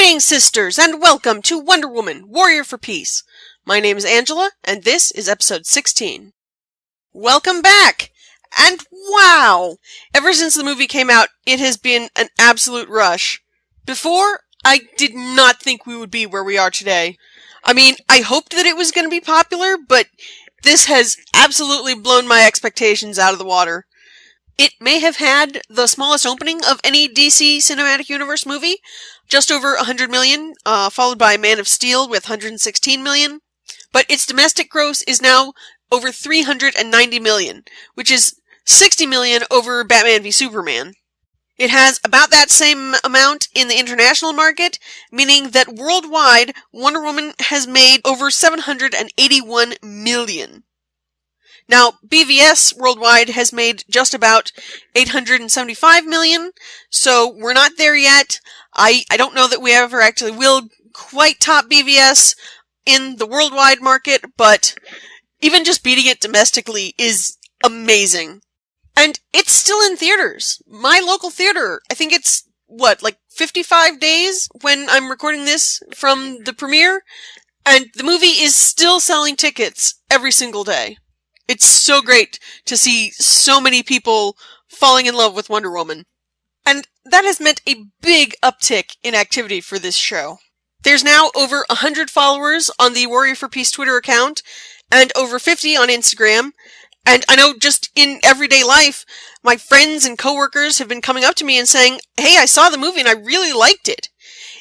Greetings, sisters, and welcome to Wonder Woman, Warrior for Peace. My name is Angela, and this is episode 16. Welcome back! And wow! Ever since the movie came out, it has been an absolute rush. Before, I did not think we would be where we are today. I mean, I hoped that it was going to be popular, but this has absolutely blown my expectations out of the water. It may have had the smallest opening of any DC Cinematic Universe movie, just over 100 million, followed by Man of Steel with 116 million. But its domestic gross is now over 390 million, which is 60 million over Batman v Superman. It has about that same amount in the international market, meaning that worldwide, Wonder Woman has made over 781 million. Now, BVS worldwide has made just about 875 million, so we're not there yet. I don't know that we ever actually will quite top BVS in the worldwide market, but even just beating it domestically is amazing. And it's still in theaters. My local theater, I think it's, 55 days when I'm recording this from the premiere? And the movie is still selling tickets every single day. It's so great to see so many people falling in love with Wonder Woman. And that has meant a big uptick in activity for this show. There's now over 100 followers on the Warrior for Peace Twitter account, and over 50 on Instagram. And I know just in everyday life, my friends and coworkers have been coming up to me and saying, "Hey, I saw the movie and I really liked it."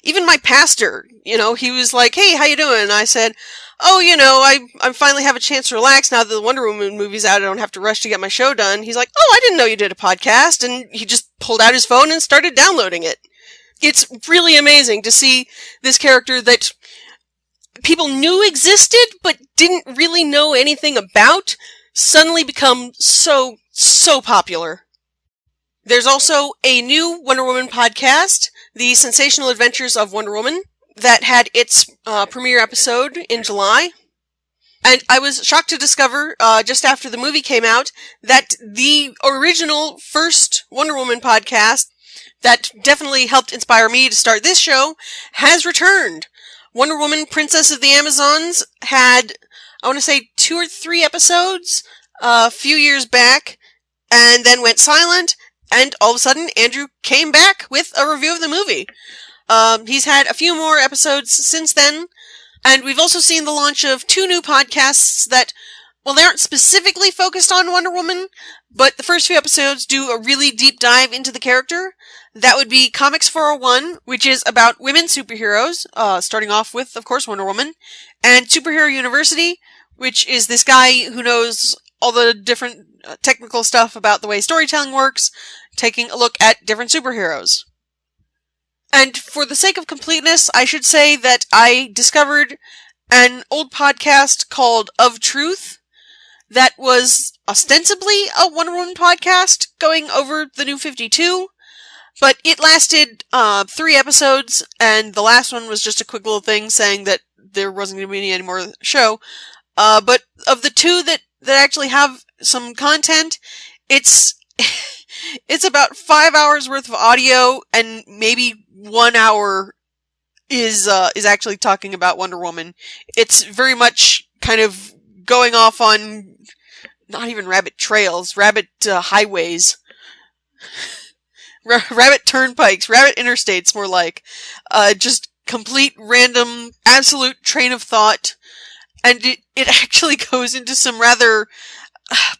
Even my pastor, he was like, "Hey, how you doing?" And I said, "Oh, I finally have a chance to relax now that the Wonder Woman movie's out. I don't have to rush to get my show done." He's like, "Oh, I didn't know you did a podcast." And he just pulled out his phone and started downloading it. It's really amazing to see this character that people knew existed but didn't really know anything about suddenly become so popular. There's also a new Wonder Woman podcast, The Sensational Adventures of Wonder Woman, that had its premiere episode in July. And I was shocked to discover, just after the movie came out, that the original first Wonder Woman podcast that definitely helped inspire me to start this show has returned. Wonder Woman, Princess of the Amazons had, I want to say, 2 or 3 episodes a few years back, and then went silent, and all of a sudden, Andrew came back with a review of the movie. He's had a few more episodes since then, and we've also seen the launch of 2 new podcasts that, they aren't specifically focused on Wonder Woman, but the first few episodes do a really deep dive into the character. That would be Comics 401, which is about women superheroes, starting off with, of course, Wonder Woman, and Superhero University, which is this guy who knows all the different technical stuff about the way storytelling works, taking a look at different superheroes. And for the sake of completeness, I should say that I discovered an old podcast called Of Truth that was ostensibly a Wonder Woman podcast going over the New 52, but it lasted 3 episodes, and the last one was just a quick little thing saying that there wasn't going to be any more show. But of the 2 that actually have some content, it's about 5 hours worth of audio, and maybe 1 hour is actually talking about Wonder Woman. It's very much kind of going off on not even rabbit trails, rabbit highways, rabbit turnpikes, rabbit interstates, more like just complete random, absolute train of thought. And it actually goes into some rather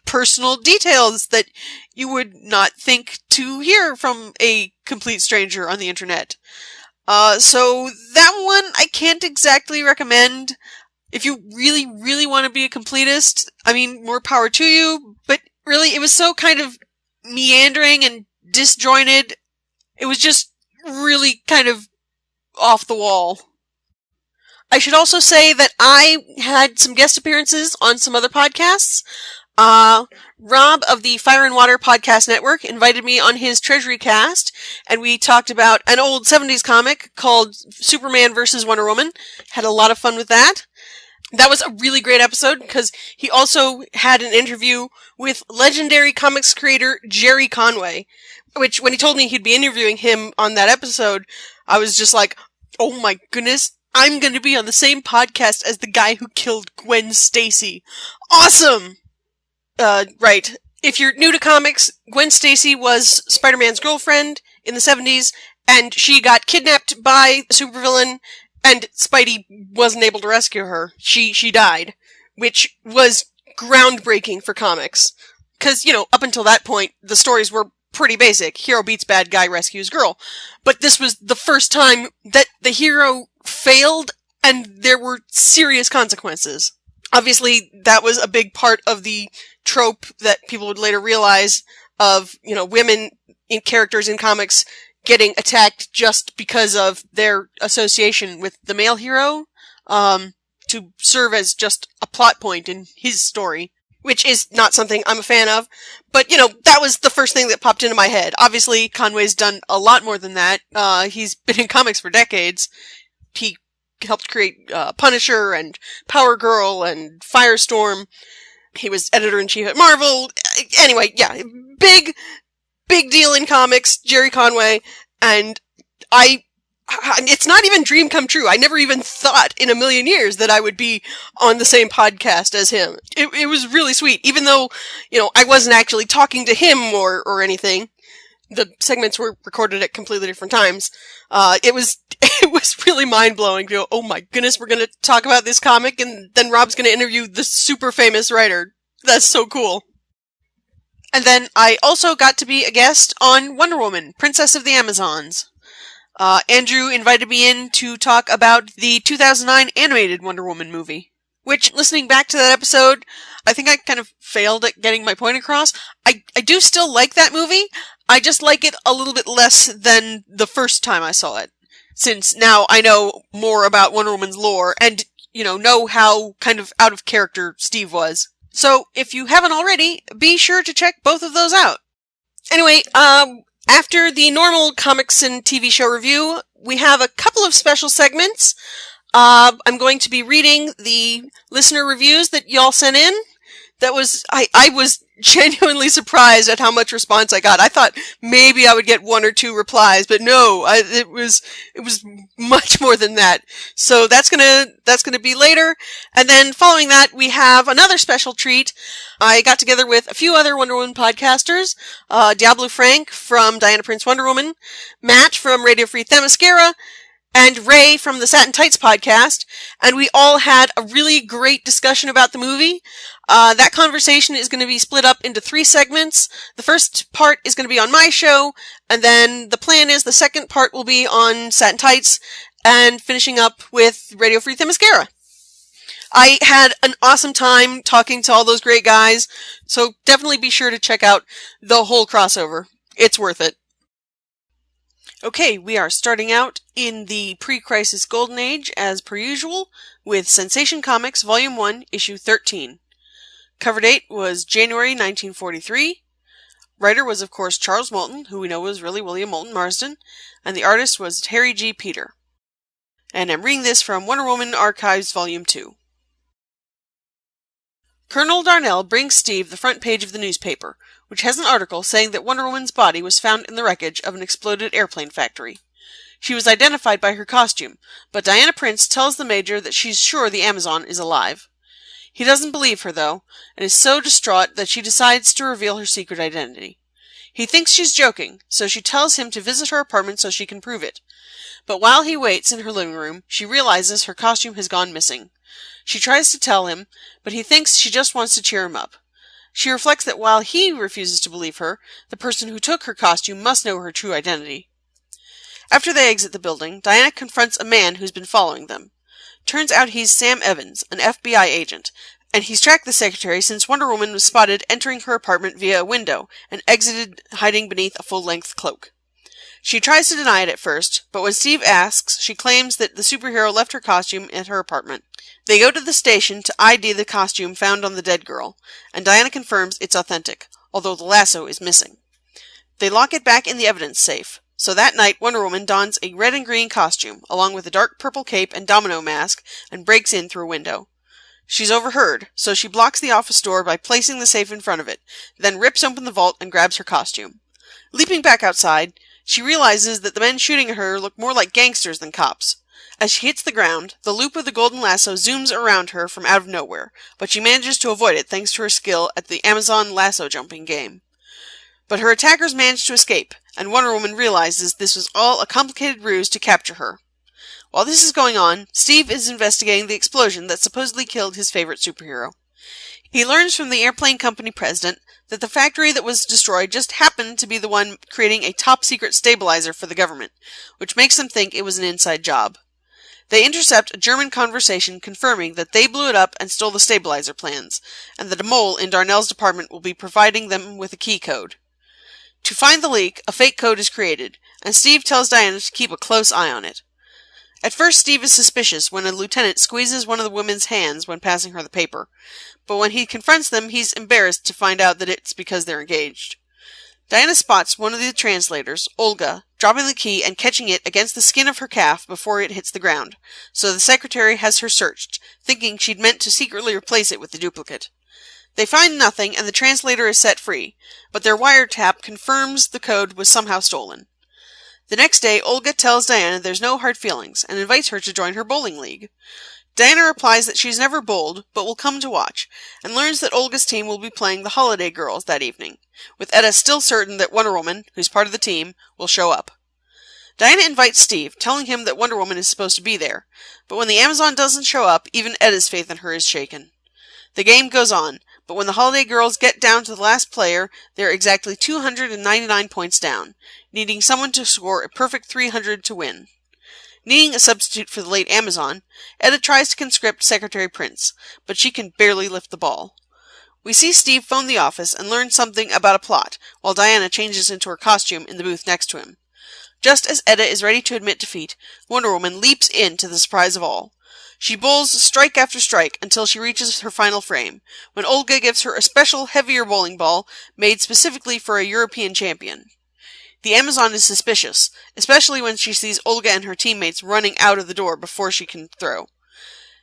personal details that you would not think to hear from a complete stranger on the internet. So that one I can't exactly recommend. If you really, really want to be a completist, more power to you. But really, it was so kind of meandering and disjointed. It was just really kind of off the wall. I should also say that I had some guest appearances on some other podcasts. Rob of the Fire and Water Podcast Network invited me on his Treasury Cast, and we talked about an old 70s comic called Superman vs. Wonder Woman. Had a lot of fun with that. That was a really great episode because he also had an interview with legendary comics creator Jerry Conway, which when he told me he'd be interviewing him on that episode, I was just like, Oh my goodness, I'm gonna be on the same podcast as the guy who killed Gwen Stacy. Awesome! Right. If you're new to comics, Gwen Stacy was Spider-Man's girlfriend in the 70s, and she got kidnapped by a supervillain, and Spidey wasn't able to rescue her. She died, which was groundbreaking for comics. Because, up until that point, the stories were pretty basic. Hero beats bad guy, rescues girl. But this was the first time that the hero failed, and there were serious consequences. Obviously, that was a big part of the trope that people would later realize of, women in characters in comics getting attacked just because of their association with the male hero, to serve as just a plot point in his story, which is not something I'm a fan of. But, that was the first thing that popped into my head. Obviously, Conway's done a lot more than that. He's been in comics for decades. He helped create Punisher and Power Girl and Firestorm. He was editor-in-chief at Marvel. Anyway, yeah, big deal in comics, Jerry Conway, and it's not even dream come true. I never even thought in a million years that I would be on the same podcast as him. It was really sweet, even though, I wasn't actually talking to him or anything. The segments were recorded at completely different times. It was really mind-blowing to go, oh my goodness, we're gonna talk about this comic, and then Rob's gonna interview the super famous writer. That's so cool. And then I also got to be a guest on Wonder Woman, Princess of the Amazons. Andrew invited me in to talk about the 2009 animated Wonder Woman movie. Which, listening back to that episode, I think I kind of failed at getting my point across. I do still like that movie. I just like it a little bit less than the first time I saw it. Since now I know more about Wonder Woman's lore and, know how kind of out of character Steve was. So, if you haven't already, be sure to check both of those out. Anyway, after the normal comics and TV show review, we have a couple of special segments. I'm going to be reading the listener reviews that y'all sent in. I was genuinely surprised at how much response I got. I thought maybe I would get one or two replies, but no, it was much more than that. So that's gonna be later. And then following that, we have another special treat. I got together with a few other Wonder Woman podcasters, Diablo Frank from Diana Prince Wonder Woman, Matt from Radio Free Themyscira, and Ray from the Satin Tights podcast, and we all had a really great discussion about the movie. That conversation is going to be split up into 3 segments. The first part is going to be on my show, and then the plan is the second part will be on Satin Tights, and finishing up with Radio Free Themyscira. I had an awesome time talking to all those great guys, so definitely be sure to check out the whole crossover. It's worth it. Okay, we are starting out in the pre-crisis golden age, as per usual, with Sensation Comics Volume 1, Issue 13. Cover date was January 1943. Writer was, of course, Charles Moulton, who we know was really William Moulton Marsden, and the artist was Harry G. Peter. And I'm reading this from Wonder Woman Archives Volume 2. Colonel Darnell brings Steve the front page of the newspaper, which has an article saying that Wonder Woman's body was found in the wreckage of an exploded airplane factory. She was identified by her costume, but Diana Prince tells the Major that she's sure the Amazon is alive. He doesn't believe her, though, and is so distraught that she decides to reveal her secret identity. He thinks she's joking, so she tells him to visit her apartment so she can prove it. But while he waits in her living room, she realizes her costume has gone missing. She tries to tell him, but he thinks she just wants to cheer him up. She reflects that while he refuses to believe her, the person who took her costume must know her true identity. After they exit the building, Diana confronts a man who's been following them. Turns out he's Sam Evans, an FBI agent, and he's tracked the secretary since Wonder Woman was spotted entering her apartment via a window and exited hiding beneath a full-length cloak. She tries to deny it at first, but when Steve asks, she claims that the superhero left her costume at her apartment. They go to the station to ID the costume found on the dead girl, and Diana confirms it's authentic, although the lasso is missing. They lock it back in the evidence safe, so that night Wonder Woman dons a red and green costume, along with a dark purple cape and domino mask, and breaks in through a window. She's overheard, so she blocks the office door by placing the safe in front of it, then rips open the vault and grabs her costume. Leaping back outside, She realizes that the men shooting at her look more like gangsters than cops. As she hits the ground, the loop of the golden lasso zooms around her from out of nowhere, but she manages to avoid it thanks to her skill at the Amazon lasso jumping game. But her attackers manage to escape, and Wonder Woman realizes this was all a complicated ruse to capture her. While this is going on, Steve is investigating the explosion that supposedly killed his favorite superhero. He learns from the airplane company president that the factory that was destroyed just happened to be the one creating a top-secret stabilizer for the government, which makes them think it was an inside job. They intercept a German conversation confirming that they blew it up and stole the stabilizer plans, and that a mole in Darnell's department will be providing them with a key code. To find the leak, a fake code is created, and Steve tells Diana to keep a close eye on it. At first, Steve is suspicious when a lieutenant squeezes one of the women's hands when passing her the paper, but when he confronts them, he's embarrassed to find out that it's because they're engaged. Diana spots one of the translators, Olga, dropping the key and catching it against the skin of her calf before it hits the ground, so the secretary has her searched, thinking she'd meant to secretly replace it with the duplicate. They find nothing and the translator is set free, but their wiretap confirms the code was somehow stolen. The next day, Olga tells Diana there's no hard feelings and invites her to join her bowling league. Diana replies that she's never bowled, but will come to watch, and learns that Olga's team will be playing the Holiday Girls that evening, with Etta still certain that Wonder Woman, who's part of the team, will show up. Diana invites Steve, telling him that Wonder Woman is supposed to be there, but when the Amazon doesn't show up, even Etta's faith in her is shaken. The game goes on, but when the Holiday Girls get down to the last player, they're exactly 299 points down, needing someone to score a perfect 300 to win. Needing a substitute for the late Amazon, Etta tries to conscript Secretary Prince, but she can barely lift the ball. We see Steve phone the office and learn something about a plot, while Diana changes into her costume in the booth next to him. Just as Etta is ready to admit defeat, Wonder Woman leaps in to the surprise of all. She bowls strike after strike until she reaches her final frame, when Olga gives her a special, heavier bowling ball made specifically for a European champion. The Amazon is suspicious, especially when she sees Olga and her teammates running out of the door before she can throw.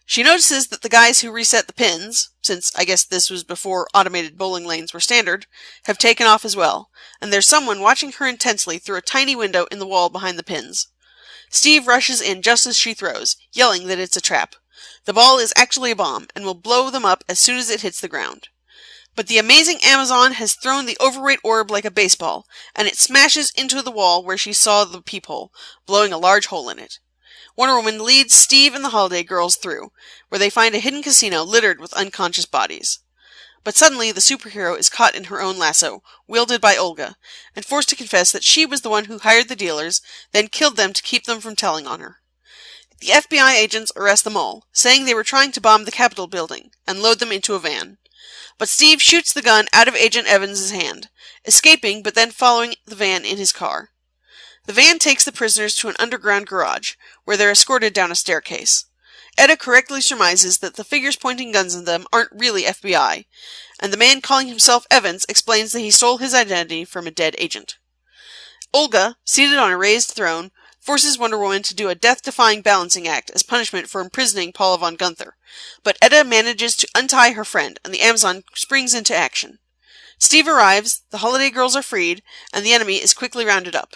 She notices that the guys who reset the pins, since I guess this was before automated bowling lanes were standard, have taken off as well, and there's someone watching her intensely through a tiny window in the wall behind the pins. Steve rushes in just as she throws, yelling that it's a trap. The ball is actually a bomb, and will blow them up as soon as it hits the ground. But the amazing Amazon has thrown the overweight orb like a baseball, and it smashes into the wall where she saw the peephole, blowing a large hole in it. Wonder Woman leads Steve and the Holiday Girls through, where they find a hidden casino littered with unconscious bodies. But suddenly the superhero is caught in her own lasso, wielded by Olga, and forced to confess that she was the one who hired the dealers, then killed them to keep them from telling on her. The FBI agents arrest them all, saying they were trying to bomb the Capitol building, and load them into a van. But Steve shoots the gun out of Agent Evans' hand, escaping but then following the van in his car. The van takes the prisoners to an underground garage, where they're escorted down a staircase. Etta correctly surmises that the figures pointing guns at them aren't really FBI, and the man calling himself Evans explains that he stole his identity from a dead agent. Olga, seated on a raised throne, forces Wonder Woman to do a death-defying balancing act as punishment for imprisoning Paula von Gunther, but Etta manages to untie her friend, and the Amazon springs into action. Steve arrives, the Holiday Girls are freed, and the enemy is quickly rounded up.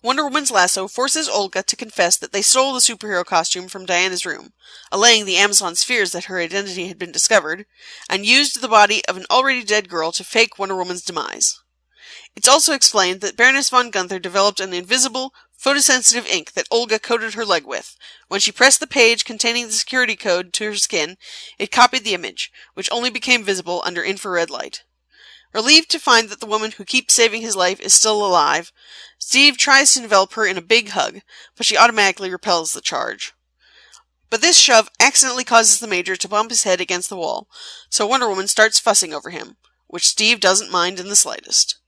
Wonder Woman's lasso forces Olga to confess that they stole the superhero costume from Diana's room, allaying the Amazon's fears that her identity had been discovered, and used the body of an already dead girl to fake Wonder Woman's demise. It's also explained that Baroness von Gunther developed an invisible, photosensitive ink that Olga coated her leg with. When she pressed the page containing the security code to her skin, it copied the image, which only became visible under infrared light. Relieved to find that the woman who keeps saving his life is still alive, Steve tries to envelop her in a big hug, but she automatically repels the charge. But this shove accidentally causes the Major to bump his head against the wall, so Wonder Woman starts fussing over him, which Steve doesn't mind in the slightest.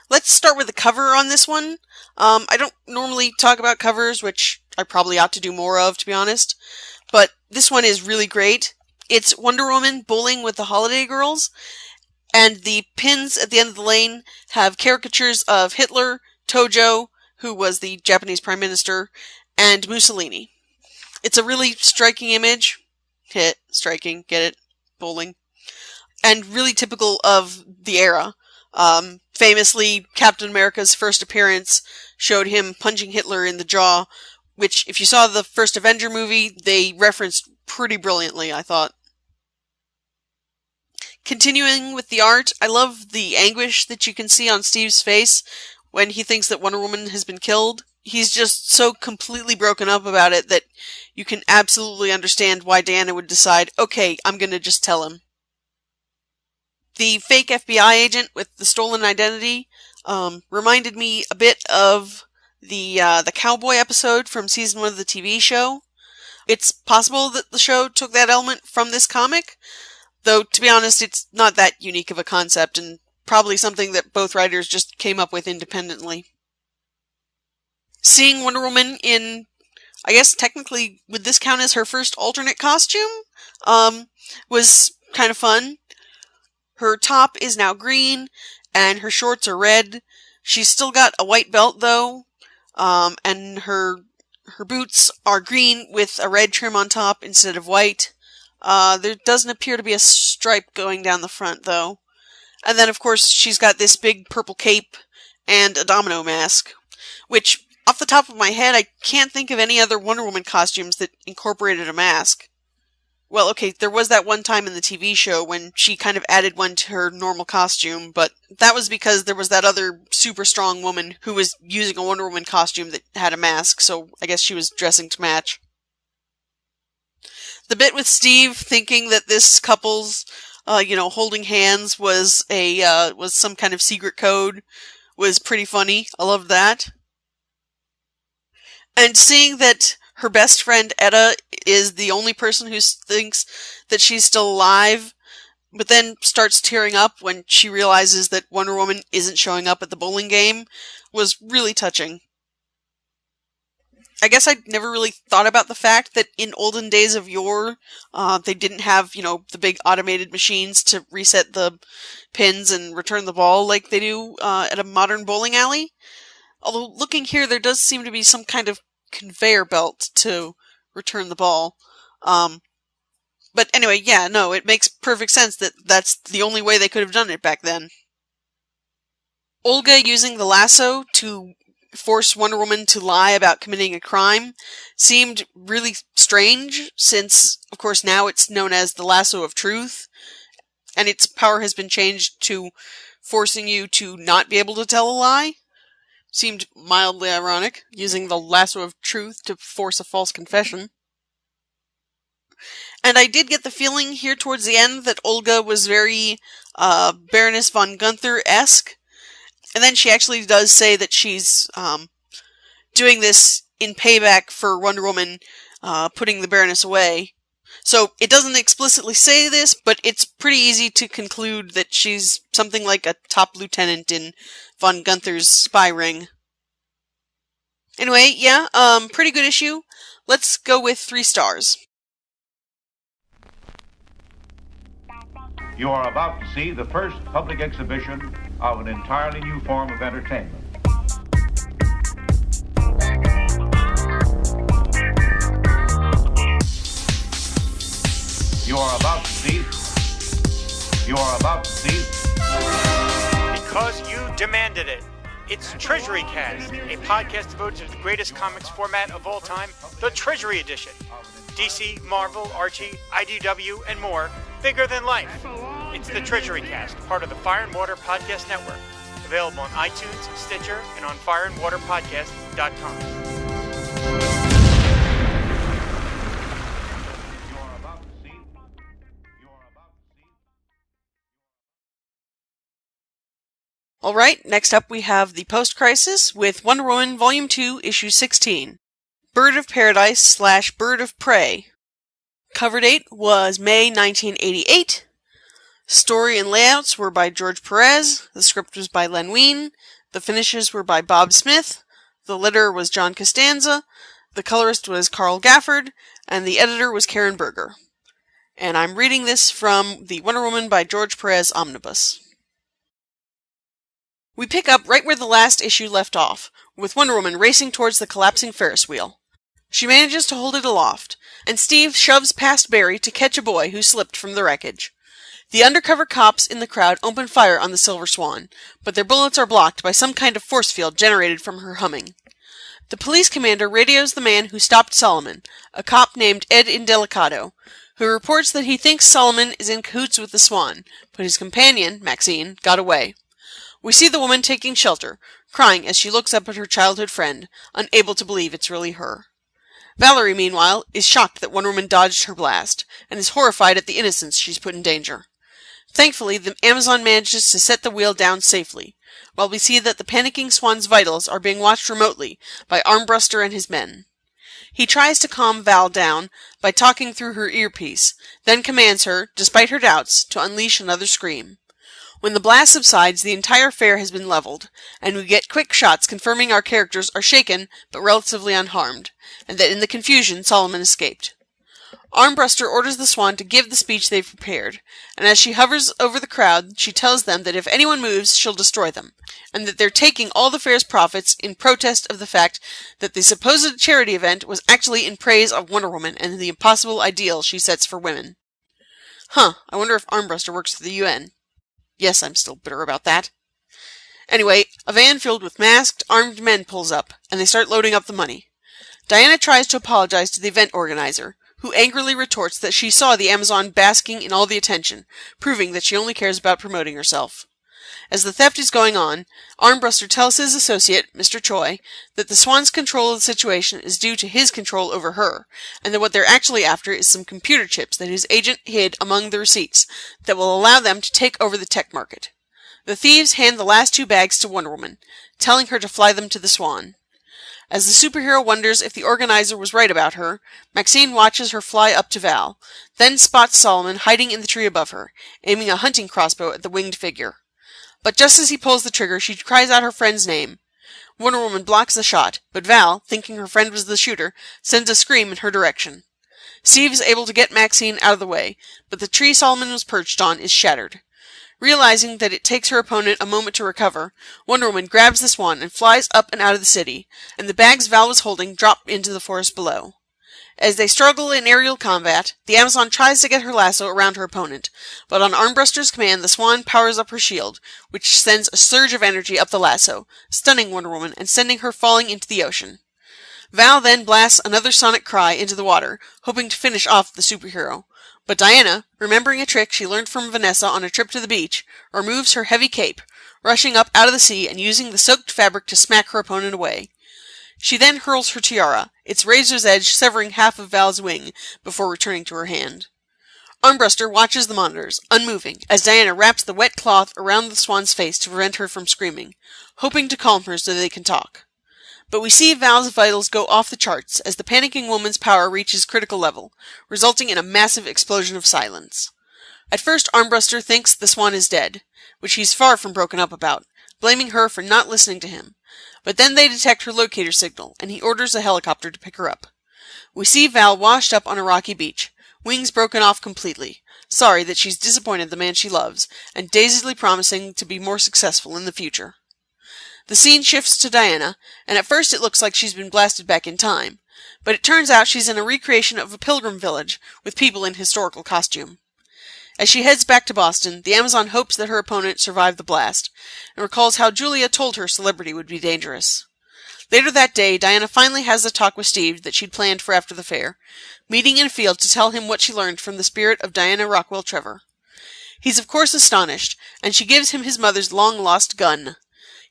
Let's start with the cover on this one. I don't normally talk about covers, which I probably ought to do more of, to be honest, but this one is really great. It's Wonder Woman bowling with the Holiday Girls, and the pins at the end of the lane have caricatures of Hitler, Tojo, who was the Japanese Prime Minister, and Mussolini. It's a really striking image. Striking, get it? Bowling. And really typical of the era. Famously, Captain America's first appearance showed him punching Hitler in the jaw, which, if you saw the first Avenger movie, they referenced pretty brilliantly, I thought. Continuing with the art, I love the anguish that you can see on Steve's face when he thinks that Wonder Woman has been killed. He's just so completely broken up about it that you can absolutely understand why Diana would decide, okay, I'm gonna just tell him. The fake FBI agent with the stolen identity reminded me a bit of the cowboy episode from season 1 of the TV show. It's possible that the show took that element from this comic, though to be honest, it's not that unique of a concept and probably something that both writers just came up with independently. Seeing Wonder Woman in, I guess technically, would this count as her first alternate costume? Was kind of fun. Her top is now green, and her shorts are red. She's still got a white belt, though, and her boots are green with a red trim on top instead of white. There doesn't appear to be a stripe going down the front, though. And then, of course, she's got this big purple cape and a domino mask, which, off the top of my head, I can't think of any other Wonder Woman costumes that incorporated a mask. Well, okay, there was that one time in the TV show when she kind of added one to her normal costume, but that was because there was that other super strong woman who was using a Wonder Woman costume that had a mask, so I guess she was dressing to match. The bit with Steve thinking that this couple's, holding hands was was some kind of secret code was pretty funny. I loved that. And seeing that her best friend, Etta, is the only person who thinks that she's still alive, but then starts tearing up when she realizes that Wonder Woman isn't showing up at the bowling game, was really touching. I guess I'd never really thought about the fact that in olden days of yore, they didn't have, the big automated machines to reset the pins and return the ball like they do at a modern bowling alley. Although, looking here, there does seem to be some kind of conveyor belt to return the ball. But anyway, yeah, no, it makes perfect sense that that's the only way they could have done it back then. Olga using the lasso to force Wonder Woman to lie about committing a crime seemed really strange, since, of course, now it's known as the lasso of truth, and its power has been changed to forcing you to not be able to tell a lie. Seemed mildly ironic, using the lasso of truth to force a false confession. And I did get the feeling here towards the end that Olga was very Baroness von Gunther-esque. And then she actually does say that she's doing this in payback for Wonder Woman putting the Baroness away. So it doesn't explicitly say this, but it's pretty easy to conclude that she's something like a top lieutenant in von Gunther's spy ring. Anyway, yeah, pretty good issue. Let's go with 3 stars. You are about to see the first public exhibition of an entirely new form of entertainment. You are about to see. Because you demanded it. It's Treasury Cast, a podcast devoted to the greatest comics format of all time, the Treasury Edition. DC, Marvel, Archie, IDW, and more, bigger than life. It's the Treasury Cast, part of the Fire and Water Podcast Network. Available on iTunes, Stitcher, and on fireandwaterpodcast.com. Alright, next up we have the Post-Crisis with Wonder Woman Volume 2, Issue 16. Bird of Paradise / Bird of Prey. Cover date was May 1988. Story and layouts were by George Perez. The script was by Len Wein. The finishes were by Bob Smith. The letterer was John Costanza. The colorist was Carl Gafford. And the editor was Karen Berger. And I'm reading this from the Wonder Woman by George Perez omnibus. We pick up right where the last issue left off, with Wonder Woman racing towards the collapsing Ferris wheel. She manages to hold it aloft, and Steve shoves past Barry to catch a boy who slipped from the wreckage. The undercover cops in the crowd open fire on the Silver Swan, but their bullets are blocked by some kind of force field generated from her humming. The police commander radios the man who stopped Solomon, a cop named Ed Indelicato, who reports that he thinks Solomon is in cahoots with the Swan, but his companion, Maxine, got away. We see the woman taking shelter, crying as she looks up at her childhood friend, unable to believe it's really her. Valerie, meanwhile, is shocked that Wonder Woman dodged her blast, and is horrified at the innocents she's put in danger. Thankfully, the Amazon manages to set the wheel down safely, while we see that the panicking Swan's vitals are being watched remotely by Armbruster and his men. He tries to calm Val down by talking through her earpiece, then commands her, despite her doubts, to unleash another scream. When the blast subsides, the entire fair has been leveled, and we get quick shots confirming our characters are shaken but relatively unharmed, and that in the confusion Solomon escaped. Armbruster orders the Swan to give the speech they've prepared, and as she hovers over the crowd, she tells them that if anyone moves, she'll destroy them, and that they're taking all the fair's profits in protest of the fact that the supposed charity event was actually in praise of Wonder Woman and the impossible ideal she sets for women. I wonder if Armbruster works for the UN. Yes, I'm still bitter about that. Anyway, a van filled with masked, armed men pulls up, and they start loading up the money. Diana tries to apologize to the event organizer, who angrily retorts that she saw the Amazon basking in all the attention, proving that she only cares about promoting herself. As the theft is going on, Armbruster tells his associate, Mr. Choi, that the Swan's control of the situation is due to his control over her, and that what they're actually after is some computer chips that his agent hid among the receipts that will allow them to take over the tech market. The thieves hand the last 2 bags to Wonder Woman, telling her to fly them to the Swan. As the superhero wonders if the organizer was right about her, Maxine watches her fly up to Val, then spots Solomon hiding in the tree above her, aiming a hunting crossbow at the winged figure. But just as he pulls the trigger, she cries out her friend's name. Wonder Woman blocks the shot, but Val, thinking her friend was the shooter, sends a scream in her direction. Steve is able to get Maxine out of the way, but the tree Solomon was perched on is shattered. Realizing that it takes her opponent a moment to recover, Wonder Woman grabs the Swan and flies up and out of the city, and the bags Val was holding drop into the forest below. As they struggle in aerial combat, the Amazon tries to get her lasso around her opponent, but on Armbruster's command, the Swan powers up her shield, which sends a surge of energy up the lasso, stunning Wonder Woman and sending her falling into the ocean. Val then blasts another sonic cry into the water, hoping to finish off the superhero. But Diana, remembering a trick she learned from Vanessa on a trip to the beach, removes her heavy cape, rushing up out of the sea and using the soaked fabric to smack her opponent away. She then hurls her tiara, its razor's edge severing half of Val's wing, before returning to her hand. Armbruster watches the monitors, unmoving, as Diana wraps the wet cloth around the Swan's face to prevent her from screaming, hoping to calm her so they can talk. But we see Val's vitals go off the charts as the panicking woman's power reaches critical level, resulting in a massive explosion of silence. At first, Armbruster thinks the Swan is dead, which he's far from broken up about, blaming her for not listening to him. But then they detect her locator signal, and he orders a helicopter to pick her up. We see Val washed up on a rocky beach, wings broken off completely, sorry that she's disappointed the man she loves, and dazedly promising to be more successful in the future. The scene shifts to Diana, and at first it looks like she's been blasted back in time, but it turns out she's in a recreation of a pilgrim village with people in historical costume. As she heads back to Boston, the Amazon hopes that her opponent survived the blast, and recalls how Julia told her celebrity would be dangerous. Later that day, Diana finally has the talk with Steve that she'd planned for after the fair, meeting in a field to tell him what she learned from the spirit of Diana Rockwell Trevor. He's of course astonished, and she gives him his mother's long-lost gun.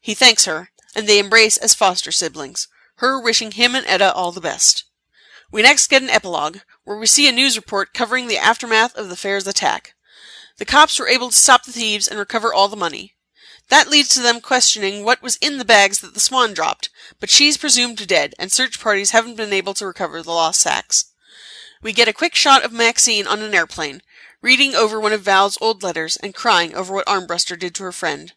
He thanks her, and they embrace as foster siblings, her wishing him and Etta all the best. We next get an epilogue, where we see a news report covering the aftermath of the fair's attack. The cops were able to stop the thieves and recover all the money. That leads to them questioning what was in the bags that the Swan dropped, but she's presumed dead, and search parties haven't been able to recover the lost sacks. We get a quick shot of Maxine on an airplane, reading over one of Val's old letters and crying over what Armbruster did to her friend.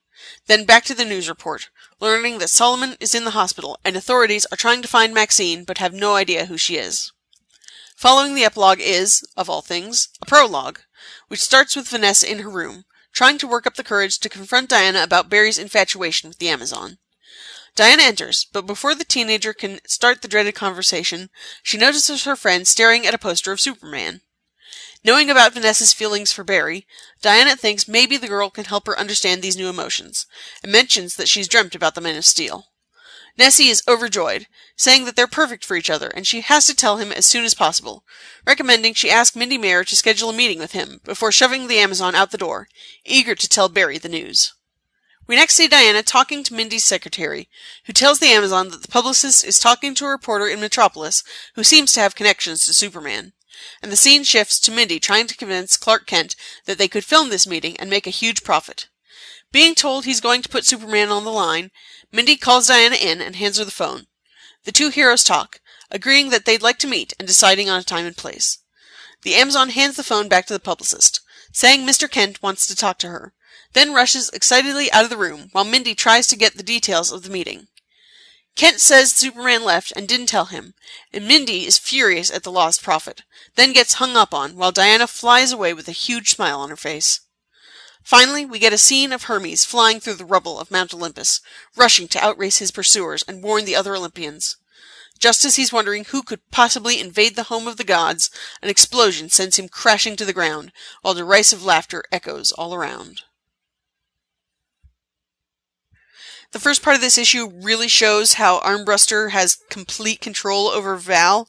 Then back to the news report, learning that Solomon is in the hospital and authorities are trying to find Maxine but have no idea who she is. Following the epilogue is, of all things, a prologue, which starts with Vanessa in her room, trying to work up the courage to confront Diana about Barry's infatuation with the Amazon. Diana enters, but before the teenager can start the dreaded conversation, she notices her friend staring at a poster of Superman. Knowing about Vanessa's feelings for Barry, Diana thinks maybe the girl can help her understand these new emotions, and mentions that she's dreamt about the Man of Steel. Nessie is overjoyed, saying that they're perfect for each other, and she has to tell him as soon as possible, recommending she ask Mindy Mayer to schedule a meeting with him before shoving the Amazon out the door, eager to tell Barry the news. We next see Diana talking to Mindy's secretary, who tells the Amazon that the publicist is talking to a reporter in Metropolis who seems to have connections to Superman. And the scene shifts to Mindy trying to convince Clark Kent that they could film this meeting and make a huge profit. Being told he's going to put Superman on the line, Mindy calls Diana in and hands her the phone. The two heroes talk, agreeing that they'd like to meet and deciding on a time and place. The Amazon hands the phone back to the publicist, saying Mr. Kent wants to talk to her, then rushes excitedly out of the room while Mindy tries to get the details of the meeting. Kent says Superman left and didn't tell him, and Mindy is furious at the lost profit, then gets hung up on while Diana flies away with a huge smile on her face. Finally, we get a scene of Hermes flying through the rubble of Mount Olympus, rushing to outrace his pursuers and warn the other Olympians. Just as he's wondering who could possibly invade the home of the gods, an explosion sends him crashing to the ground, while derisive laughter echoes all around. The first part of this issue really shows how Armbruster has complete control over Val.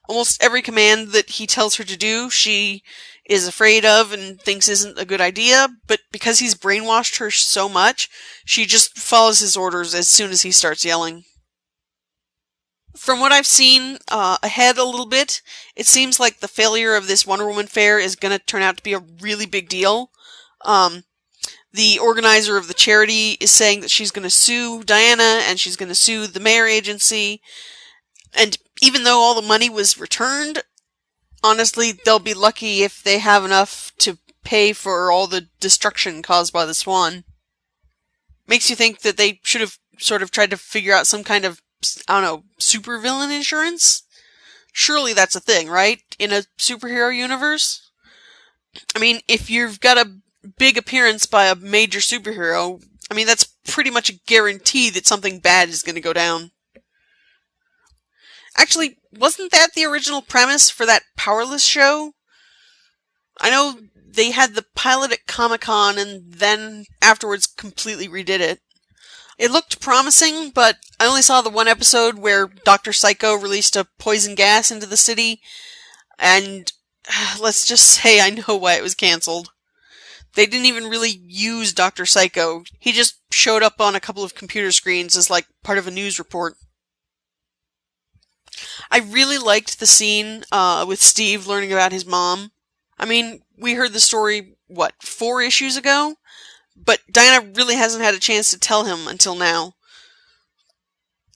Almost every command that he tells her to do, she is afraid of and thinks isn't a good idea, but because he's brainwashed her so much, she just follows his orders as soon as he starts yelling. From what I've seen ahead a little bit, it seems like the failure of this Wonder Woman fair is going to turn out to be a really big deal. The organizer of the charity is saying that she's going to sue Diana and she's going to sue the Mayer Agency. And even though all the money was returned, honestly, they'll be lucky if they have enough to pay for all the destruction caused by the Swan. Makes you think that they should have sort of tried to figure out some kind of, I don't know, supervillain insurance? Surely that's a thing, right? In a superhero universe? I mean, if you've got a big appearance by a major superhero, I mean, that's pretty much a guarantee that something bad is going to go down. Actually, wasn't that the original premise for that Powerless show? I know they had the pilot at Comic-Con and then afterwards completely redid it. It looked promising, but I only saw the one episode where Dr. Psycho released a poison gas into the city, and let's just say I know why it was canceled. They didn't even really use Dr. Psycho. He just showed up on a couple of computer screens as like part of a news report. I really liked the scene with Steve learning about his mom. I mean, we heard the story, 4 issues ago? But Diana really hasn't had a chance to tell him until now.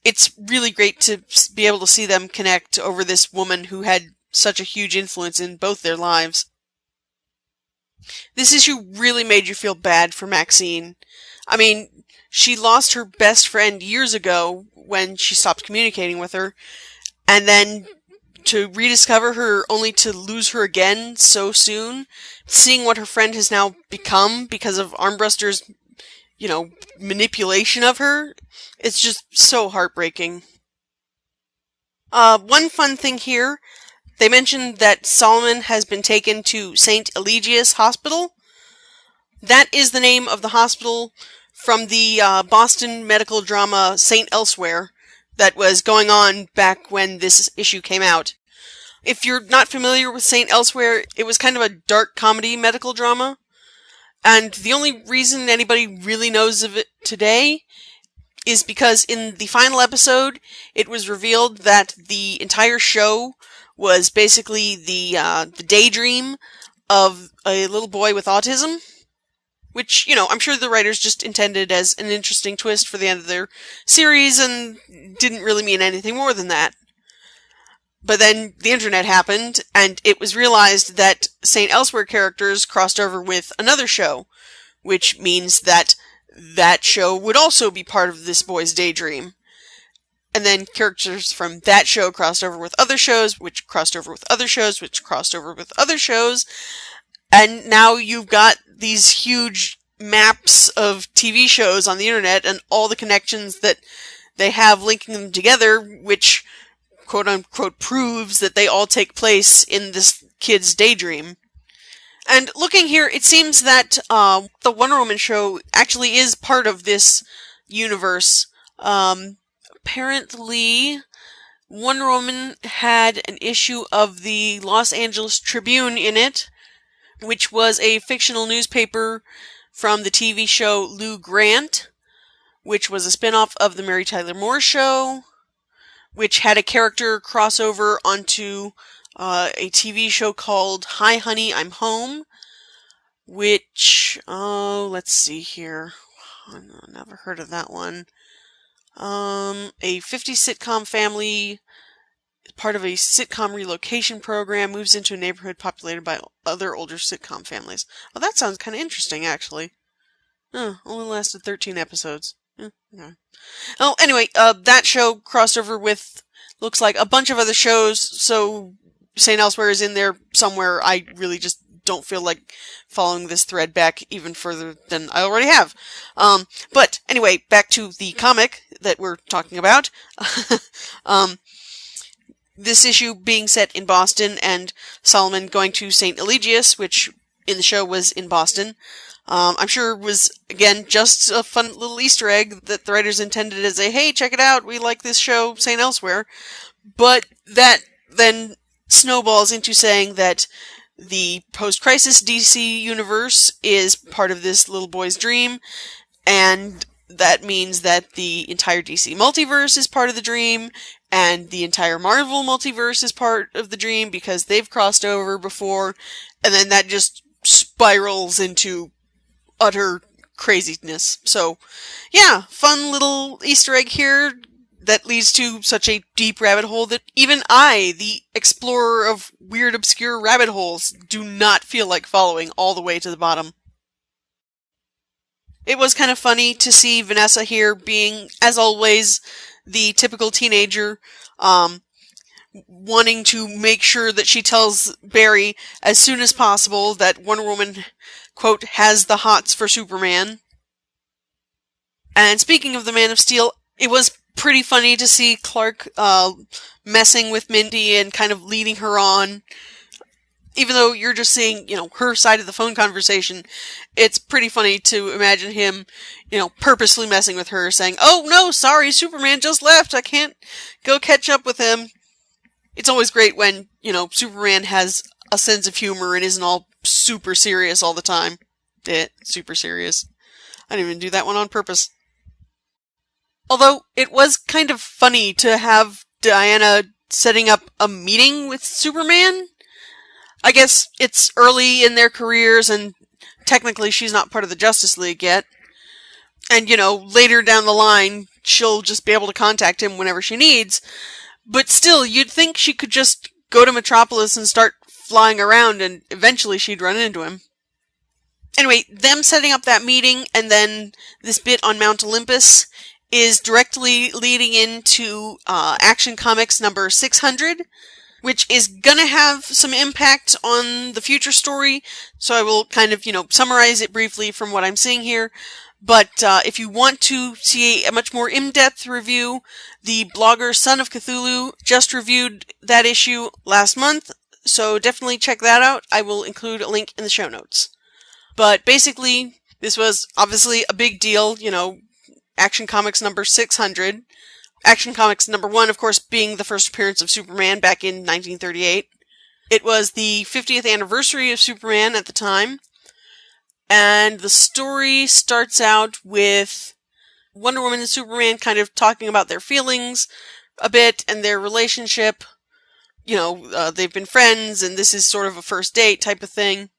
It's really great to be able to see them connect over this woman who had such a huge influence in both their lives. This issue really made you feel bad for Maxine. I mean, she lost her best friend years ago when she stopped communicating with her, and then to rediscover her only to lose her again so soon, seeing what her friend has now become because of Armbruster's, manipulation of her, it's just so heartbreaking. One fun thing here, they mentioned that Solomon has been taken to St. Eligius Hospital. That is the name of the hospital from the Boston medical drama St. Elsewhere that was going on back when this issue came out. If you're not familiar with St. Elsewhere, it was kind of a dark comedy medical drama. And the only reason anybody really knows of it today is because in the final episode, it was revealed that the entire show was basically the daydream of a little boy with autism. Which, I'm sure the writers just intended as an interesting twist for the end of their series and didn't really mean anything more than that. But then the internet happened, and it was realized that St. Elsewhere characters crossed over with another show, which means that that show would also be part of this boy's daydream. And then characters from that show crossed over with other shows, which crossed over with other shows, which crossed over with other shows. And now you've got these huge maps of TV shows on the internet and all the connections that they have linking them together, which quote-unquote proves that they all take place in this kid's daydream. And looking here, it seems that the Wonder Woman show actually is part of this universe. Apparently, Wonder Woman had an issue of the Los Angeles Tribune in it, which was a fictional newspaper from the TV show Lou Grant, which was a spin-off of the Mary Tyler Moore Show, which had a character crossover onto a TV show called Hi Honey, I'm Home, which, let's see here. I never heard of that one. A 50s sitcom family, part of a sitcom relocation program, moves into a neighborhood populated by other older sitcom families. Oh, that sounds kind of interesting, actually. Only lasted 13 episodes. Okay. Oh, anyway, that show crossed over with, looks like, a bunch of other shows, so St. Elsewhere is in there somewhere. I really just don't feel like following this thread back even further than I already have. But anyway, back to the comic that we're talking about. This issue being set in Boston and Solomon going to St. Eligius, which in the show was in Boston. I'm sure it was, again, just a fun little Easter egg that the writers intended as a, hey, check it out, we like this show, St. Elsewhere. But that then snowballs into saying that the post-crisis DC universe is part of this little boy's dream, and that means that the entire DC multiverse is part of the dream, and the entire Marvel multiverse is part of the dream because they've crossed over before, and then that just spirals into utter craziness. So, yeah, fun little Easter egg here that leads to such a deep rabbit hole that even I, the explorer of weird, obscure rabbit holes, do not feel like following all the way to the bottom. It was kind of funny to see Vanessa here being, as always, the typical teenager, wanting to make sure that she tells Barry as soon as possible that Wonder Woman, quote, has the hots for Superman. And speaking of the Man of Steel, it was pretty funny to see Clark messing with Mindy and kind of leading her on. Even though you're just seeing, her side of the phone conversation, it's pretty funny to imagine him, purposely messing with her, saying, oh no, sorry, Superman just left, I can't go catch up with him. It's always great when, Superman has a sense of humor and isn't all super serious all the time. Super serious. I didn't even do that one on purpose. Although, it was kind of funny to have Diana setting up a meeting with Superman. I guess it's early in their careers, and technically she's not part of the Justice League yet. And, later down the line, she'll just be able to contact him whenever she needs. But still, you'd think she could just go to Metropolis and start flying around, and eventually she'd run into him. Anyway, them setting up that meeting, and then this bit on Mount Olympus, is directly leading into Action Comics number 600, which is gonna have some impact on the future story, so I will kind of, summarize it briefly from what I'm seeing here. But if you want to see a much more in-depth review, the blogger Son of Cthulhu just reviewed that issue last month, so definitely check that out. I will include a link in the show notes. But basically, this was obviously a big deal, Action Comics number 600. Action Comics number 1, of course, being the first appearance of Superman back in 1938. It was the 50th anniversary of Superman at the time. And the story starts out with Wonder Woman and Superman kind of talking about their feelings a bit and their relationship. They've been friends and this is sort of a first date type of thing.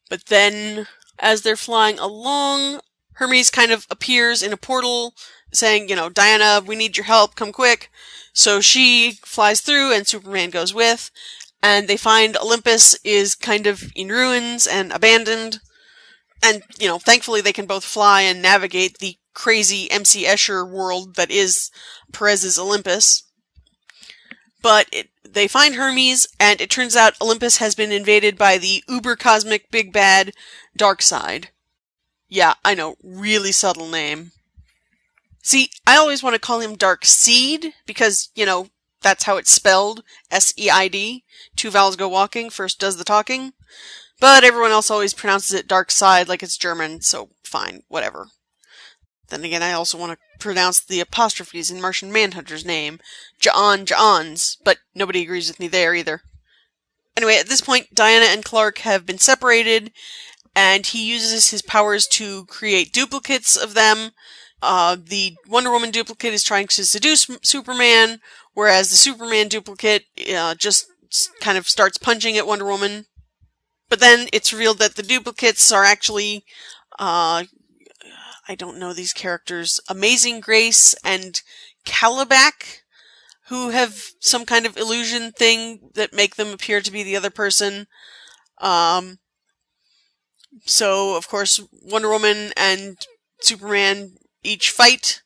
But then, as they're flying along, Hermes kind of appears in a portal saying, Diana, we need your help, come quick. So she flies through and Superman goes with. And they find Olympus is kind of in ruins and abandoned. And, thankfully they can both fly and navigate the crazy MC Escher world that is Perez's Olympus. But they find Hermes, and it turns out Olympus has been invaded by the uber-cosmic big bad Darkseid. Yeah, I know, really subtle name. See, I always want to call him Darkseid, because, that's how it's spelled, S-E-I-D. 2 vowels go walking, first does the talking. But everyone else always pronounces it Dark Side like it's German, so fine, whatever. Then again, I also want to pronounce the apostrophes in Martian Manhunter's name. Ja'ans, but nobody agrees with me there either. Anyway, at this point, Diana and Clark have been separated, and he uses his powers to create duplicates of them. The Wonder Woman duplicate is trying to seduce Superman, whereas the Superman duplicate just kind of starts punching at Wonder Woman. But then it's revealed that the duplicates are actually, I don't know these characters, Amazing Grace and Calabac, who have some kind of illusion thing that make them appear to be the other person. So, of course, Wonder Woman and Superman each fight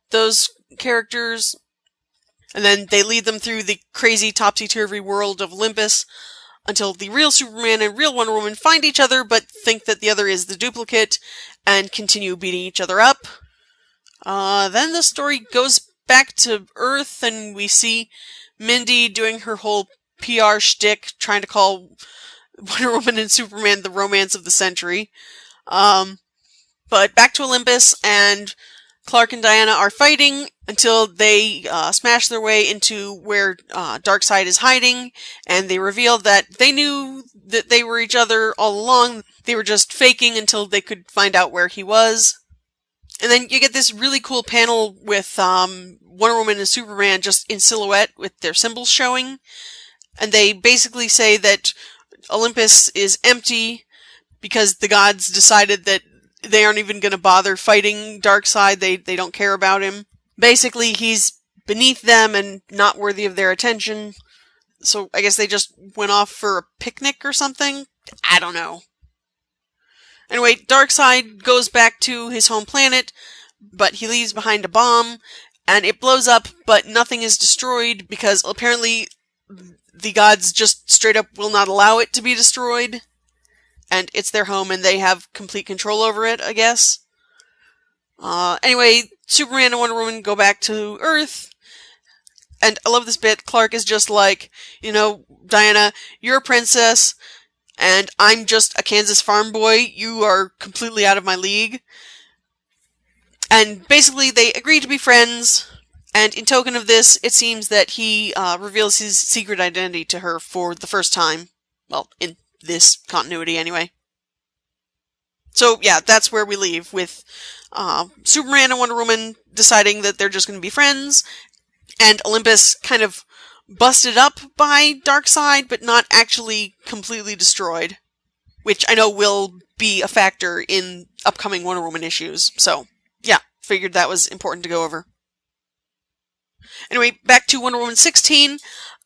those characters, and then they lead them through the crazy topsy-turvy world of Olympus until the real Superman and real Wonder Woman find each other but think that the other is the duplicate and continue beating each other up. Then the story goes back to Earth and we see Mindy doing her whole PR shtick trying to call Wonder Woman and Superman the romance of the century. But back to Olympus, and Clark and Diana are fighting until they smash their way into where Darkseid is hiding, and they reveal that they knew that they were each other all along. They were just faking until they could find out where he was. And then you get this really cool panel with Wonder Woman and Superman just in silhouette with their symbols showing. And they basically say that Olympus is empty because the gods decided that they aren't even going to bother fighting Darkseid. They don't care about him. Basically, he's beneath them and not worthy of their attention. So I guess they just went off for a picnic or something? I don't know. Anyway, Darkseid goes back to his home planet, but he leaves behind a bomb, and it blows up, but nothing is destroyed because apparently the gods just straight up will not allow it to be destroyed. And it's their home and they have complete control over it, I guess. Anyway, Superman and Wonder Woman go back to Earth. And I love this bit. Clark is just like, you know, Diana, you're a princess, and I'm just a Kansas farm boy. You are completely out of my league. And basically, they agree to be friends. And in token of this, it seems that he reveals his secret identity to her for the first time. Well, in this continuity anyway. So yeah, that's where we leave with Superman and Wonder Woman deciding that they're just going to be friends, and Olympus kind of busted up by Darkseid, but not actually completely destroyed, which I know will be a factor in upcoming Wonder Woman issues. So yeah, figured that was important to go over. Anyway, back to Wonder Woman 16.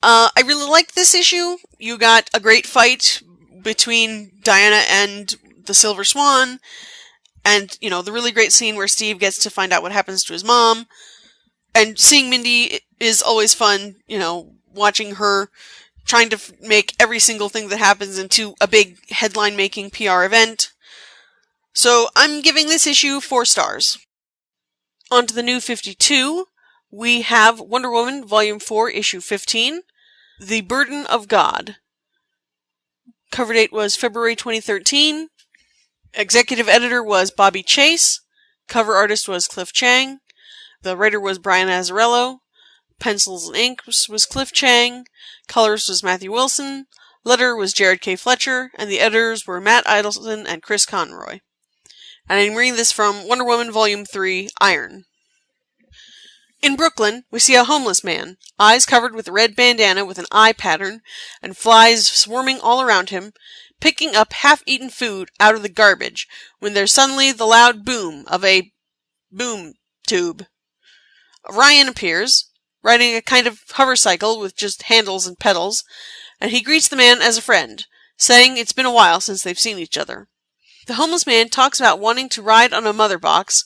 I really liked this issue. You got a great fight between Diana and the Silver Swan, and, you know, the really great scene where Steve gets to find out what happens to his mom, and seeing Mindy is always fun, you know, watching her trying to make every single thing that happens into a big headline-making PR event. So I'm giving this issue 4 stars. On to the new 52, we have Wonder Woman Volume 4, Issue 15, The Burden of God. Cover date was February 2013. Executive editor was Bobby Chase. Cover artist was Cliff Chang. The writer was Brian Azzarello. Pencils and ink was Cliff Chang. Colorist was Matthew Wilson. Letterer was Jared K. Fletcher. And the editors were Matt Idelson and Chris Conroy. And I'm reading this from Wonder Woman Volume 3, Iron. In Brooklyn, we see a homeless man, eyes covered with a red bandana with an eye pattern, and flies swarming all around him, picking up half-eaten food out of the garbage, when there's suddenly the loud boom of a boom tube. Ryan appears, riding a kind of hovercycle with just handles and pedals, and he greets the man as a friend, saying it's been a while since they've seen each other. The homeless man talks about wanting to ride on a mother box,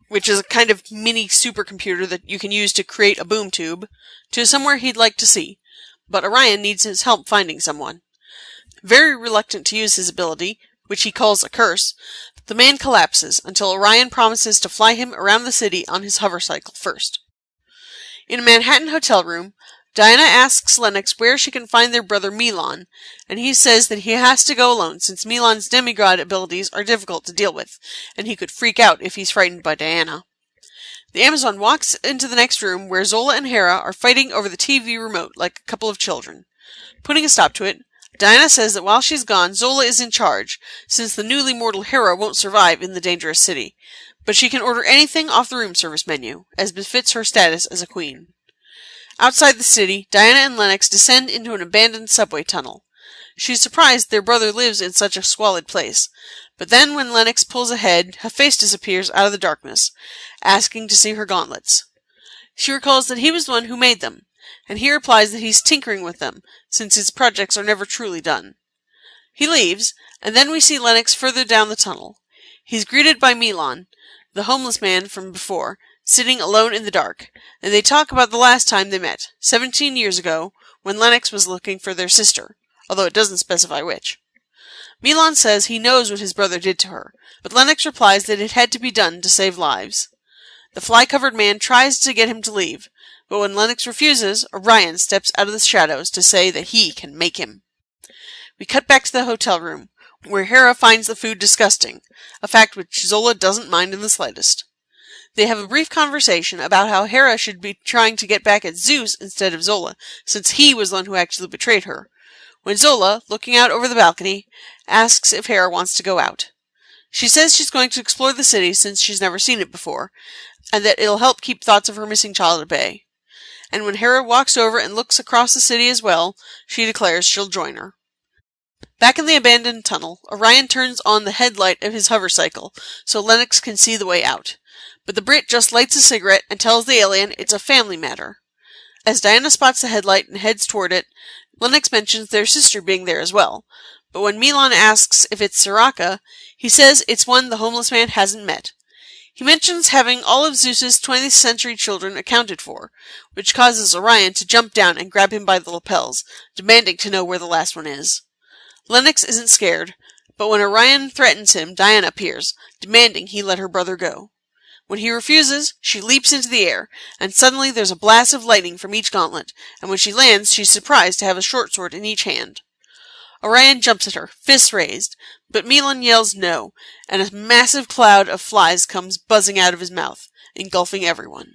which is a kind of mini supercomputer that you can use to create a boom tube, to somewhere he'd like to see, but Orion needs his help finding someone. Very reluctant to use his ability, which he calls a curse, the man collapses until Orion promises to fly him around the city on his hovercycle first. In a Manhattan hotel room, Diana asks Lennox where she can find their brother Milan, and he says that he has to go alone since Milan's demigod abilities are difficult to deal with, and he could freak out if he's frightened by Diana. The Amazon walks into the next room where Zola and Hera are fighting over the TV remote like a couple of children. Putting a stop to it, Diana says that while she's gone, Zola is in charge, since the newly mortal Hera won't survive in the dangerous city, but she can order anything off the room service menu, as befits her status as a queen. Outside the city, Diana and Lennox descend into an abandoned subway tunnel. She's surprised their brother lives in such a squalid place, but then when Lennox pulls ahead, Hephaestus appears out of the darkness, asking to see her gauntlets. She recalls that he was the one who made them, and he replies that he's tinkering with them, since his projects are never truly done. He leaves, and then we see Lennox further down the tunnel. He's greeted by Milan, the homeless man from before, sitting alone in the dark, and they talk about the last time they met, 17 years ago, when Lennox was looking for their sister, although it doesn't specify which. Milan says he knows what his brother did to her, but Lennox replies that it had to be done to save lives. The fly-covered man tries to get him to leave, but when Lennox refuses, Orion steps out of the shadows to say that he can make him. We cut back to the hotel room, where Hera finds the food disgusting, a fact which Zola doesn't mind in the slightest. They have a brief conversation about how Hera should be trying to get back at Zeus instead of Zola, since he was the one who actually betrayed her, when Zola, looking out over the balcony, asks if Hera wants to go out. She says she's going to explore the city since she's never seen it before, and that it'll help keep thoughts of her missing child at bay. And when Hera walks over and looks across the city as well, she declares she'll join her. Back in the abandoned tunnel, Orion turns on the headlight of his hovercycle so Lennox can see the way out. But the Brit just lights a cigarette and tells the alien it's a family matter. As Diana spots the headlight and heads toward it, Lennox mentions their sister being there as well. But when Milan asks if it's Soraka, he says it's one the homeless man hasn't met. He mentions having all of Zeus's 20th century children accounted for, which causes Orion to jump down and grab him by the lapels, demanding to know where the last one is. Lennox isn't scared, but when Orion threatens him, Diana appears, demanding he let her brother go. When he refuses, she leaps into the air, and suddenly there's a blast of lightning from each gauntlet, and when she lands, she's surprised to have a short sword in each hand. Orion jumps at her, fists raised, but Milan yells no, and a massive cloud of flies comes buzzing out of his mouth, engulfing everyone.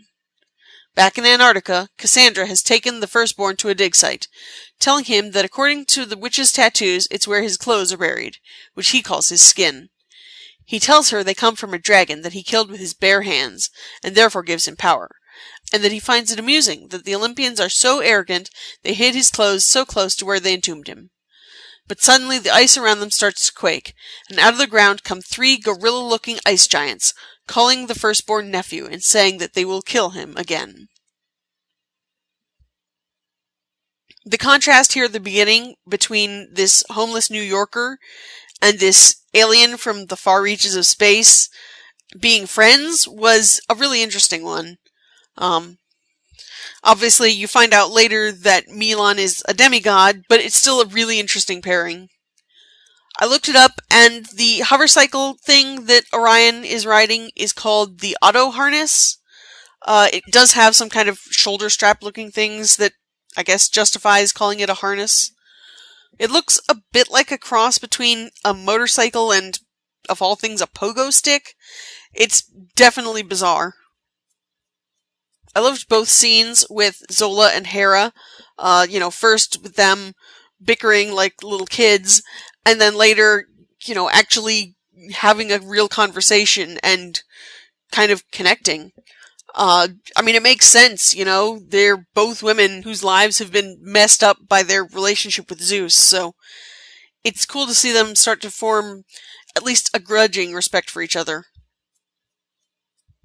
Back in Antarctica, Cassandra has taken the firstborn to a dig site, telling him that according to the witch's tattoos, it's where his clothes are buried, which he calls his skin. He tells her they come from a dragon that he killed with his bare hands, and therefore gives him power, and that he finds it amusing that the Olympians are so arrogant they hid his clothes so close to where they entombed him. But suddenly the ice around them starts to quake, and out of the ground come 3 gorilla-looking ice giants, calling the firstborn nephew and saying that they will kill him again. The contrast here at the beginning between this homeless New Yorker and this alien from the far reaches of space being friends was a really interesting one. Obviously, you find out later that Milan is a demigod, but it's still a really interesting pairing. I looked it up, and the hovercycle thing that Orion is riding is called the auto harness. It does have some kind of shoulder strap looking things that I guess justifies calling it a harness. It looks a bit like a cross between a motorcycle and, of all things, a pogo stick. It's definitely bizarre. I loved both scenes with Zola and Hera. First with them bickering like little kids, and then later, actually having a real conversation and kind of connecting. It makes sense, they're both women whose lives have been messed up by their relationship with Zeus, so it's cool to see them start to form at least a grudging respect for each other.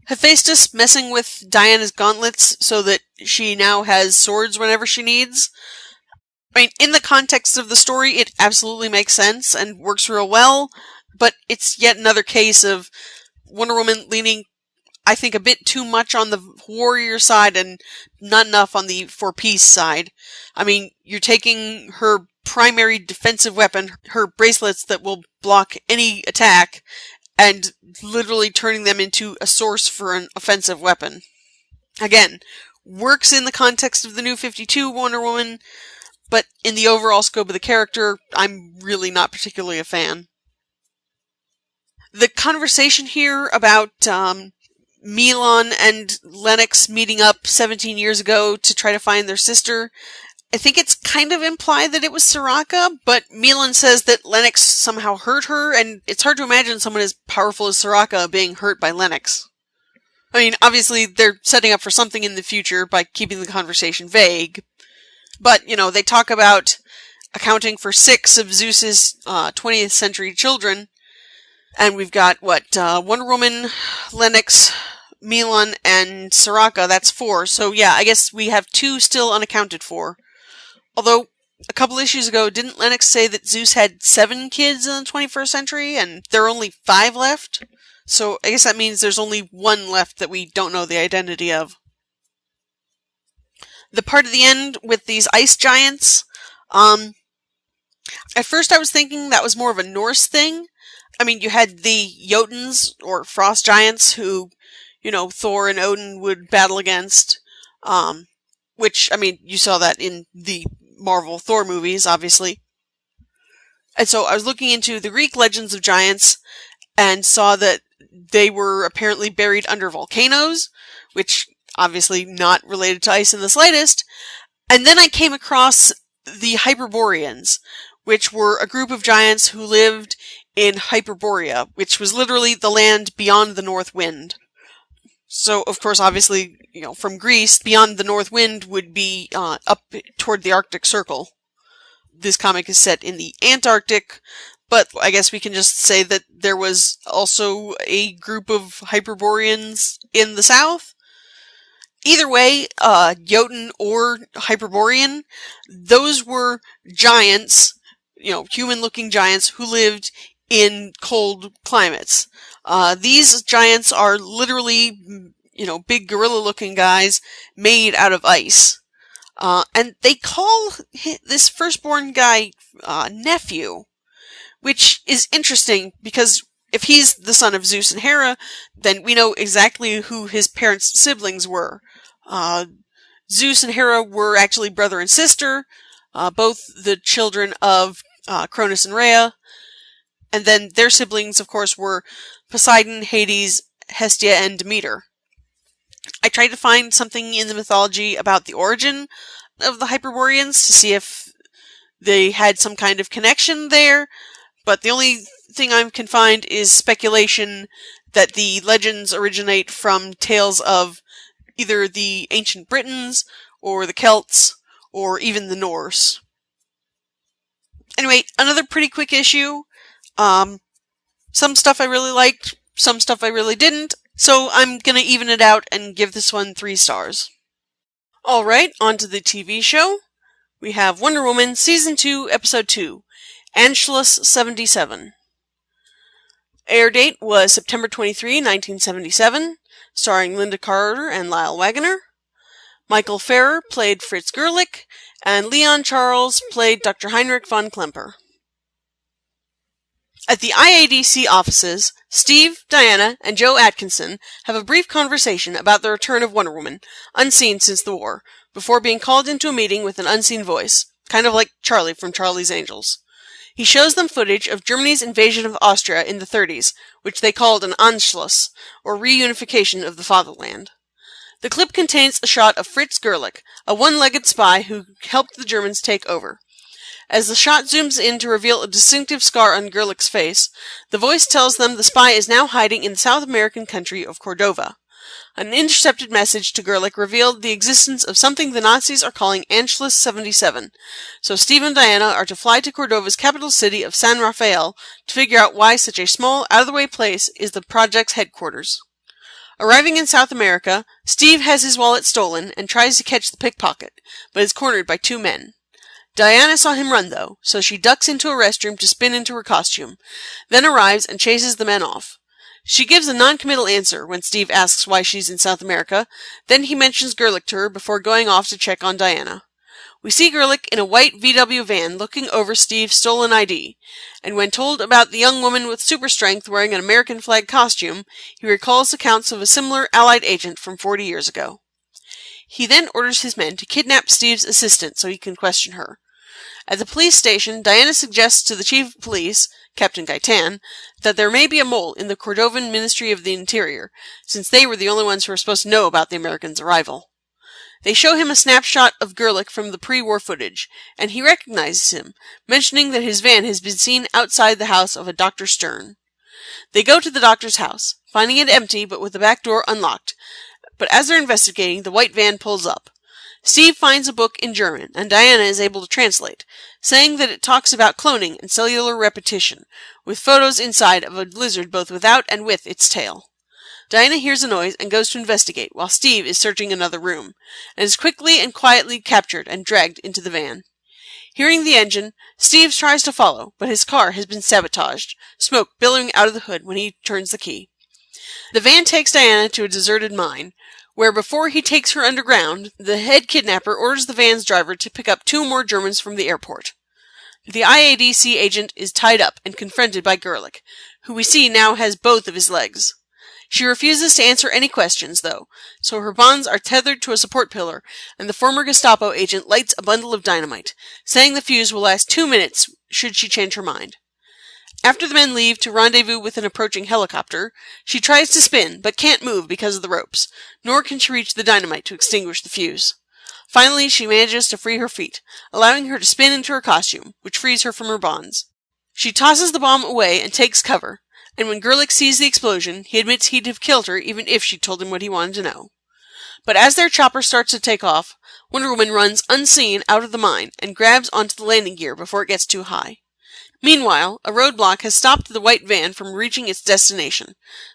Hephaestus messing with Diana's gauntlets so that she now has swords whenever she needs. In the context of the story, it absolutely makes sense and works real well, but it's yet another case of Wonder Woman leaning, I think, a bit too much on the warrior side and not enough on the for peace side. You're taking her primary defensive weapon, her bracelets that will block any attack, and literally turning them into a source for an offensive weapon. Again, works in the context of the New 52 Wonder Woman, but in the overall scope of the character, I'm really not particularly a fan. The conversation here about Milan and Lennox meeting up 17 years ago to try to find their sister, I think it's kind of implied that it was Soraka, but Milan says that Lennox somehow hurt her, and it's hard to imagine someone as powerful as Soraka being hurt by Lennox. I mean, obviously, they're setting up for something in the future by keeping the conversation vague. But, they talk about accounting for 6 of Zeus's 20th century children. And we've got, Wonder Woman, Lennox, Milan, and Soraka. That's 4. So, yeah, I guess we have 2 still unaccounted for. Although, a couple issues ago, didn't Lennox say that Zeus had 7 kids in the 21st century, and there are only 5 left? So, I guess that means there's only 1 left that we don't know the identity of. The part at the end with these ice giants, at first I was thinking that was more of a Norse thing. I mean, you had the Jotuns, or frost giants, who, Thor and Odin would battle against, which, I mean, you saw that in the Marvel Thor movies, obviously. And so I was looking into the Greek legends of giants and saw that they were apparently buried under volcanoes, which obviously not related to ice in the slightest. And then I came across the Hyperboreans, which were a group of giants who lived in Hyperborea, which was literally the land beyond the north wind. So, of course, obviously, from Greece, beyond the north wind would be up toward the Arctic Circle. This comic is set in the Antarctic, but I guess we can just say that there was also a group of Hyperboreans in the south. Either way, Jotun or Hyperborean, those were giants, human-looking giants who lived in cold climates. These giants are literally, big gorilla-looking guys made out of ice. And they call this firstborn guy nephew, which is interesting because if he's the son of Zeus and Hera, then we know exactly who his parents' siblings were. Zeus and Hera were actually brother and sister, both the children of Cronus and Rhea. And then their siblings, of course, were Poseidon, Hades, Hestia, and Demeter. I tried to find something in the mythology about the origin of the Hyperboreans to see if they had some kind of connection there, but the only thing I can find is speculation that the legends originate from tales of either the ancient Britons, or the Celts, or even the Norse. Anyway, another pretty quick issue. Some stuff I really liked, some stuff I really didn't, so I'm gonna even it out and give this one 3 stars. Alright, on to the TV show. We have Wonder Woman Season 2, Episode 2, Angelus 77. Air date was September 23, 1977, starring Lynda Carter and Lyle Waggoner. Michael Ferrer played Fritz Gerlich, and Leon Charles played Dr. Heinrich von Klemper. At the IADC offices, Steve, Diana, and Joe Atkinson have a brief conversation about the return of Wonder Woman, unseen since the war, before being called into a meeting with an unseen voice, kind of like Charlie from Charlie's Angels. He shows them footage of Germany's invasion of Austria in the 30s, which they called an Anschluss, or reunification of the fatherland. The clip contains a shot of Fritz Gerlich, a one-legged spy who helped the Germans take over. As the shot zooms in to reveal a distinctive scar on Gerlich's face, the voice tells them the spy is now hiding in the South American country of Cordova. An intercepted message to Gerlich revealed the existence of something the Nazis are calling Anschluss 77, so Steve and Diana are to fly to Cordova's capital city of San Rafael to figure out why such a small, out-of-the-way place is the project's headquarters. Arriving in South America, Steve has his wallet stolen and tries to catch the pickpocket, but is cornered by 2 men. Diana saw him run, though, so she ducks into a restroom to spin into her costume, then arrives and chases the men off. She gives a non-committal answer when Steve asks why she's in South America, then he mentions Gerlich to her before going off to check on Diana. We see Gerlich in a white VW van looking over Steve's stolen ID, and when told about the young woman with super strength wearing an American flag costume, he recalls accounts of a similar Allied agent from 40 years ago. He then orders his men to kidnap Steve's assistant so he can question her. At the police station, Diana suggests to the chief of police, Captain Gaitan, that there may be a mole in the Cordovan Ministry of the Interior, since they were the only ones who were supposed to know about the Americans' arrival. They show him a snapshot of Gerlich from the pre-war footage, and he recognizes him, mentioning that his van has been seen outside the house of a Dr. Stern. They go to the doctor's house, finding it empty but with the back door unlocked, but as they're investigating, the white van pulls up. Steve finds a book in German, and Diana is able to translate, saying that it talks about cloning and cellular repetition, with photos inside of a lizard both without and with its tail. Diana hears a noise and goes to investigate, while Steve is searching another room, and is quickly and quietly captured and dragged into the van. Hearing the engine, Steve tries to follow, but his car has been sabotaged, smoke billowing out of the hood when he turns the key. The van takes Diana to a deserted mine, where before he takes her underground, the head kidnapper orders the van's driver to pick up 2 more Germans from the airport. The IADC agent is tied up and confronted by Gerlich, who we see now has both of his legs. She refuses to answer any questions, though, so her bonds are tethered to a support pillar, and the former Gestapo agent lights a bundle of dynamite, saying the fuse will last 2 minutes should she change her mind. After the men leave to rendezvous with an approaching helicopter, she tries to spin, but can't move because of the ropes, nor can she reach the dynamite to extinguish the fuse. Finally, she manages to free her feet, allowing her to spin into her costume, which frees her from her bonds. She tosses the bomb away and takes cover, and when Gerlich sees the explosion, he admits he'd have killed her even if she'd told him what he wanted to know. But as their chopper starts to take off, Wonder Woman runs unseen out of the mine and grabs onto the landing gear before it gets too high. Meanwhile, a roadblock has stopped the white van from reaching its destination,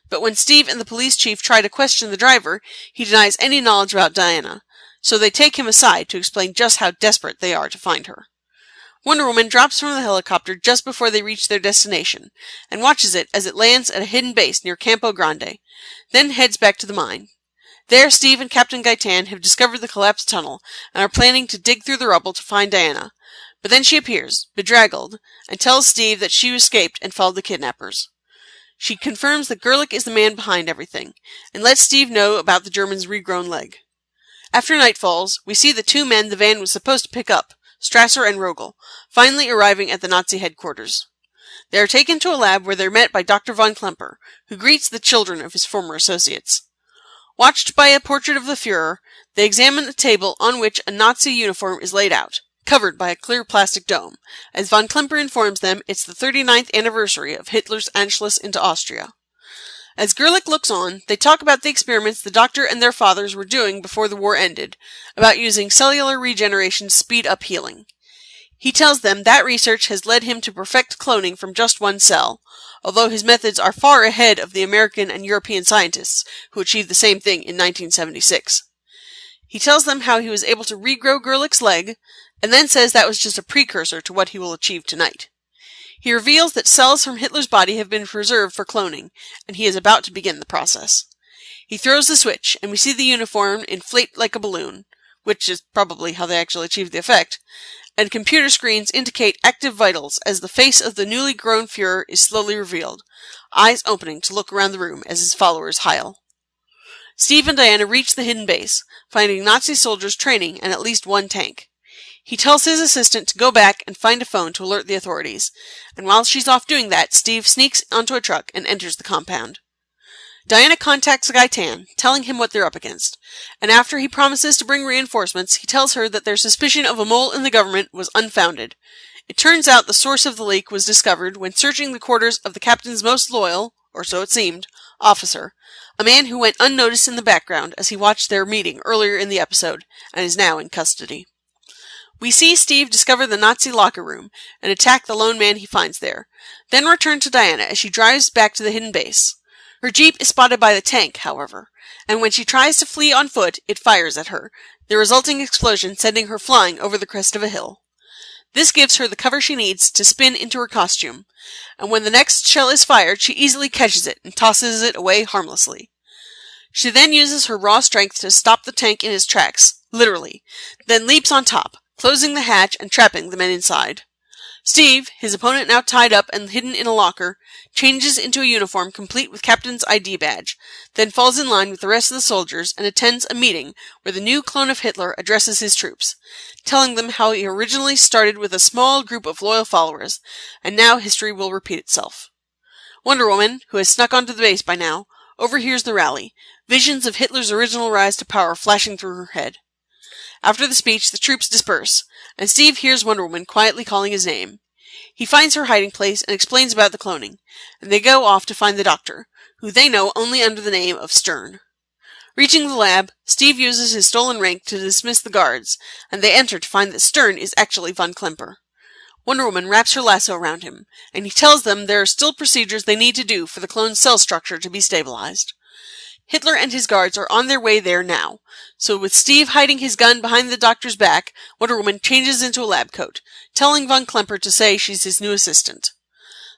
but when Steve and the police chief try to question the driver, he denies any knowledge about Diana, so they take him aside to explain just how desperate they are to find her. Wonder Woman drops from the helicopter just before they reach their destination, and watches it as it lands at a hidden base near Campo Grande, then heads back to the mine. There, Steve and Captain Gaitan have discovered the collapsed tunnel, and are planning to dig through the rubble to find Diana. But then she appears, bedraggled, and tells Steve that she escaped and followed the kidnappers. She confirms that Gerlich is the man behind everything, and lets Steve know about the German's regrown leg. After night falls, we see the 2 men the van was supposed to pick up, Strasser and Rogel, finally arriving at the Nazi headquarters. They are taken to a lab where they're met by Dr. von Klemper, who greets the children of his former associates. Watched by a portrait of the Führer, they examine a table on which a Nazi uniform is laid out, covered by a clear plastic dome. As von Klemper informs them, it's the 39th anniversary of Hitler's Anschluss into Austria. As Gerlich looks on, they talk about the experiments the doctor and their fathers were doing before the war ended, about using cellular regeneration to speed up healing. He tells them that research has led him to perfect cloning from just 1 cell, although his methods are far ahead of the American and European scientists who achieved the same thing in 1976. He tells them how he was able to regrow Gerlich's leg, and then says that was just a precursor to what he will achieve tonight. He reveals that cells from Hitler's body have been preserved for cloning, and he is about to begin the process. He throws the switch, and we see the uniform inflate like a balloon, which is probably how they actually achieved the effect, and computer screens indicate active vitals as the face of the newly grown Führer is slowly revealed, eyes opening to look around the room as his followers heil. Steve and Diana reach the hidden base, finding Nazi soldiers training and at least 1 tank. He tells his assistant to go back and find a phone to alert the authorities, and while she's off doing that, Steve sneaks onto a truck and enters the compound. Diana contacts Gaitan, telling him what they're up against, and after he promises to bring reinforcements, he tells her that their suspicion of a mole in the government was unfounded. It turns out the source of the leak was discovered when searching the quarters of the captain's most loyal, or so it seemed, officer, a man who went unnoticed in the background as he watched their meeting earlier in the episode, and is now in custody. We see Steve discover the Nazi locker room and attack the lone man he finds there, then return to Diana as she drives back to the hidden base. Her jeep is spotted by the tank, however, and when she tries to flee on foot, it fires at her, the resulting explosion sending her flying over the crest of a hill. This gives her the cover she needs to spin into her costume, and when the next shell is fired, she easily catches it and tosses it away harmlessly. She then uses her raw strength to stop the tank in its tracks, literally, then leaps on top, closing the hatch and trapping the men inside. Steve, his opponent now tied up and hidden in a locker, changes into a uniform complete with Captain's ID badge, then falls in line with the rest of the soldiers and attends a meeting where the new clone of Hitler addresses his troops, telling them how he originally started with a small group of loyal followers, and now history will repeat itself. Wonder Woman, who has snuck onto the base by now, overhears the rally, visions of Hitler's original rise to power flashing through her head. After the speech, the troops disperse, and Steve hears Wonder Woman quietly calling his name. He finds her hiding place and explains about the cloning, and they go off to find the doctor, who they know only under the name of Stern. Reaching the lab, Steve uses his stolen rank to dismiss the guards, and they enter to find that Stern is actually Von Klemper. Wonder Woman wraps her lasso around him, and he tells them there are still procedures they need to do for the clone's cell structure to be stabilized. Hitler and his guards are on their way there now, so with Steve hiding his gun behind the doctor's back, Wonder Woman changes into a lab coat, telling Von Klemper to say she's his new assistant.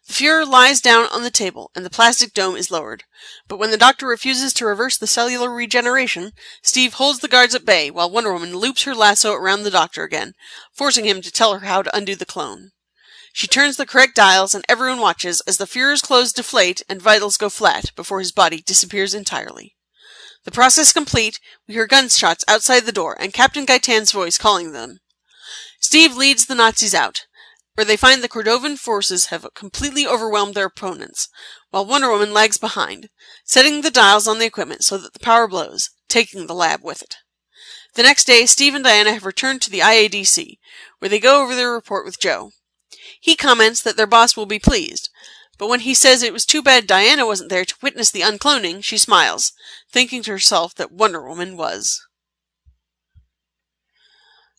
The Fuhrer lies down on the table, and the plastic dome is lowered. But when the doctor refuses to reverse the cellular regeneration, Steve holds the guards at bay while Wonder Woman loops her lasso around the doctor again, forcing him to tell her how to undo the clone. She turns the correct dials, and everyone watches as the Fuhrer's clothes deflate and vitals go flat before his body disappears entirely. The process complete, we hear gunshots outside the door and Captain Gaitan's voice calling them. Steve leads the Nazis out, where they find the Cordovan forces have completely overwhelmed their opponents, while Wonder Woman lags behind, setting the dials on the equipment so that the power blows, taking the lab with it. The next day, Steve and Diana have returned to the IADC, where they go over their report with Joe. He comments that their boss will be pleased, but when he says it was too bad Diana wasn't there to witness the uncloning, she smiles, thinking to herself that Wonder Woman was.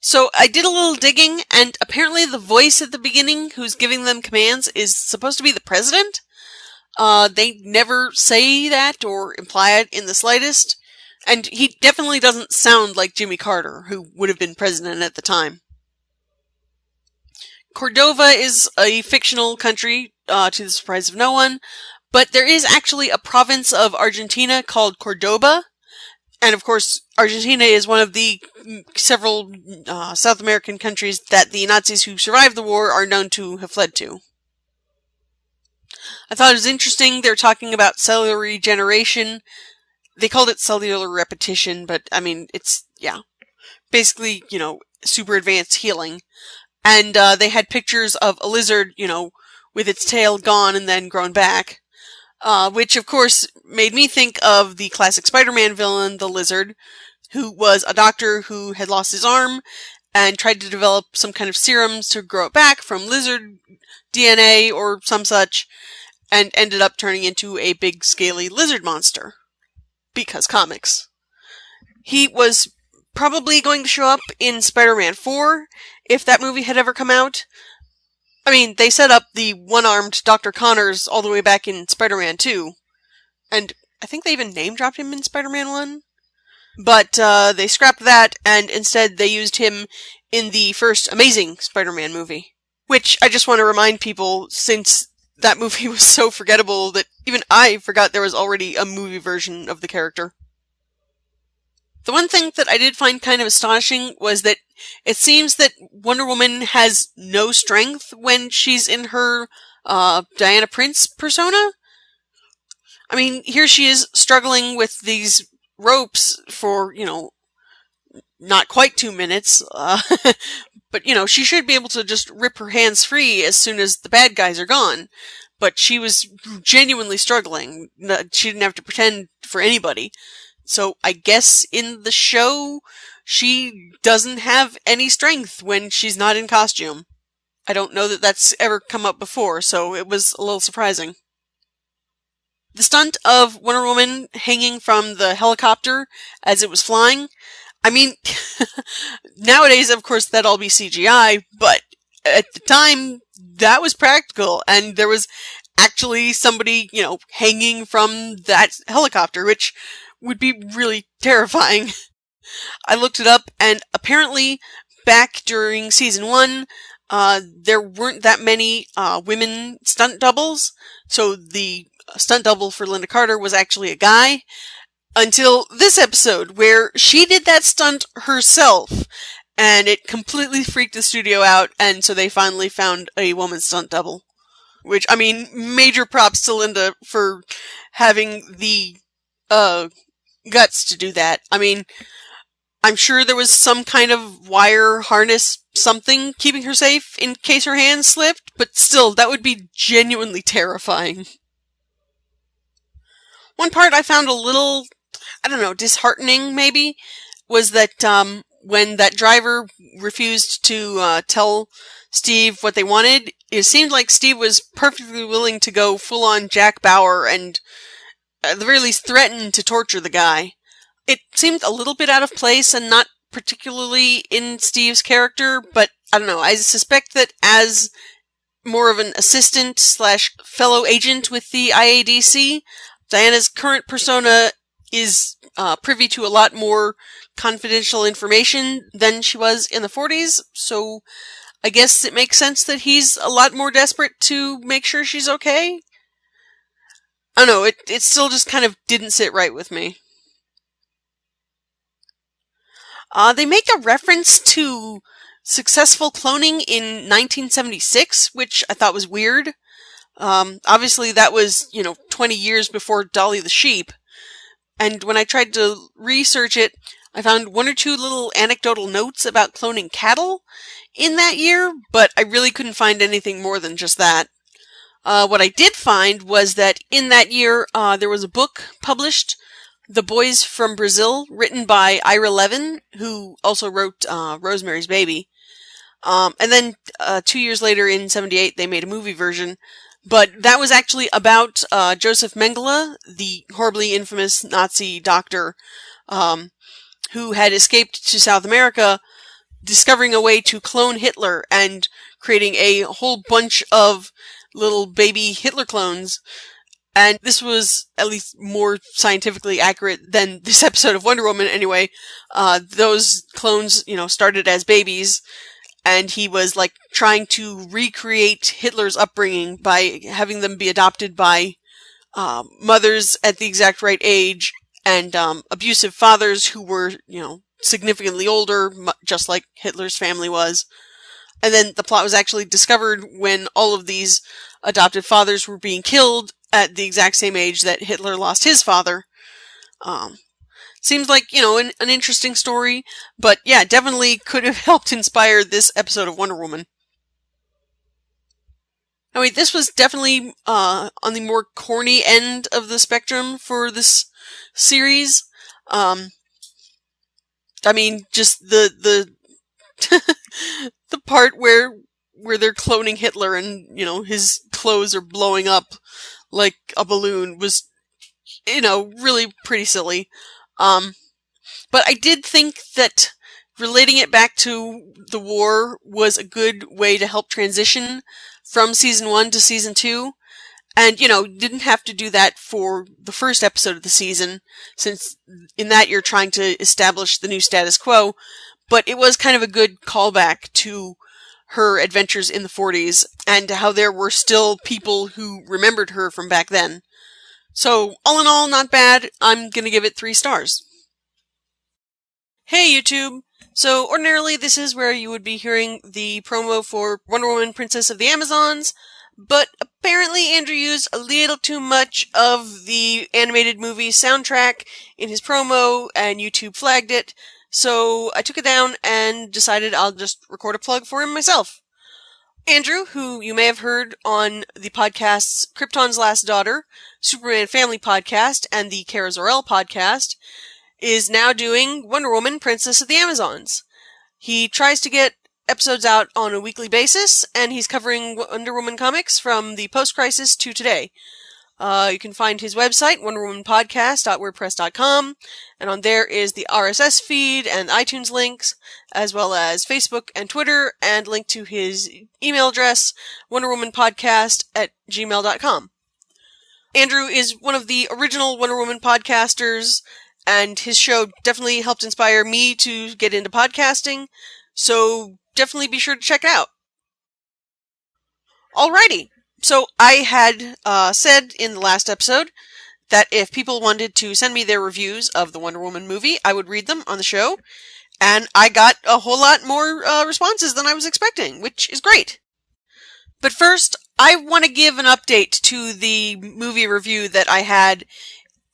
So I did a little digging, and apparently the voice at the beginning who's giving them commands is supposed to be the president. They never say that or imply it in the slightest, and he definitely doesn't sound like Jimmy Carter, who would have been president at the time. Cordova is a fictional country, to the surprise of no one, but there is actually a province of Argentina called Cordoba, and of course, Argentina is one of the several South American countries that the Nazis who survived the war are known to have fled to. I thought it was interesting, they're talking about cellular regeneration. They called it cellular repetition, but I mean, it's, yeah, basically, super advanced healing. And they had pictures of a lizard, with its tail gone and then grown back. Which, of course, made me think of the classic Spider-Man villain, the Lizard, who was a doctor who had lost his arm and tried to develop some kind of serums to grow it back from lizard DNA or some such, and ended up turning into a big, scaly lizard monster. Because comics. He was probably going to show up in Spider-Man 4, if that movie had ever come out. I mean, they set up the one-armed Dr. Connors all the way back in Spider-Man 2. And I think they even name-dropped him in Spider-Man 1. But they scrapped that, and instead they used him in the first Amazing Spider-Man movie. Which I just want to remind people, since that movie was so forgettable that even I forgot there was already a movie version of the character. The one thing that I did find kind of astonishing was that it seems that Wonder Woman has no strength when she's in her Diana Prince persona. I mean, here she is struggling with these ropes for, not quite 2 minutes. But, she should be able to just rip her hands free as soon as the bad guys are gone. But she was genuinely struggling. She didn't have to pretend for anybody. So I guess in the show, she doesn't have any strength when she's not in costume. I don't know that that's ever come up before, so it was a little surprising. The stunt of Wonder Woman hanging from the helicopter as it was flying, I mean, nowadays, of course, that'd all be CGI, but at the time, that was practical, and there was actually somebody, hanging from that helicopter, which would be really terrifying. I looked it up, and apparently back during season 1, there weren't that many women stunt doubles, so the stunt double for Lynda Carter was actually a guy, until this episode, where she did that stunt herself, and it completely freaked the studio out, and so they finally found a woman stunt double. Which, I mean, major props to Lynda for having the guts to do that. I mean, I'm sure there was some kind of wire harness, something keeping her safe in case her hand slipped, but still, that would be genuinely terrifying. One part I found a little, I don't know, disheartening maybe, was that when that driver refused to tell Steve what they wanted, it seemed like Steve was perfectly willing to go full-on Jack Bauer and at the very least threaten to torture the guy. It seemed a little bit out of place and not particularly in Steve's character, but I don't know, I suspect that as more of an assistant / fellow agent with the IADC, Diana's current persona is privy to a lot more confidential information than she was in the 40s, so I guess it makes sense that he's a lot more desperate to make sure she's okay. I don't know, it still just kind of didn't sit right with me. They make a reference to successful cloning in 1976, which I thought was weird. Obviously that was, 20 years before Dolly the sheep. And when I tried to research it, I found one or two little anecdotal notes about cloning cattle in that year, but I really couldn't find anything more than just that. What I did find was that in that year, there was a book published, The Boys from Brazil, written by Ira Levin, who also wrote Rosemary's Baby. And then 2 years later, in 78, they made a movie version. But that was actually about Joseph Mengele, the horribly infamous Nazi doctor who had escaped to South America, discovering a way to clone Hitler and creating a whole bunch of little baby Hitler clones. And this was at least more scientifically accurate than this episode of Wonder Woman anyway. Those clones, started as babies, and he was like trying to recreate Hitler's upbringing by having them be adopted by mothers at the exact right age and abusive fathers who were, significantly older, just like Hitler's family was. And then the plot was actually discovered when all of these adopted fathers were being killed at the exact same age that Hitler lost his father. Seems like, an interesting story, but yeah, definitely could have helped inspire this episode of Wonder Woman. I mean, this was definitely on the more corny end of the spectrum for this series. I mean, just the the part where they're cloning Hitler and, his clothes are blowing up like a balloon was, really pretty silly. But I did think that relating it back to the war was a good way to help transition from season 1 to season 2. And, didn't have to do that for the first episode of the season, since in that you're trying to establish the new status quo. But it was kind of a good callback to her adventures in the 40s and how there were still people who remembered her from back then. So, all in all, not bad. I'm gonna give it 3 stars. Hey YouTube! So, ordinarily this is where you would be hearing the promo for Wonder Woman Princess of the Amazons, but apparently Andrew used a little too much of the animated movie soundtrack in his promo, and YouTube flagged it, so I took it down and decided I'll just record a plug for him myself. Andrew, who you may have heard on the podcasts Krypton's Last Daughter, Superman Family Podcast, and the Kara Zor-El podcast, is now doing Wonder Woman Princess of the Amazons. He tries to get episodes out on a weekly basis, and he's covering Wonder Woman comics from the post-crisis to today. You can find his website, wonderwomanpodcast.wordpress.com, and on there is the RSS feed and iTunes links, as well as Facebook and Twitter, and link to his email address, wonderwomanpodcast@gmail.com. Andrew is one of the original Wonder Woman podcasters, and his show definitely helped inspire me to get into podcasting, so definitely be sure to check it out. Alrighty, so I had said in the last episode that if people wanted to send me their reviews of the Wonder Woman movie, I would read them on the show, And I got a whole lot more responses than I was expecting, which is great. But first, I want to give an update to the movie review that I had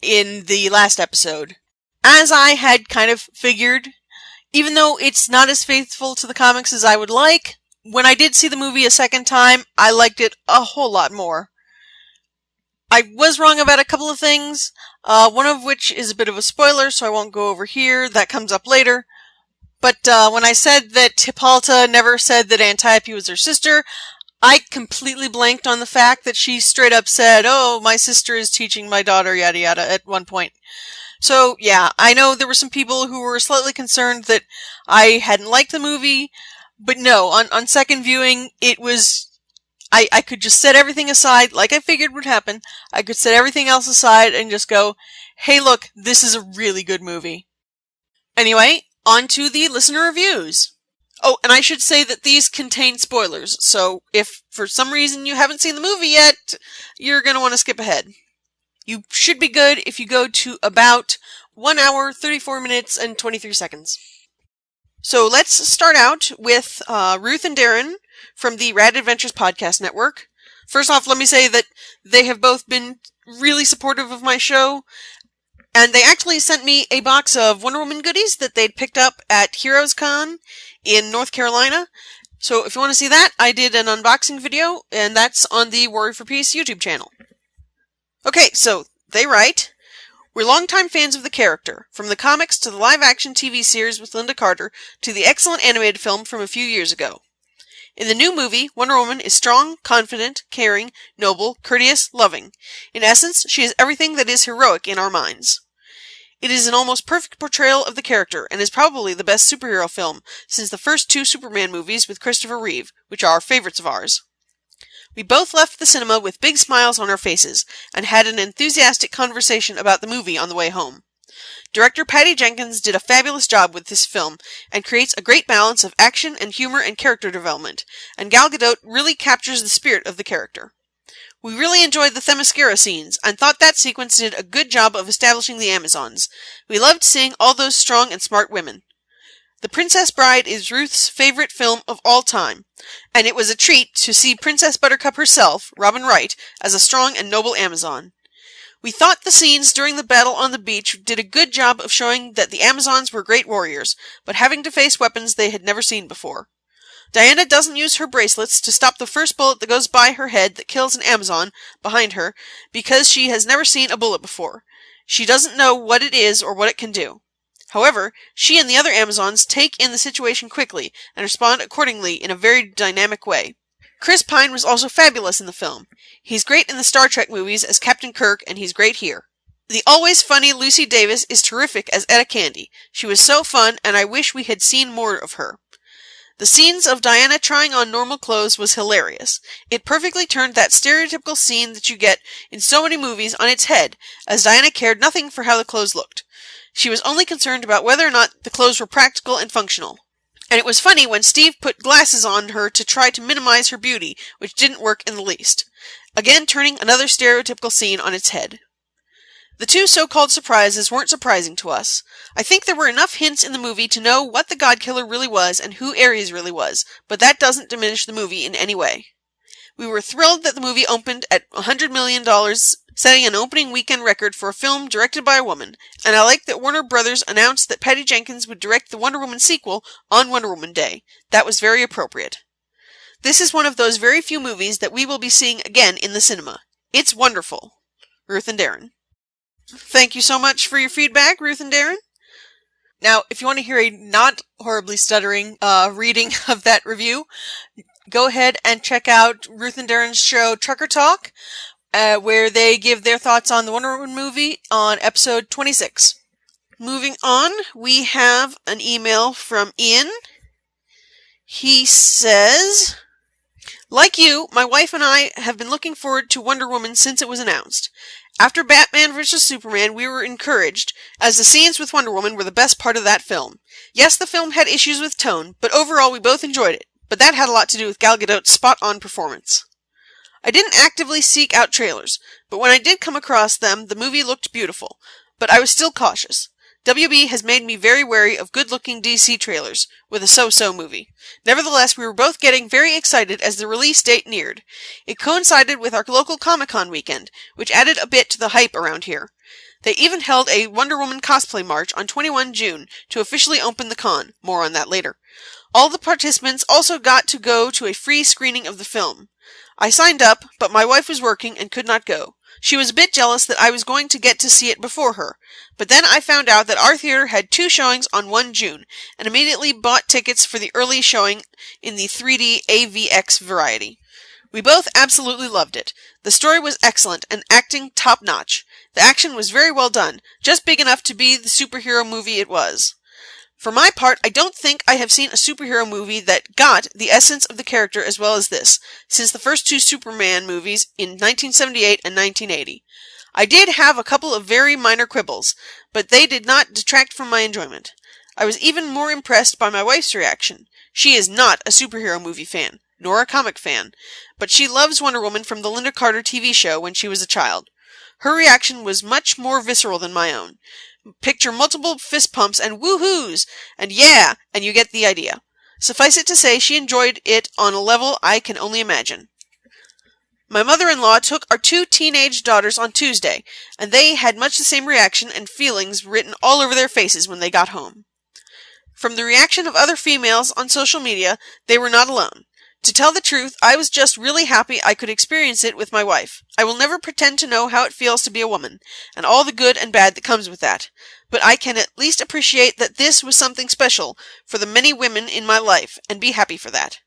in the last episode. As I had kind of figured, even though it's not as faithful to the comics as I would like, when I did see the movie a second time, I liked it a whole lot more. I was wrong about a couple of things, one of which is a bit of a spoiler, so I won't go over here. That comes up later. But when I said that Hippolyta never said that Antiope was her sister, I completely blanked on the fact that she straight up said, "Oh, my sister is teaching my daughter yada yada" at one point. So yeah, I know there were some people who were slightly concerned that I hadn't liked the movie, but no, on second viewing, it was, I could just set everything aside, like I figured would happen. I could set everything else aside and just go, hey look, this is a really good movie. Anyway, on to the listener reviews. Oh, and I should say that these contain spoilers, so if for some reason you haven't seen the movie yet, you're going to want to skip ahead. You should be good if you go to about 1 hour, 34 minutes, and 23 seconds. So let's start out with Ruth and Darren from the Rad Adventures Podcast Network. First off, let me say that they have both been really supportive of my show, and they actually sent me a box of Wonder Woman goodies that they'd picked up at Heroes Con in North Carolina. So if you want to see that, I did an unboxing video, and that's on the Warrior for Peace YouTube channel. Okay, so they write, "We're longtime fans of the character, from the comics to the live-action TV series with Lynda Carter to the excellent animated film from a few years ago. In the new movie, Wonder Woman is strong, confident, caring, noble, courteous, loving. In essence, she is everything that is heroic in our minds. It is an almost perfect portrayal of the character, and is probably the best superhero film since the first two Superman movies with Christopher Reeve, which are favorites of ours. We both left the cinema with big smiles on our faces, and had an enthusiastic conversation about the movie on the way home. Director Patty Jenkins did a fabulous job with this film, and creates a great balance of action and humor and character development, and Gal Gadot really captures the spirit of the character. We really enjoyed the Themyscira scenes, and thought that sequence did a good job of establishing the Amazons. We loved seeing all those strong and smart women. The Princess Bride is Ruth's favorite film of all time, and it was a treat to see Princess Buttercup herself, Robin Wright, as a strong and noble Amazon. We thought the scenes during the battle on the beach did a good job of showing that the Amazons were great warriors, but having to face weapons they had never seen before. Diana doesn't use her bracelets to stop the first bullet that goes by her head that kills an Amazon behind her, because she has never seen a bullet before. She doesn't know what it is or what it can do. However, she and the other Amazons take in the situation quickly, and respond accordingly in a very dynamic way. Chris Pine was also fabulous in the film. He's great in the Star Trek movies as Captain Kirk, and he's great here. The always funny Lucy Davis is terrific as Etta Candy. She was so fun, and I wish we had seen more of her. The scenes of Diana trying on normal clothes was hilarious. It perfectly turned that stereotypical scene that you get in so many movies on its head, as Diana cared nothing for how the clothes looked. She was only concerned about whether or not the clothes were practical and functional. And it was funny when Steve put glasses on her to try to minimize her beauty, which didn't work in the least. Again, turning another stereotypical scene on its head. The two so-called surprises weren't surprising to us. I think there were enough hints in the movie to know what the God-Killer really was and who Ares really was, but that doesn't diminish the movie in any way. We were thrilled that the movie opened at $100 million, setting an opening weekend record for a film directed by a woman, and I like that Warner Brothers announced that Patty Jenkins would direct the Wonder Woman sequel on Wonder Woman Day. That was very appropriate. This is one of those very few movies that we will be seeing again in the cinema. It's wonderful. Ruth and Darren. Thank you so much for your feedback, Ruth and Darren. Now, if you want to hear a not horribly stuttering reading of that review, go ahead and check out Ruth and Darren's show Trucker Talk, where they give their thoughts on the Wonder Woman movie on episode 26. Moving on, we have an email from Ian. He says, "Like you, my wife and I have been looking forward to Wonder Woman since it was announced. After Batman vs. Superman, we were encouraged, as the scenes with Wonder Woman were the best part of that film. Yes, the film had issues with tone, but overall we both enjoyed it. But that had a lot to do with Gal Gadot's spot-on performance. I didn't actively seek out trailers, but when I did come across them, the movie looked beautiful. But I was still cautious. WB has made me very wary of good-looking DC trailers with a so-so movie. Nevertheless, we were both getting very excited as the release date neared. It coincided with our local Comic-Con weekend, which added a bit to the hype around here. They even held a Wonder Woman cosplay march on 21 June to officially open the con. More on that later. All the participants also got to go to a free screening of the film. I signed up, but my wife was working and could not go. She was a bit jealous that I was going to get to see it before her, but then I found out that our theater had 2 showings on 1 June, and immediately bought tickets for the early showing in the 3D AVX variety. We both absolutely loved it. The story was excellent, and acting top-notch. The action was very well done, just big enough to be the superhero movie it was. For my part, I don't think I have seen a superhero movie that got the essence of the character as well as this, since the first 2 Superman movies in 1978 and 1980. I did have a couple of very minor quibbles, but they did not detract from my enjoyment. I was even more impressed by my wife's reaction. She is not a superhero movie fan, nor a comic fan, but she loves Wonder Woman from the Lynda Carter TV show when she was a child. Her reaction was much more visceral than my own. Picture multiple fist pumps and woohoos, and yeah, and you get the idea. Suffice it to say, she enjoyed it on a level I can only imagine. My mother-in-law took our 2 teenage daughters on Tuesday, and they had much the same reaction and feelings written all over their faces when they got home. From the reaction of other females on social media, they were not alone. To tell the truth, I was just really happy I could experience it with my wife. I will never pretend to know how it feels to be a woman, and all the good and bad that comes with that, but I can at least appreciate that this was something special for the many women in my life, and be happy for that.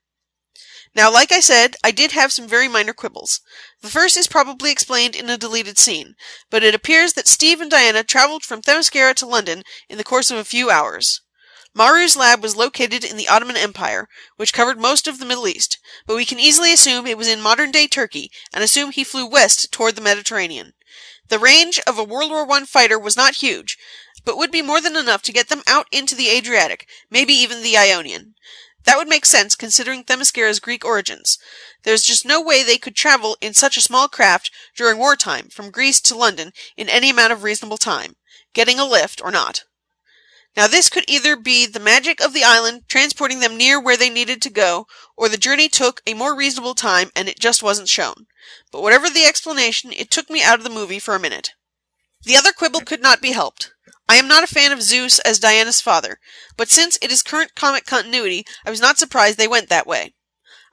Now, like I said, I did have some very minor quibbles. The first is probably explained in a deleted scene, but it appears that Steve and Diana traveled from Themyscira to London in the course of a few hours. Maru's lab was located in the Ottoman Empire, which covered most of the Middle East, but we can easily assume it was in modern-day Turkey, and assume he flew west toward the Mediterranean. The range of a World War I fighter was not huge, but would be more than enough to get them out into the Adriatic, maybe even the Ionian. That would make sense considering Themyscira's Greek origins. There's just no way they could travel in such a small craft during wartime from Greece to London in any amount of reasonable time, getting a lift or not. Now this could either be the magic of the island transporting them near where they needed to go, or the journey took a more reasonable time and it just wasn't shown. But whatever the explanation, it took me out of the movie for a minute. The other quibble could not be helped. I am not a fan of Zeus as Diana's father, but since it is current comic continuity, I was not surprised they went that way.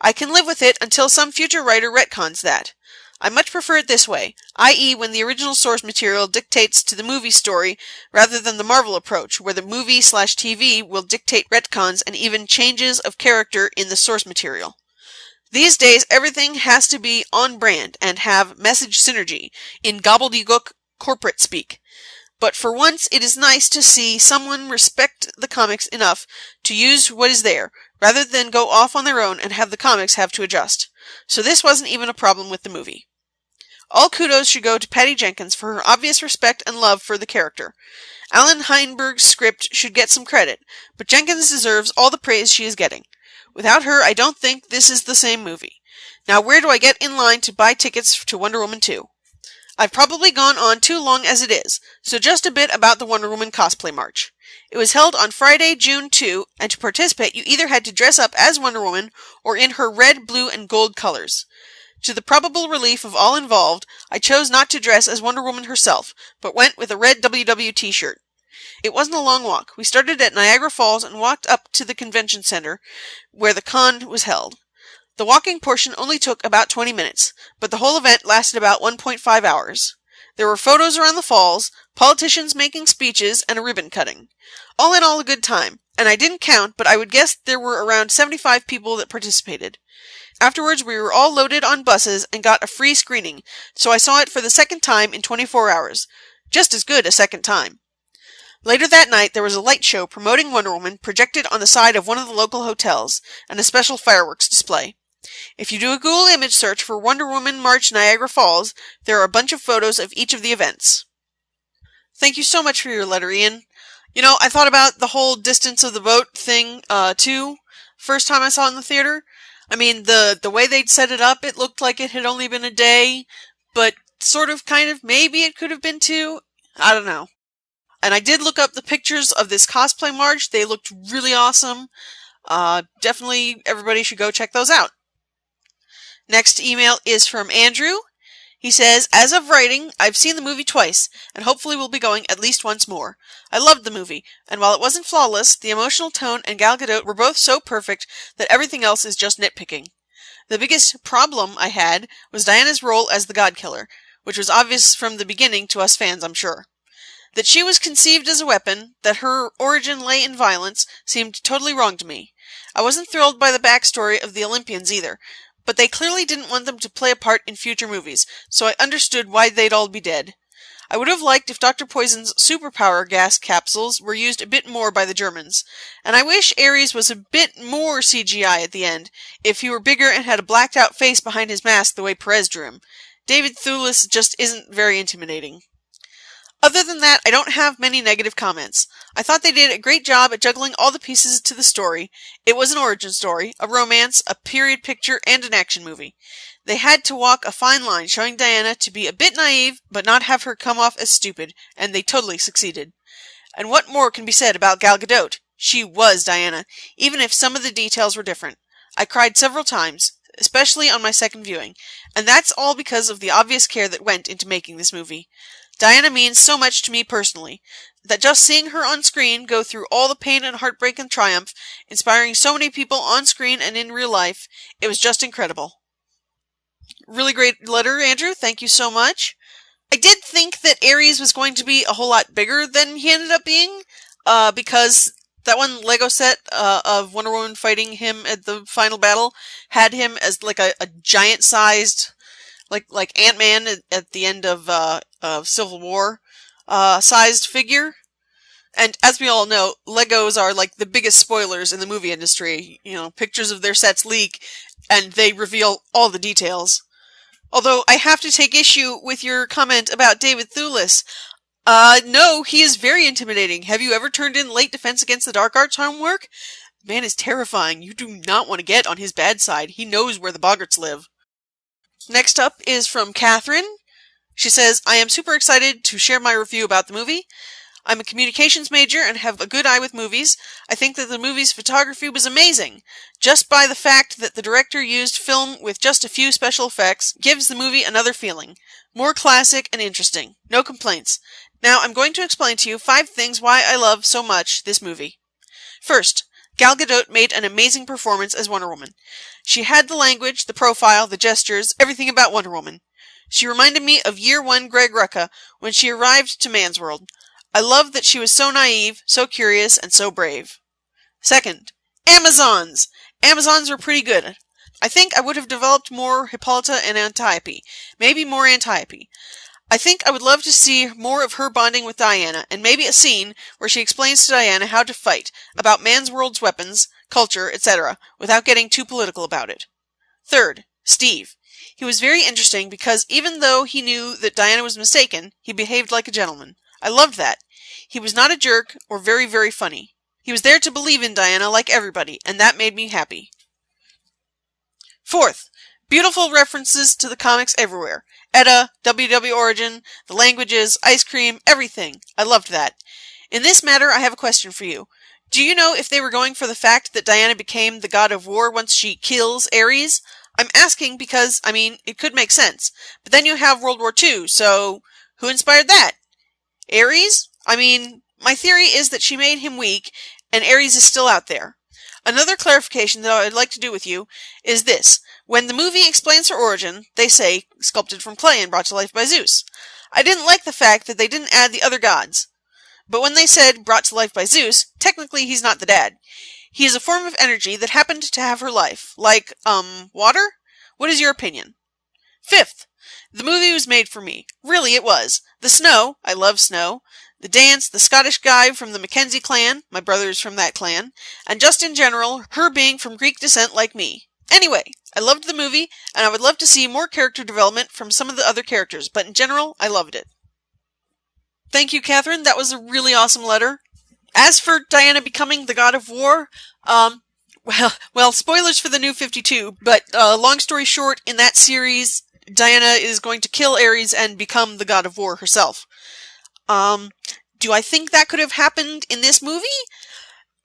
I can live with it until some future writer retcons that. I much prefer it this way, i.e. when the original source material dictates to the movie story rather than the Marvel approach, where the movie/TV will dictate retcons and even changes of character in the source material. These days, everything has to be on brand and have message synergy, in gobbledygook corporate speak. But for once, it is nice to see someone respect the comics enough to use what is there, rather than go off on their own and have the comics have to adjust. So this wasn't even a problem with the movie. All kudos should go to Patty Jenkins for her obvious respect and love for the character. Alan Heinberg's script should get some credit, but Jenkins deserves all the praise she is getting. Without her, I don't think this is the same movie. Now where do I get in line to buy tickets to Wonder Woman 2? I've probably gone on too long as it is, so just a bit about the Wonder Woman cosplay march. It was held on Friday, June 2, and to participate you either had to dress up as Wonder Woman or in her red, blue, and gold colors. To the probable relief of all involved, I chose not to dress as Wonder Woman herself, but went with a red WW t-shirt. It wasn't a long walk. We started at Niagara Falls and walked up to the convention center where the con was held. The walking portion only took about 20 minutes, but the whole event lasted about 1.5 hours. There were photos around the falls, politicians making speeches, and a ribbon cutting. All in all, a good time, and I didn't count, but I would guess there were around 75 people that participated. Afterwards, we were all loaded on buses and got a free screening, so I saw it for the second time in 24 hours. Just as good a second time. Later that night, there was a light show promoting Wonder Woman projected on the side of one of the local hotels, and a special fireworks display. If you do a Google image search for Wonder Woman March Niagara Falls, there are a bunch of photos of each of the events. Thank you so much for your letter, Ian. You know, I thought about the whole distance of the boat thing, too, first time I saw it in the theater. I mean, the way they'd set it up, it looked like it had only been a day, but sort of, kind of, maybe it could have been 2. I don't know. And I did look up the pictures of this cosplay march. They looked really awesome. Definitely everybody should go check those out. Next email is from Andrew. He says, as of writing, I've seen the movie twice, and hopefully will be going at least once more. I loved the movie, and while it wasn't flawless, the emotional tone and Gal Gadot were both so perfect that everything else is just nitpicking. The biggest problem I had was Diana's role as the God Killer, which was obvious from the beginning to us fans, I'm sure. That she was conceived as a weapon, that her origin lay in violence, seemed totally wrong to me. I wasn't thrilled by the backstory of the Olympians either, but they clearly didn't want them to play a part in future movies, so I understood why they'd all be dead. I would have liked if Dr. Poison's superpower gas capsules were used a bit more by the Germans, and I wish Ares was a bit more CGI at the end, if he were bigger and had a blacked out face behind his mask the way Perez drew him. David Thewlis just isn't very intimidating. Other than that, I don't have many negative comments. I thought they did a great job at juggling all the pieces to the story. It was an origin story, a romance, a period picture, and an action movie. They had to walk a fine line, showing Diana to be a bit naive, but not have her come off as stupid, and they totally succeeded. And what more can be said about Gal Gadot? She was Diana, even if some of the details were different. I cried several times, especially on my second viewing, and that's all because of the obvious care that went into making this movie. Diana means so much to me personally, that just seeing her on screen go through all the pain and heartbreak and triumph, inspiring so many people on screen and in real life, it was just incredible. Really great letter, Andrew. Thank you so much. I did think that Ares was going to be a whole lot bigger than he ended up being, because that one Lego set of Wonder Woman fighting him at the final battle had him as like a giant-sized, like Ant-Man at the end of Civil War, sized figure. And as we all know, Legos are like the biggest spoilers in the movie industry. You know, pictures of their sets leak, and they reveal all the details. Although I have to take issue with your comment about David Thewlis. No, he is very intimidating. Have you ever turned in late Defense Against the Dark Arts homework? Man is terrifying. You do not want to get on his bad side. He knows where the boggarts live. Next up is from Catherine. She says, I am super excited to share my review about the movie. I'm a communications major and have a good eye with movies. I think that the movie's photography was amazing. Just by the fact that the director used film with just a few special effects gives the movie another feeling. More classic and interesting. No complaints. Now I'm going to explain to you 5 things why I love so much this movie. First, Gal Gadot made an amazing performance as Wonder Woman. She had the language, the profile, the gestures, everything about Wonder Woman. She reminded me of Year 1 Greg Rucka when she arrived to Man's World. I loved that she was so naive, so curious, and so brave. Second, Amazons! Amazons were pretty good. I think I would have developed more Hippolyta and Antiope. Maybe more Antiope. I think I would love to see more of her bonding with Diana, and maybe a scene where she explains to Diana how to fight, about Man's World's weapons, culture, etc., without getting too political about it. Third, Steve. He was very interesting because even though he knew that Diana was mistaken, he behaved like a gentleman. I loved that. He was not a jerk or very, very funny. He was there to believe in Diana like everybody, and that made me happy. Fourth, beautiful references to the comics everywhere. Edda, WW Origin, the languages, ice cream, everything. I loved that. In this matter, I have a question for you. Do you know if they were going for the fact that Diana became the god of war once she kills Ares? I'm asking because, it could make sense. But then you have World War II, so who inspired that? Ares? My theory is that she made him weak, and Ares is still out there. Another clarification that I'd like to do with you is this. When the movie explains her origin, they say, sculpted from clay and brought to life by Zeus. I didn't like the fact that they didn't add the other gods. But when they said, brought to life by Zeus, technically he's not the dad. He is a form of energy that happened to have her life. Like, water? What is your opinion? Fifth, the movie was made for me. Really, it was. The snow, I love snow. The dance, the Scottish guy from the Mackenzie clan, my brother is from that clan, and just in general, her being from Greek descent like me. Anyway, I loved the movie, and I would love to see more character development from some of the other characters, but in general, I loved it. Thank you, Catherine. That was a really awesome letter. As for Diana becoming the god of war, well, spoilers for the New 52, but long story short, in that series, Diana is going to kill Ares and become the god of war herself. Do I think that could have happened in this movie?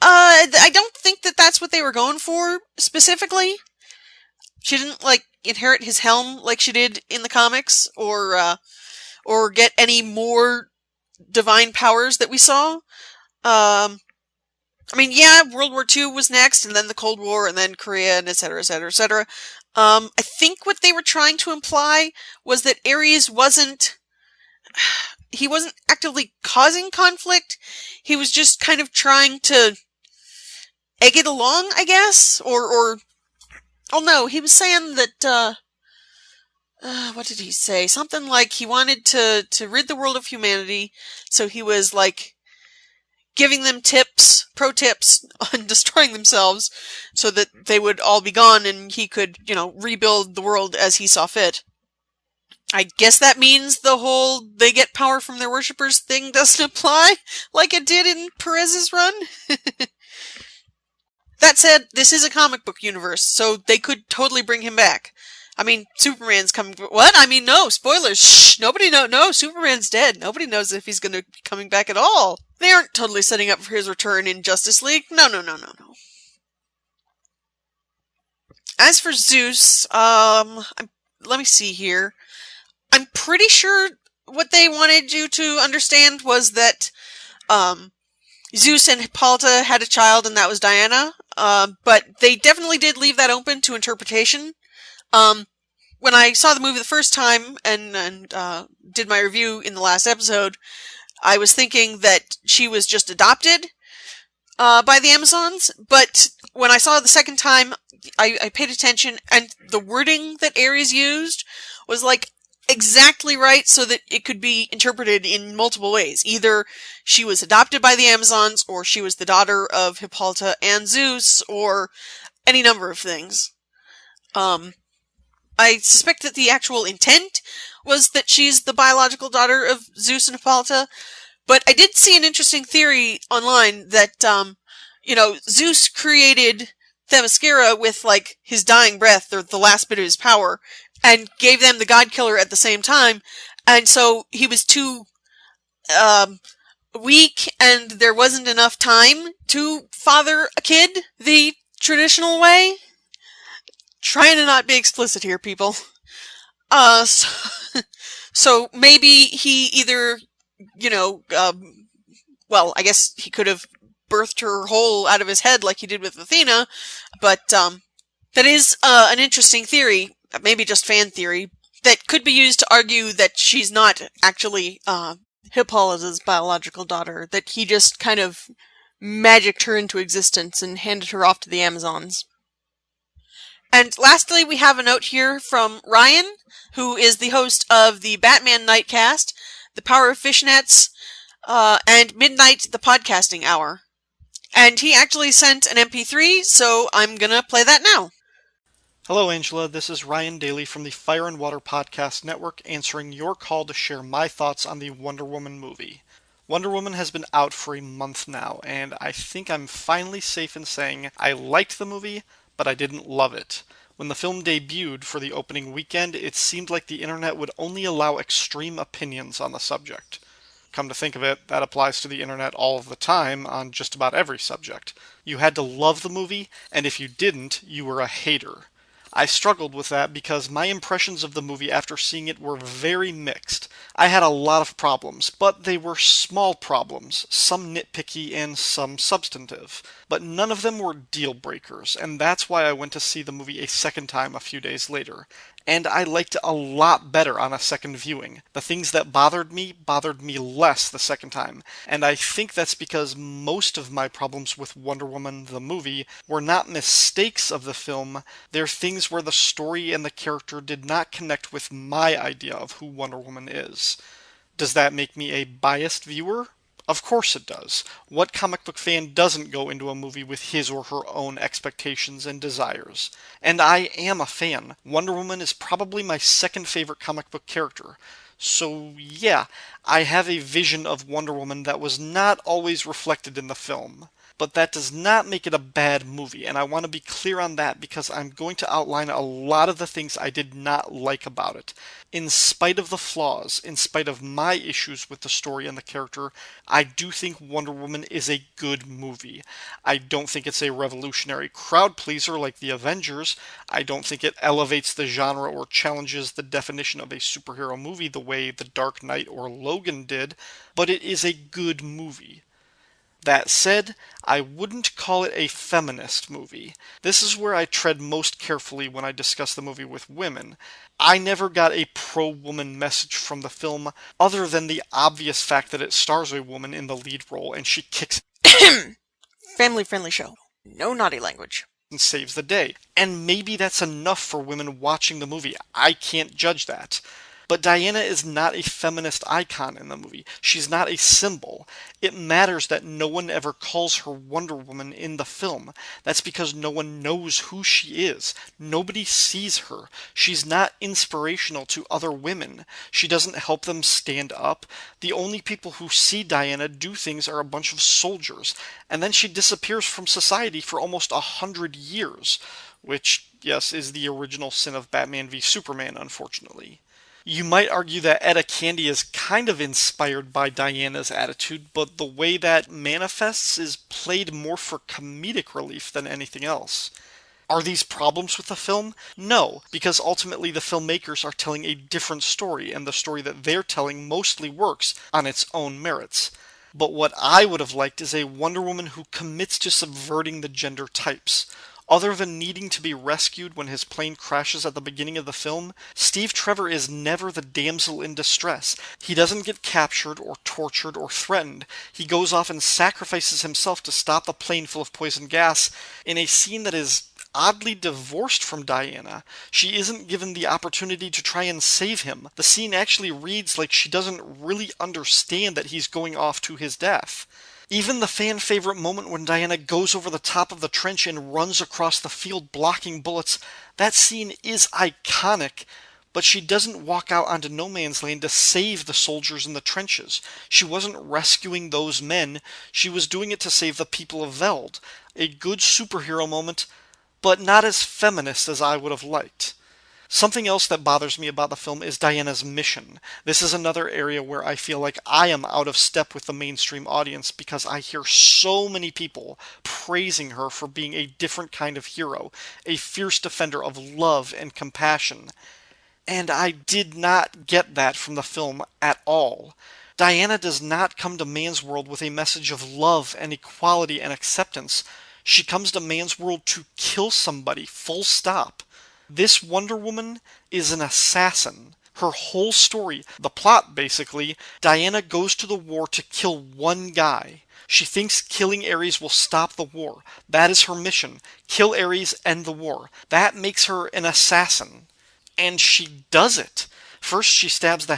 I don't think that that's what they were going for, specifically. She didn't, inherit his helm like she did in the comics, or get any more divine powers that we saw. World War II was next, and then the Cold War, and then Korea, and et cetera, et cetera, et cetera. I think what they were trying to imply was that Ares wasn't actively causing conflict. He was just kind of trying to egg it along, I guess, oh no, he was saying that, what did he say? Something like he wanted to rid the world of humanity, so he was, giving them pro tips on destroying themselves, so that they would all be gone and he could, rebuild the world as he saw fit. I guess that means the whole they get power from their worshippers thing doesn't apply, like it did in Perez's run. That said, this is a comic book universe, so they could totally bring him back. Superman's coming. What? No, spoilers. Shh, nobody knows. No, Superman's dead. Nobody knows if he's going to be coming back at all. They aren't totally setting up for his return in Justice League. No. As for Zeus, let me see here. I'm pretty sure what they wanted you to understand was that, Zeus and Hippolyta had a child, and that was Diana. But they definitely did leave that open to interpretation. When I saw the movie the first time and did my review in the last episode, I was thinking that she was just adopted by the Amazons. But when I saw it the second time, I paid attention, and the wording that Ares used was exactly right, so that it could be interpreted in multiple ways. Either she was adopted by the Amazons, or she was the daughter of Hippolyta and Zeus, or any number of things. I suspect that the actual intent was that she's the biological daughter of Zeus and Hippolyta, but I did see an interesting theory online that, Zeus created Themyscira with, his dying breath, or the last bit of his power, and gave them the God Killer at the same time, and so he was too weak, and there wasn't enough time to father a kid the traditional way. Trying to not be explicit here, people. So maybe he either, I guess he could have birthed her whole out of his head like he did with Athena, but that is an interesting theory. Maybe just fan theory, that could be used to argue that she's not actually Hippolyta's biological daughter, that he just kind of magicked her into existence and handed her off to the Amazons. And lastly, we have a note here from Ryan, who is the host of the Batman Nightcast, The Power of Fishnets, and Midnight, the Podcasting Hour. And he actually sent an MP3, so I'm gonna play that now. Hello, Angela. This is Ryan Daly from the Fire and Water Podcast Network, answering your call to share my thoughts on the Wonder Woman movie. Wonder Woman has been out for a month now, and I think I'm finally safe in saying I liked the movie, but I didn't love it. When the film debuted for the opening weekend, it seemed like the internet would only allow extreme opinions on the subject. Come to think of it, that applies to the internet all of the time on just about every subject. You had to love the movie, and if you didn't, you were a hater. I struggled with that because my impressions of the movie after seeing it were very mixed. I had a lot of problems, but they were small problems, some nitpicky and some substantive. But none of them were deal breakers, and that's why I went to see the movie a second time a few days later. And I liked it a lot better on a second viewing. The things that bothered me less the second time. And I think that's because most of my problems with Wonder Woman the movie were not mistakes of the film, they're things where the story and the character did not connect with my idea of who Wonder Woman is. Does that make me a biased viewer? Of course it does. What comic book fan doesn't go into a movie with his or her own expectations and desires? And I am a fan. Wonder Woman is probably my second favorite comic book character. So yeah, I have a vision of Wonder Woman that was not always reflected in the film. but that does not make it a bad movie, and I want to be clear on that because I'm going to outline a lot of the things I did not like about it. In spite of the flaws, in spite of my issues with the story and the character, I do think Wonder Woman is a good movie. I don't think it's a revolutionary crowd pleaser like the Avengers. I don't think it elevates the genre or challenges the definition of a superhero movie the way The Dark Knight or Logan did, but it is a good movie. That said, I wouldn't call it a feminist movie. This is where I tread most carefully when I discuss the movie with women. I never got a pro-woman message from the film, other than the obvious fact that it stars a woman in the lead role and she kicks Family-friendly show. No naughty language. and saves the day. And maybe that's enough for women watching the movie. I can't judge that. But Diana is not a feminist icon in the movie. She's not a symbol. It matters that no one ever calls her Wonder Woman in the film. That's because no one knows who she is. Nobody sees her. She's not inspirational to other women. She doesn't help them stand up. The only people who see Diana do things are a bunch of soldiers. And then she disappears from society for almost 100 years. Which, yes, is the original sin of Batman v Superman, unfortunately. You might argue that Etta Candy is kind of inspired by Diana's attitude, but the way that manifests is played more for comedic relief than anything else. Are these problems with the film? No, because ultimately the filmmakers are telling a different story, and the story that they're telling mostly works on its own merits. But what I would have liked is a Wonder Woman who commits to subverting the gender types. Other than needing to be rescued when his plane crashes at the beginning of the film, Steve Trevor is never the damsel in distress. He doesn't get captured or tortured or threatened. He goes off and sacrifices himself to stop the plane full of poison gas in a scene that is oddly divorced from Diana. She isn't given the opportunity to try and save him. The scene actually reads like she doesn't really understand that he's going off to his death. Even the fan-favorite moment when Diana goes over the top of the trench and runs across the field blocking bullets, that scene is iconic, but she doesn't walk out onto no man's land to save the soldiers in the trenches. She wasn't rescuing those men, she was doing it to save the people of Veld. A good superhero moment, but not as feminist as I would have liked. Something else that bothers me about the film is Diana's mission. This is another area where I feel like I am out of step with the mainstream audience because I hear so many people praising her for being a different kind of hero, a fierce defender of love and compassion. And I did not get that from the film at all. Diana does not come to man's world with a message of love and equality and acceptance. She comes to man's world to kill somebody, full stop. This Wonder Woman is an assassin. Her whole story, the plot basically, Diana goes to the war to kill one guy. She thinks killing Ares will stop the war. That is her mission. Kill Ares, end the war. That makes her an assassin. And she does it. First, she stabs the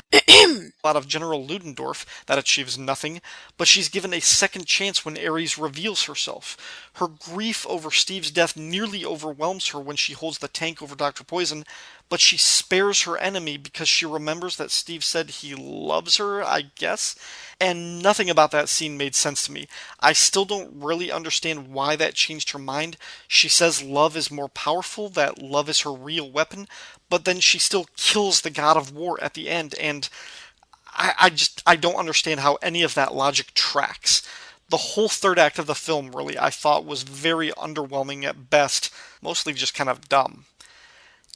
out of General Ludendorff. That achieves nothing, but she's given a second chance when Ares reveals herself. Her grief over Steve's death nearly overwhelms her when she holds the tank over Dr. Poison, but she spares her enemy because she remembers that Steve said he loves her, I guess? And nothing about that scene made sense to me. I still don't really understand why that changed her mind. She says love is more powerful, that love is her real weapon, but then she still kills the god of war at the end, and I don't understand how any of that logic tracks. The whole third act of the film, really, I thought was very underwhelming at best, mostly just kind of dumb.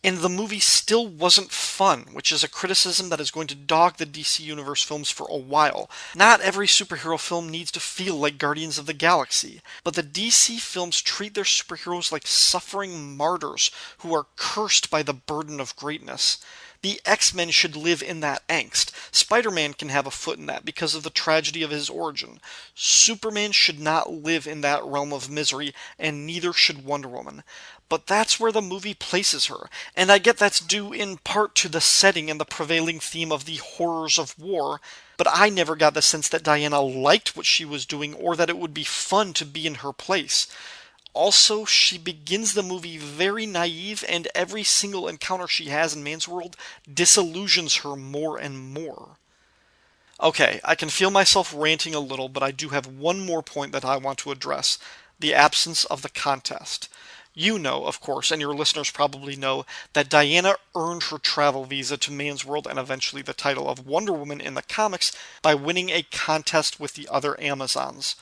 And the movie still wasn't fun, which is a criticism that is going to dog the DC Universe films for a while. Not every superhero film needs to feel like Guardians of the Galaxy, but the DC films treat their superheroes like suffering martyrs who are cursed by the burden of greatness. The X-Men should live in that angst. Spider-Man can have a foot in that because of the tragedy of his origin. Superman should not live in that realm of misery, and neither should Wonder Woman. But that's where the movie places her, and I get that's due in part to the setting and the prevailing theme of the horrors of war, but I never got the sense that Diana liked what she was doing or that it would be fun to be in her place. Also, she begins the movie very naive, and every single encounter she has in man's world disillusions her more and more. Okay, I can feel myself ranting a little, but I do have one more point that I want to address. The absence of the contest. You know, of course, and your listeners probably know, that Diana earned her travel visa to Man's World and eventually the title of Wonder Woman in the comics by winning a contest with the other Amazons.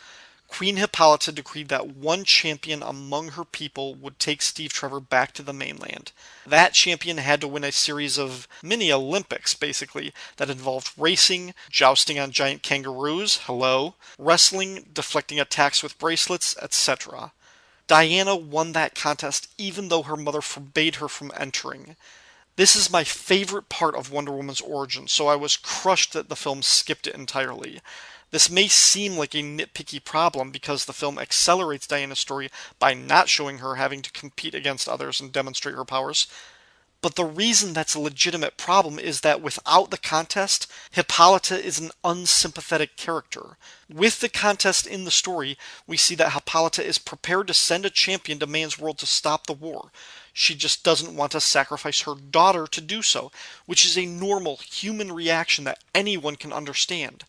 Queen Hippolyta decreed that one champion among her people would take Steve Trevor back to the mainland. That champion had to win a series of mini Olympics, basically, that involved racing, jousting on giant kangaroos, hello, wrestling, deflecting attacks with bracelets, etc. Diana won that contest even though her mother forbade her from entering. This is my favorite part of Wonder Woman's origin, so I was crushed that the film skipped it entirely. This may seem like a nitpicky problem because the film accelerates Diana's story by not showing her having to compete against others and demonstrate her powers, but the reason that's a legitimate problem is that without the contest, Hippolyta is an unsympathetic character. With the contest in the story, we see that Hippolyta is prepared to send a champion to Man's World to stop the war. She just doesn't want to sacrifice her daughter to do so, which is a normal human reaction that anyone can understand.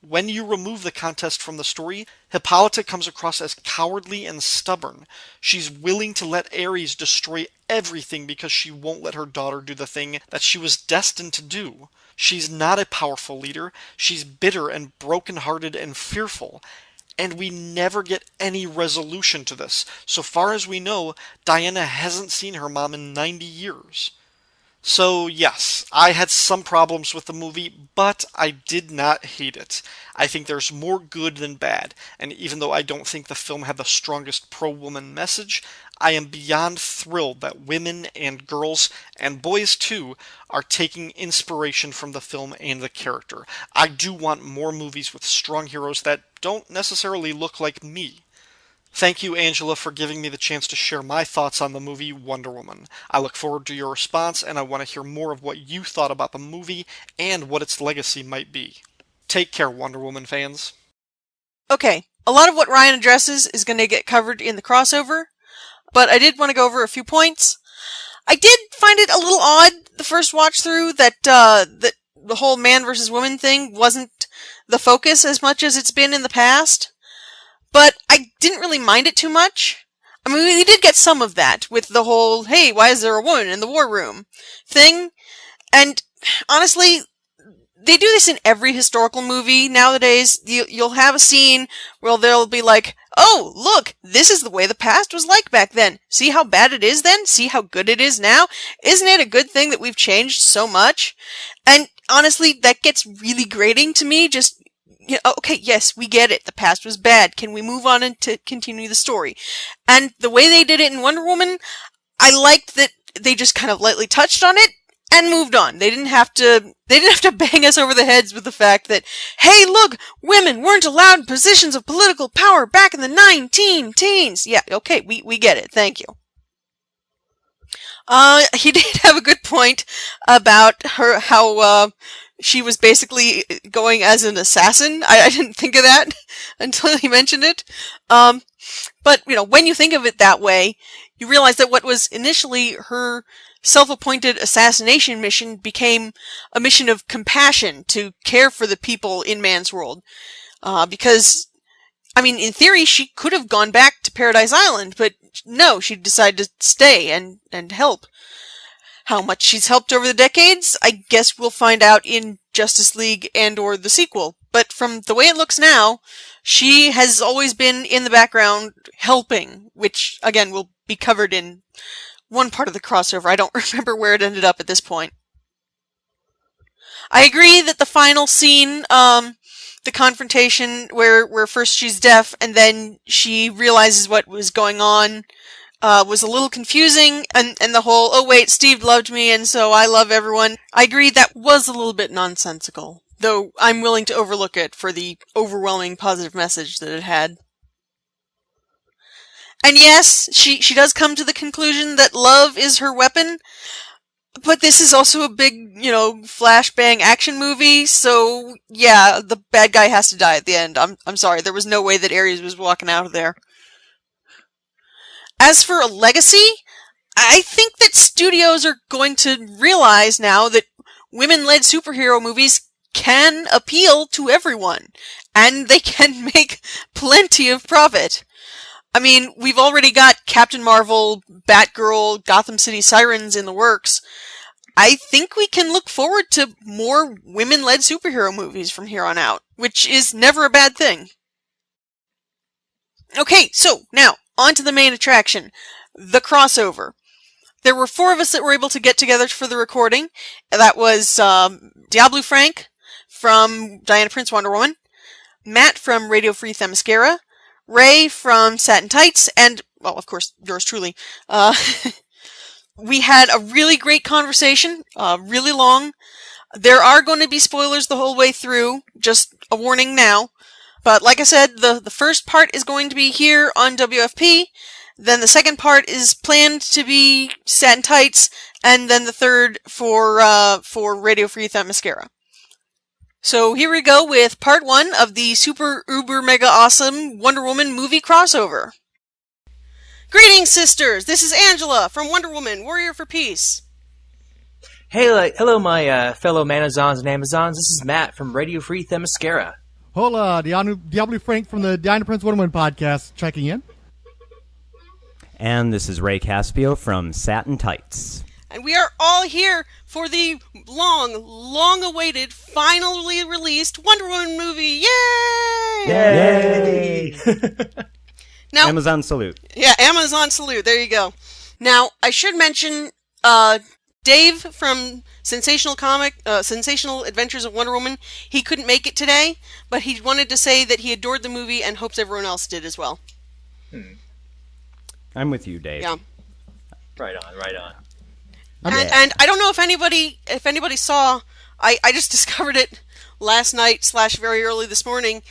When you remove the contest from the story, Hippolyta comes across as cowardly and stubborn. She's willing to let Ares destroy everything because she won't let her daughter do the thing that she was destined to do. She's not a powerful leader. She's bitter and broken-hearted and fearful. And we never get any resolution to this. So far as we know, Diana hasn't seen her mom in 90 years. So yes, I had some problems with the movie, but I did not hate it. I think there's more good than bad, and even though I don't think the film had the strongest pro-woman message, I am beyond thrilled that women and girls, and boys too, are taking inspiration from the film and the character. I do want more movies with strong heroes that don't necessarily look like me. Thank you, Angela, for giving me the chance to share my thoughts on the movie Wonder Woman. I look forward to your response, and I want to hear more of what you thought about the movie and what its legacy might be. Take care, Wonder Woman fans. Okay, a lot of what Ryan addresses is going to get covered in the crossover, but I did want to go over a few points. I did find it a little odd the first watch through that that the whole man versus woman thing wasn't the focus as much as it's been in the past. But I didn't really mind it too much. I mean, we did get some of that with the whole, hey, why is there a woman in the war room thing? And honestly, they do this in every historical movie nowadays. You'll have a scene where they'll be like, oh, look, this is the way the past was like back then. See how bad it is then? See how good it is now? Isn't it a good thing that we've changed so much? And honestly, that gets really grating to me. Just, you know, okay, yes, we get it. The past was bad. Can we move on and to continue the story? And the way they did it in Wonder Woman, I liked that they just kind of lightly touched on it and moved on. They didn't have to bang us over the heads with the fact that, hey, look, women weren't allowed in positions of political power back in the 19-teens. Yeah, okay, we get it. Thank you. He did have a good point about her, how, she was basically going as an assassin. I didn't think of that until he mentioned it. But, you know, when you think of it that way, you realize that what was initially her self-appointed assassination mission became a mission of compassion to care for the people in Man's World. Because, I mean, in theory, she could have gone back to Paradise Island, but no, she decided to stay and help. How much she's helped over the decades, I guess we'll find out in Justice League and or the sequel. But from the way it looks now, she has always been in the background helping, which, again, will be covered in one part of the crossover. I don't remember where it ended up at this point. I agree that the final scene, the confrontation where first she's deaf and then she realizes what was going on, was a little confusing, and the whole, oh wait, Steve loved me and so I love everyone. I agree that was a little bit nonsensical, though I'm willing to overlook it for the overwhelming positive message that it had. And yes, she does come to the conclusion that love is her weapon, but this is also a big, you know, flashbang action movie, so yeah, the bad guy has to die at the end. I'm sorry, there was no way that Ares was walking out of there. As for a legacy, I think that studios are going to realize now that women-led superhero movies can appeal to everyone, and they can make plenty of profit. I mean, we've already got Captain Marvel, Batgirl, Gotham City Sirens in the works. I think we can look forward to more women-led superhero movies from here on out, which is never a bad thing. Okay, so now, on to the main attraction, the crossover. There were 4 of us that were able to get together for the recording. That was Diablo Frank from Diana Prince Wonder Woman, Matt from Radio Free Themyscira, Ray from Satin Tights, and, well, of course, yours truly. We had a really great conversation, really long. There are going to be spoilers the whole way through, just a warning now. But like I said, the first part is going to be here on WFP, then the second part is planned to be Satin Tights, and then the third for Radio Free Themyscira. So here we go with part 1 of the super uber mega awesome Wonder Woman movie crossover. Greetings, sisters! This is Angela from Wonder Woman, Warrior for Peace. Hey, hello, my fellow Manazons and Amazons. This is Matt from Radio Free Themyscira. Hola, Diablo Frank from the Diana Prince Wonder Woman podcast, checking in. And this is Ray Caspio from Satin Tights. And we are all here for the long-awaited, finally released Wonder Woman movie. Yay! Yay! Now, Amazon salute. Yeah, Amazon salute. There you go. Now, I should mention Dave from Sensational Adventures of Wonder Woman. He couldn't make it today, but he wanted to say that he adored the movie and hopes everyone else did as well. I'm with you, Dave. Yeah. Right on. And I don't know if anybody saw. I just discovered it last night / very early this morning.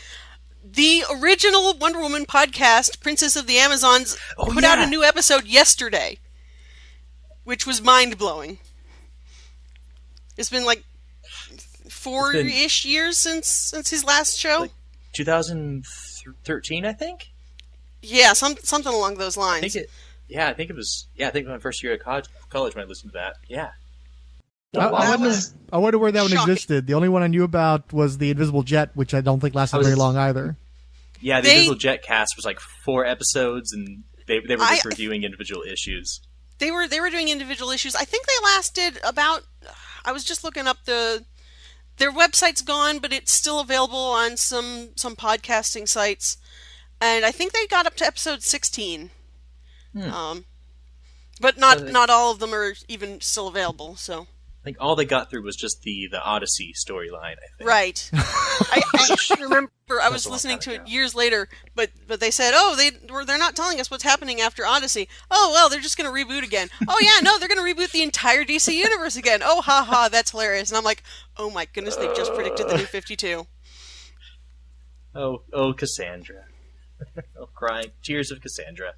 The original Wonder Woman podcast, Princess of the Amazons, put out a new episode yesterday, which was mind-blowing. It's been like 4-ish years since his last show. Like 2013, I think? Yeah, something along those lines. I think my first year at college when I listened to that. Yeah. I wonder where that one existed. The only one I knew about was the Invisible Jet, which I don't think lasted very long either. Yeah, the Invisible Jet cast was like 4 episodes, and they were just reviewing individual issues. They were doing individual issues. I think they lasted about. I was just looking up their website's gone, but it's still available on some podcasting sites, and I think they got up to episode 16. But not all of them are even still available. So I think all they got through was just the Odyssey storyline, I think. Right. I remember I was listening to it years later, but they said, they're not telling us what's happening after Odyssey. Oh, well, they're just going to reboot again. Oh, yeah, no, they're going to reboot the entire DC universe again. Oh, ha, that's hilarious. And I'm like, oh my goodness, they just predicted the new 52. Oh, Cassandra. Oh, crying. Tears of Cassandra.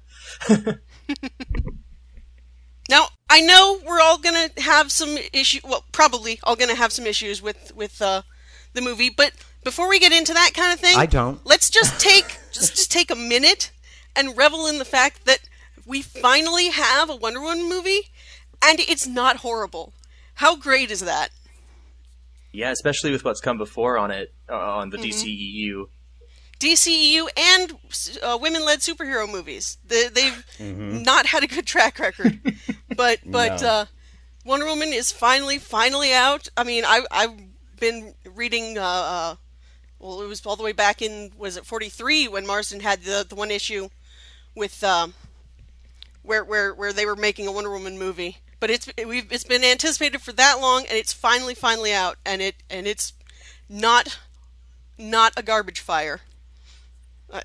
Now, I know we're all going to have some issues, well, probably all going to have some issues with the movie, but before we get into that kind of thing, I don't. Let's just take a minute and revel in the fact that we finally have a Wonder Woman movie, and it's not horrible. How great is that? Yeah, especially with what's come before on it, on the DCEU. DCEU and women-led superhero movies. They've not had a good track record, but No. Wonder Woman is finally out. I mean, I've been reading. It was all the way back in, was it 43 when Marsden had the one issue with where they were making a Wonder Woman movie. But it's been anticipated for that long, and it's finally out, and it's not a garbage fire.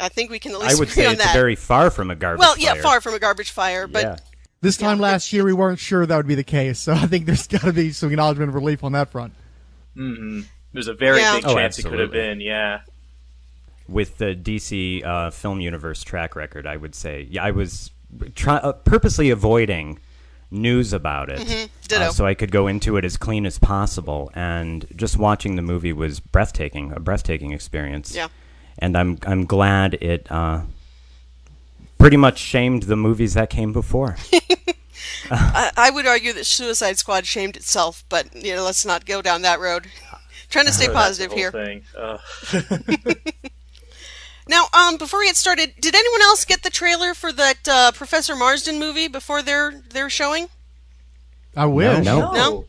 I think we can at least I would agree say on it's that. very far from a garbage Well, fire. yeah, far from a garbage fire, but Yeah. This time last year, we weren't sure that would be the case, so I think there's got to be some acknowledgement of relief on that front. Mm-hmm. There's a very big chance it could have been, yeah. With the DC film universe track record, I would say, yeah, I was purposely avoiding news about it, so I could go into it as clean as possible. And just watching the movie was a breathtaking experience. Yeah. And I'm glad it pretty much shamed the movies that came before. I would argue that Suicide Squad shamed itself, but let's not go down that road. Trying to stay positive here. Now, before we get started, did anyone else get the trailer for that Professor Marsden movie before their showing? I wish. No?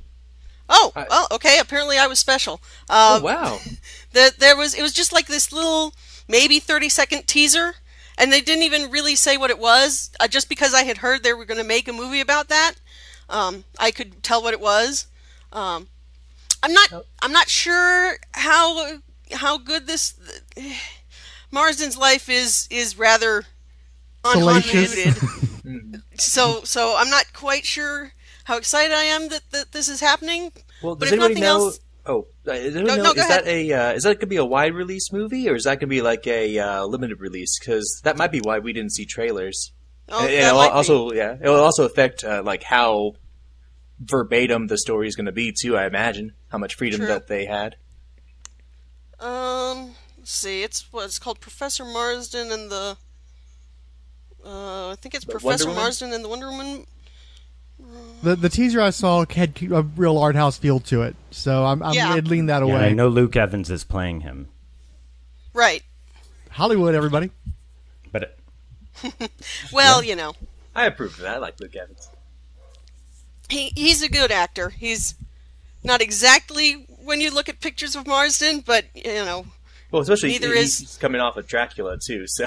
Oh, well, okay. Apparently I was special. Wow. It was just like this little, maybe 30-second teaser, and they didn't even really say what it was. Just because I had heard they were going to make a movie about that, I could tell what it was. I'm not sure how good this Marsden's life is rather unconvoluted. so I'm not quite sure how excited I am that this is happening. Well, but does if anybody nothing know? else, Is go that going to be a wide release movie, or is that going to be like a limited release? Because that might be why we didn't see trailers. Oh, and that might be. it will also affect like how verbatim the story is going to be too. I imagine how much freedom that they had. Let's see. It's called Professor Marsden and the. I think it's Professor Marsden and the Wonder Woman. The teaser I saw had a real art house feel to it, so I'm I'd lean that away. Yeah, I know Luke Evans is playing him. Right. Hollywood, everybody. But well, you know. I approve of that. I like Luke Evans. He's a good actor. He's not exactly when you look at pictures of Marsden, but you know. Well, especially he's coming off of Dracula too, so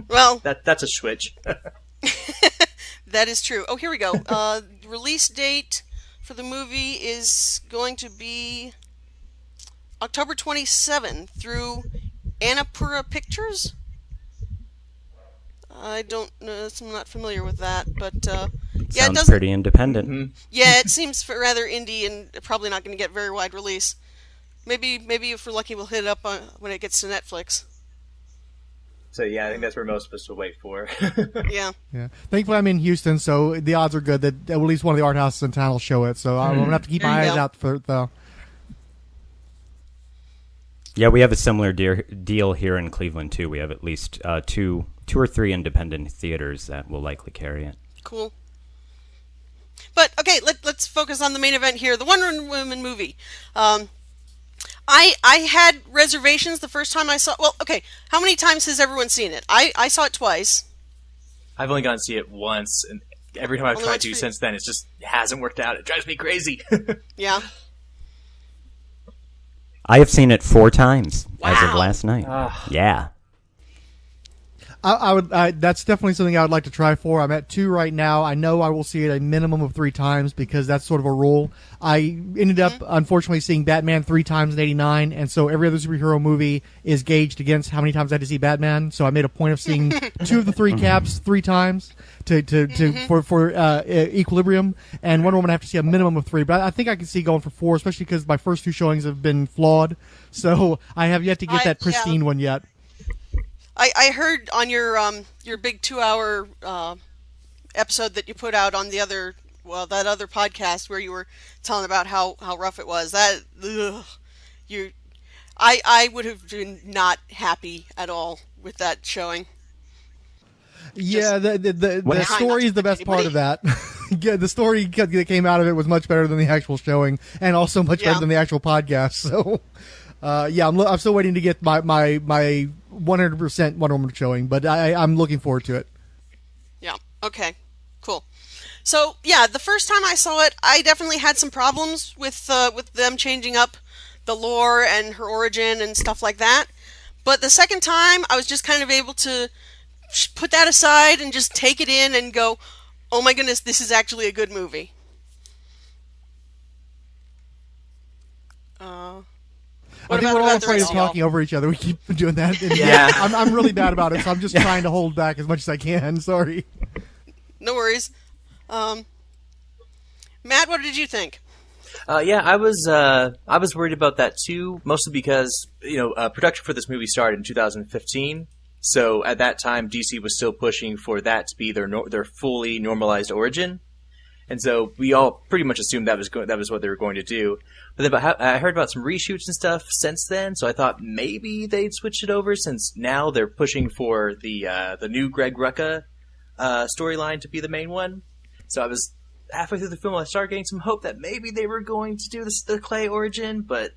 well, that's a switch. That is true. Oh, here we go. Release date for the movie is going to be October 27 through Annapurna Pictures. I don't know. I'm not familiar with that, but yeah, sounds it doesn't. Pretty independent. Mm-hmm. Yeah, it seems rather indie and probably not going to get very wide release. Maybe if we're lucky, we'll hit it up when it gets to Netflix. So yeah, I think that's where most of us will wait for. Yeah. Thankfully, I'm in Houston, so the odds are good that at least one of the art houses in town will show it. So I'm gonna have to keep my eyes out for it, though. Yeah, we have a similar deal here in Cleveland too. We have at least two or three independent theaters that will likely carry it. Cool. But okay, let's focus on the main event here, the Wonder Woman movie. I had reservations the first time I saw. Well, okay, how many times has everyone seen it? I saw it twice. I've only gone to see it once, and every time I've tried to since then, it hasn't worked out. It drives me crazy. Yeah. I have seen it 4 times as of last night. Yeah. I would. That's definitely something I would like to try for. I'm at 2 right now. I know I will see it a minimum of 3 times because that's sort of a rule. I ended up, unfortunately, seeing Batman 3 times in '89, and so every other superhero movie is gauged against how many times I had to see Batman. So I made a point of seeing 2 of the 3 caps 3 times for equilibrium. And Wonder Woman I have to see a minimum of 3, but I think I can see going for 4, especially because my first 2 showings have been flawed. So I have yet to get that pristine one yet. I heard on your big 2-hour episode that you put out on that other podcast where you were telling about how rough it was. I would have been not happy at all with that showing. Yeah, the story is the best part of that. Yeah, the story that came out of it was much better than the actual showing, and also much better than the actual podcast. So, I'm still waiting to get my 100% Wonder Woman showing, but I'm looking forward to it. Yeah. Okay. Cool. So yeah, the first time I saw it, I definitely had some problems with them changing up the lore and her origin and stuff like that. But the second time, I was just kind of able to put that aside and just take it in and go, "Oh my goodness, this is actually a good movie." I think we're all afraid of talking over each other. We keep doing that. And I'm really bad about it, so I'm just trying to hold back as much as I can. Sorry. No worries. Matt, what did you think? I was worried about that too, mostly because production for this movie started in 2015. So at that time, DC was still pushing for that to be their fully normalized origin, and so we all pretty much assumed that was what they were going to do. But then I heard about some reshoots and stuff since then, so I thought maybe they'd switch it over since now they're pushing for the new Greg Rucka storyline to be the main one. So I was halfway through the film, I started getting some hope that maybe they were going to do the Clay origin, but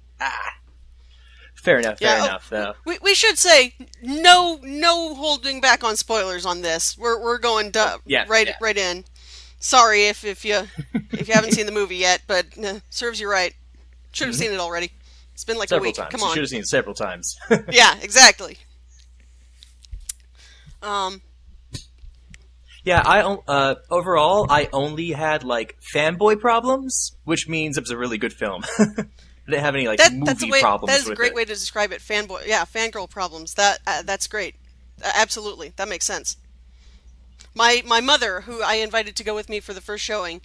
Fair enough, though. We should say no holding back on spoilers on this. We're going right in. Sorry if you haven't seen the movie yet, but serves you right. Should have seen it already. It's been like several a week. Times. Come on. You should have seen it several times. Yeah, exactly. Yeah, overall, I only had, like, fanboy problems, which means it was a really good film. I didn't have any, like, movie problems That is a with great it. way to describe it. Fangirl problems. That's great. Absolutely. That makes sense. My mother, who I invited to go with me for the first showing,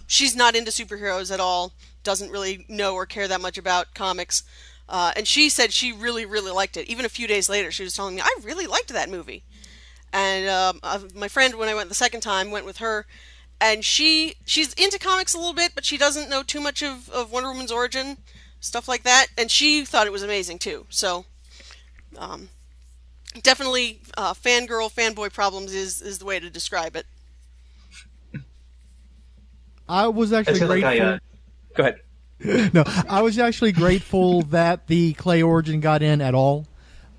she's not into superheroes at all, doesn't really know or care that much about comics, and she said she really, really liked it. Even a few days later, she was telling me, I really liked that movie. And my friend, when I went the second time, went with her, and she's into comics a little bit, but she doesn't know too much of Wonder Woman's origin, stuff like that, and she thought it was amazing too. So, definitely, fanboy problems is the way to describe it. I was actually grateful. Go ahead. No, I was actually grateful that the Clay origin got in at all.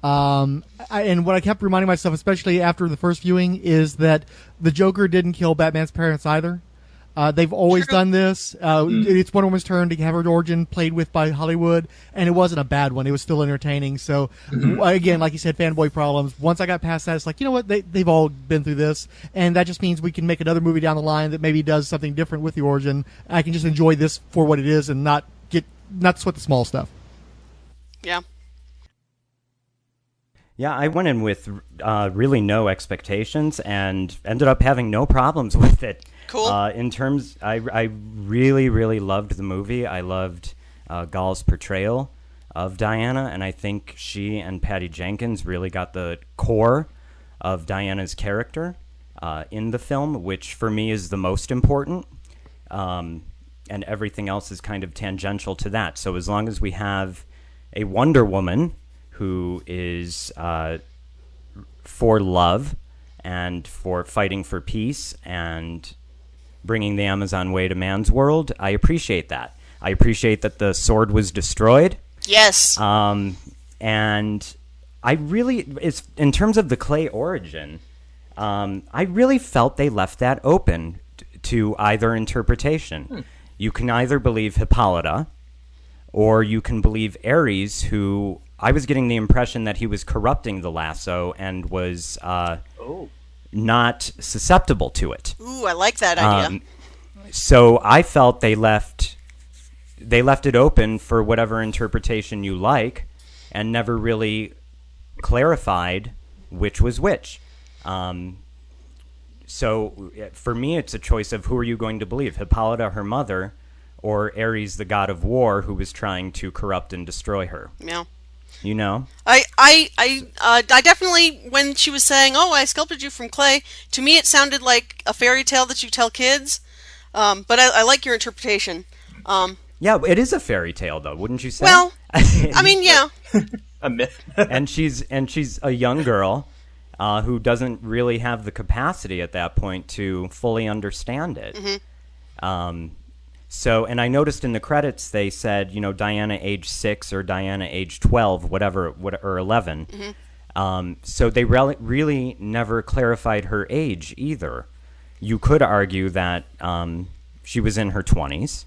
And what I kept reminding myself, especially after the first viewing, is that the Joker didn't kill Batman's parents either. They've always done this. It's Wonder Woman's turn to have her origin played with by Hollywood, and it wasn't a bad one. It was still entertaining. So, again, like you said, fanboy problems. Once I got past that, it's like, you know what? They've all been through this, and that just means we can make another movie down the line that maybe does something different with the origin. I can just enjoy this for what it is and not sweat the small stuff. Yeah. Yeah, I went in with really no expectations and ended up having no problems with it. Cool. I really, really loved the movie. I loved Gall's portrayal of Diana, and I think she and Patty Jenkins really got the core of Diana's character in the film, which for me is the most important, and everything else is kind of tangential to that. So as long as we have a Wonder Woman who is for love and for fighting for peace and bringing the Amazon way to man's world, I appreciate that. I appreciate that the sword was destroyed. Yes. And I really, in terms of the Clay origin, I really felt they left that open to either interpretation. You can either believe Hippolyta, or you can believe Ares, who I was getting the impression that he was corrupting the lasso and was not susceptible to it. Ooh, I like that idea. So I felt they left it open for whatever interpretation you like, and never really clarified which was which. So for me, it's a choice of who are you going to believe, Hippolyta, her mother, or Ares, the god of war, who was trying to corrupt and destroy her. Yeah. You know? I definitely, when she was saying, "Oh, I sculpted you from clay," to me it sounded like a fairy tale that you tell kids. But I like your interpretation. Yeah, it is a fairy tale, though, wouldn't you say? Well, I mean, yeah. A myth. and she's a young girl who doesn't really have the capacity at that point to fully understand it. Mm-hmm. So, and I noticed in the credits they said, Diana age 6 or Diana age 12, or 11. Mm-hmm. So they really never clarified her age either. You could argue that she was in her 20s,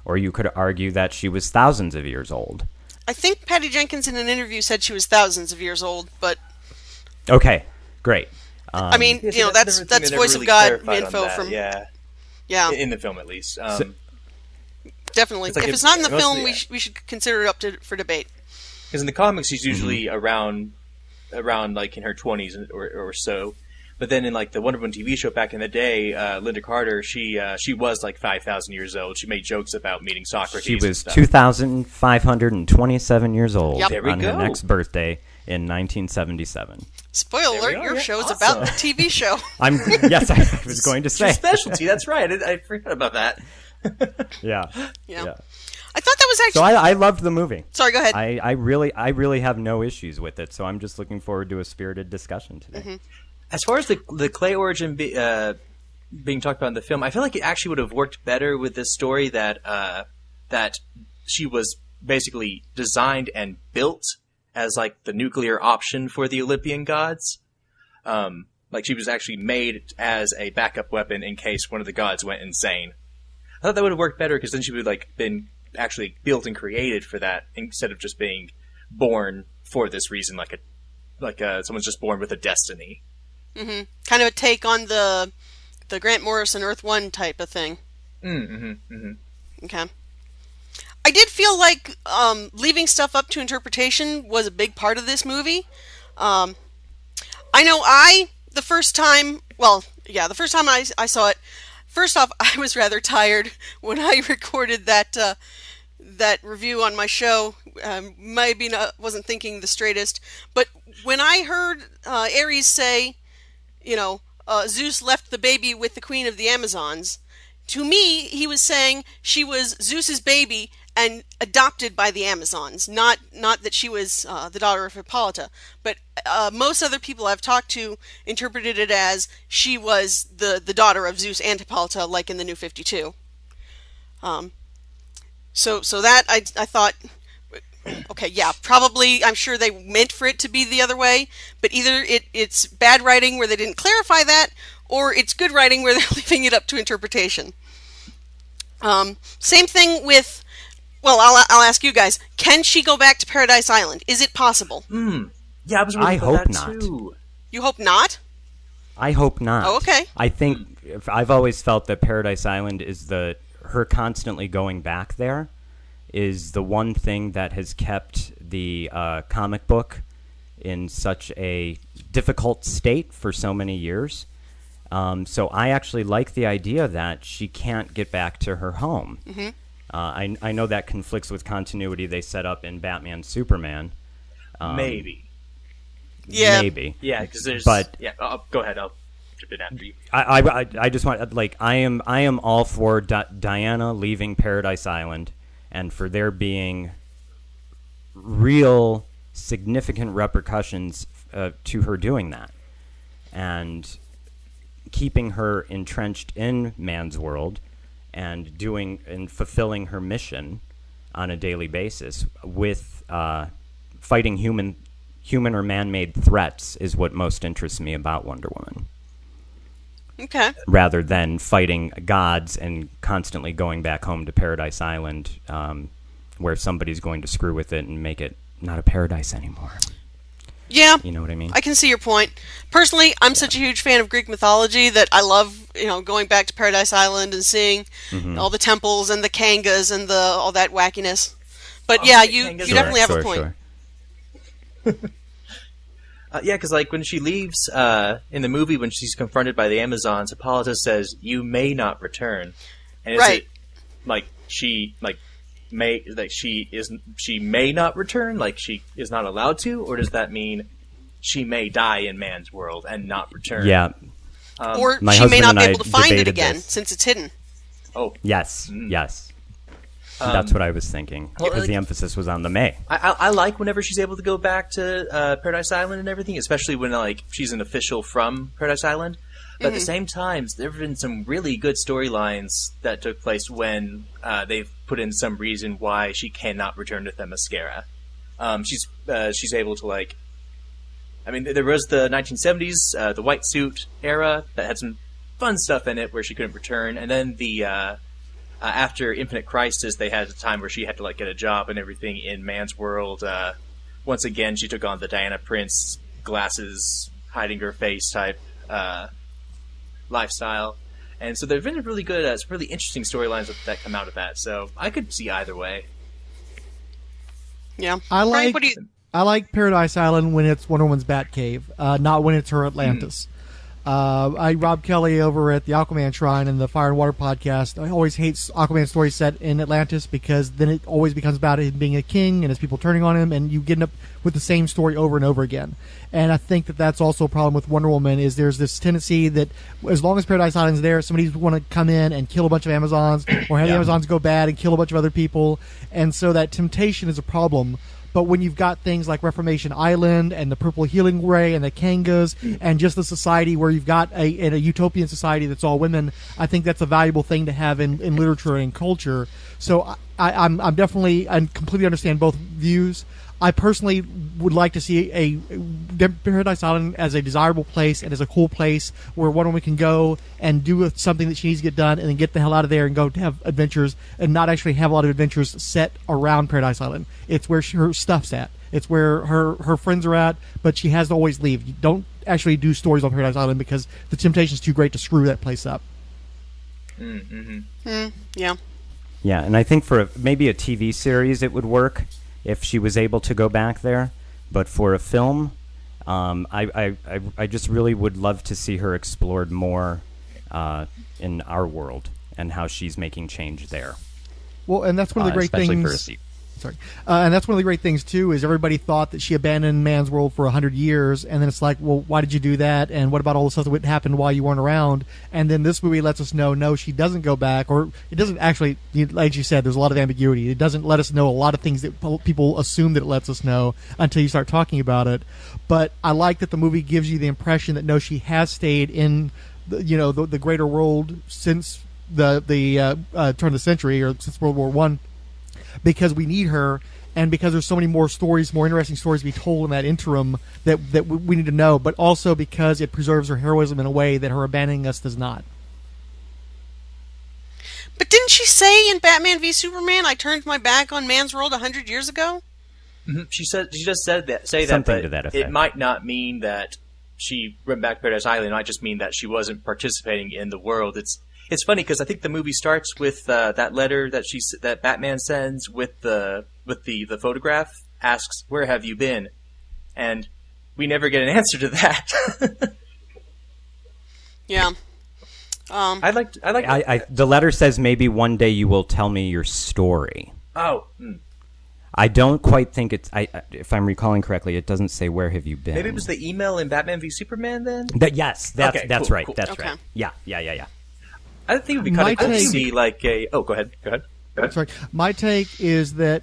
or you could argue that she was thousands of years old. I think Patty Jenkins in an interview said she was thousands of years old, but... Okay, great. I mean, that's Voice of God info from... Yeah. In the film, at least. Definitely. Like if it's not in the film, we should consider it up for debate. Because in the comics, she's usually around like in her 20s or so. But then in like the Wonder Woman TV show back in the day, Lynda Carter, she was like 5,000 years old. She made jokes about meeting Socrates. She was 2,527 years old on her next birthday in 1977. Spoiler alert, your show's about the TV show. Yes, I was going to say. It's your specialty, that's right. I forgot about that. Yeah. I thought that was actually... So I loved the movie. Sorry, go ahead. I really have no issues with it, so I'm just looking forward to a spirited discussion today. Mm-hmm. As far as the clay origin being talked about in the film, I feel like it actually would have worked better with this story that she was basically designed and built as like the nuclear option for the Olympian gods. Like she was actually made as a backup weapon in case one of the gods went insane. I thought that would have worked better because then she would like been actually built and created for that instead of just being born for this reason, like someone's just born with a destiny. Mm-hmm. Kind of a take on the Grant Morrison Earth 1 type of thing. Mm-hmm. Mm-hmm. Okay. I did feel like leaving stuff up to interpretation was a big part of this movie. I know the first time I saw it, first off, I was rather tired when I recorded that review on my show. Maybe wasn't thinking the straightest, but when I heard Ares say, Zeus left the baby with the queen of the Amazons, to me, he was saying she was Zeus's baby and adopted by the Amazons, not that she was the daughter of Hippolyta. But most other people I've talked to interpreted it as she was the daughter of Zeus and Hippolyta, like in the New 52. So that I thought, okay, yeah, probably I'm sure they meant for it to be the other way, but either it's bad writing where they didn't clarify that, or it's good writing where they're leaving it up to interpretation. Same thing with, well, I'll ask you guys, can she go back to Paradise Island? Is it possible? Yeah, I hope that not. Too. You hope not? I hope not. Oh, okay. I think I've always felt that Paradise Island is her constantly going back there is the one thing that has kept the comic book in such a difficult state for so many years. So I actually like the idea that she can't get back to her home. Mm-hmm. I know that conflicts with continuity they set up in Batman Superman. Maybe. Yeah. Maybe. Yeah, because there's... But yeah, go ahead. I'll jump in after you. I just want, like, I am all for Diana leaving Paradise Island and for there being real significant repercussions to her doing that. And keeping her entrenched in man's world and fulfilling her mission on a daily basis with fighting human or man-made threats is what most interests me about Wonder Woman. Okay. Rather than fighting gods and constantly going back home to Paradise Island, where somebody's going to screw with it and make it not a paradise anymore. Yeah. You know what I mean? I can see your point. Personally, I'm such a huge fan of Greek mythology that I love, going back to Paradise Island and seeing all the temples and the Kangas and all that wackiness. But yeah, you definitely have a point. Sure. Yeah, because like when she leaves in the movie, when she's confronted by the Amazons, Hippolyta says, "You may not return," and is right. It like she may not return, like she is not allowed to, or does that mean she may die in man's world and not return? Yeah. Or she may not be able to find it again since it's hidden. Oh, yes, yes. That's what I was thinking, because the emphasis was on the May. I like whenever she's able to go back to Paradise Island and everything, especially when she's an official from Paradise Island. But at the same time, there have been some really good storylines that took place when they've put in some reason why she cannot return to Themyscira. She's able to there was the 1970s, the white suit era that had some fun stuff in it where she couldn't return, and then the after Infinite Crisis, they had a time where she had to get a job and everything in man's world. Once again, she took on the Diana Prince glasses, hiding her face type lifestyle, and so there've been really good, some really interesting storylines that come out of that. So I could see either way. Yeah, I like Frank, I like Paradise Island when it's Wonder Woman's Batcave, not when it's her Atlantis. Rob Kelly over at the Aquaman Shrine and the Fire and Water podcast, I always hates Aquaman stories set in Atlantis because then it always becomes about him being a king and his people turning on him, and you get up with the same story over and over again. And I think that that's also a problem with Wonder Woman, is there's this tendency that as long as Paradise Island's there, somebody's want to come in and kill a bunch of Amazons or have the Amazons go bad and kill a bunch of other people, and so that temptation is a problem. But when you've got things like Reformation Island and the Purple Healing Ray and the Kangas and just the society where you've got a utopian society that's all women, I think that's a valuable thing to have in literature and culture. So I'm definitely, I completely understand both views. I personally would like to see a Paradise Island as a desirable place and as a cool place where Wonder Woman can go and do something that she needs to get done and then get the hell out of there and go to have adventures and not actually have a lot of adventures set around Paradise Island. It's where her stuff's at. It's where her friends are at, but she has to always leave. You don't actually do stories on Paradise Island because the temptation is too great to screw that place up. Yeah. Yeah, and I think for maybe a TV series it would work if she was able to go back there. But for a film, I just really would love to see her explored more in our world and how she's making change there. Well, and that's one of the great especially things. For a sequel. Sorry. And that's one of the great things, too, is everybody thought that she abandoned man's world for 100 years, and then it's like, well, why did you do that, and what about all the stuff that happened while you weren't around? And then this movie lets us know, no, she doesn't go back, or it doesn't actually, like you said, there's a lot of ambiguity. It doesn't let us know a lot of things that people assume that it lets us know until you start talking about it. But I like that the movie gives you the impression that, no, she has stayed in the greater world since the turn of the century, or since World War I, because we need her, and because there's so many more stories, more interesting stories to be told in that interim that we need to know, but also because it preserves her heroism in a way that her abandoning us does not. But didn't she say in Batman v Superman, I turned my back on man's world 100 years ago? Mm-hmm. She just said that. Something but to that effect. It might not mean that she went back to Paradise Island. It might just mean that she wasn't participating in the world. It's funny because I think the movie starts with that letter that Batman sends with the photograph, asks, "Where have you been?" And we never get an answer to that. Yeah. The letter says, maybe one day you will tell me your story. Oh. I don't quite think it's. If I'm recalling correctly, it doesn't say where have you been. Maybe it was the email in Batman v Superman then. That's cool, right. Cool. That's Okay. right. Yeah. I think it would be kind of cool to see like a. Oh, go ahead. Sorry. My take is that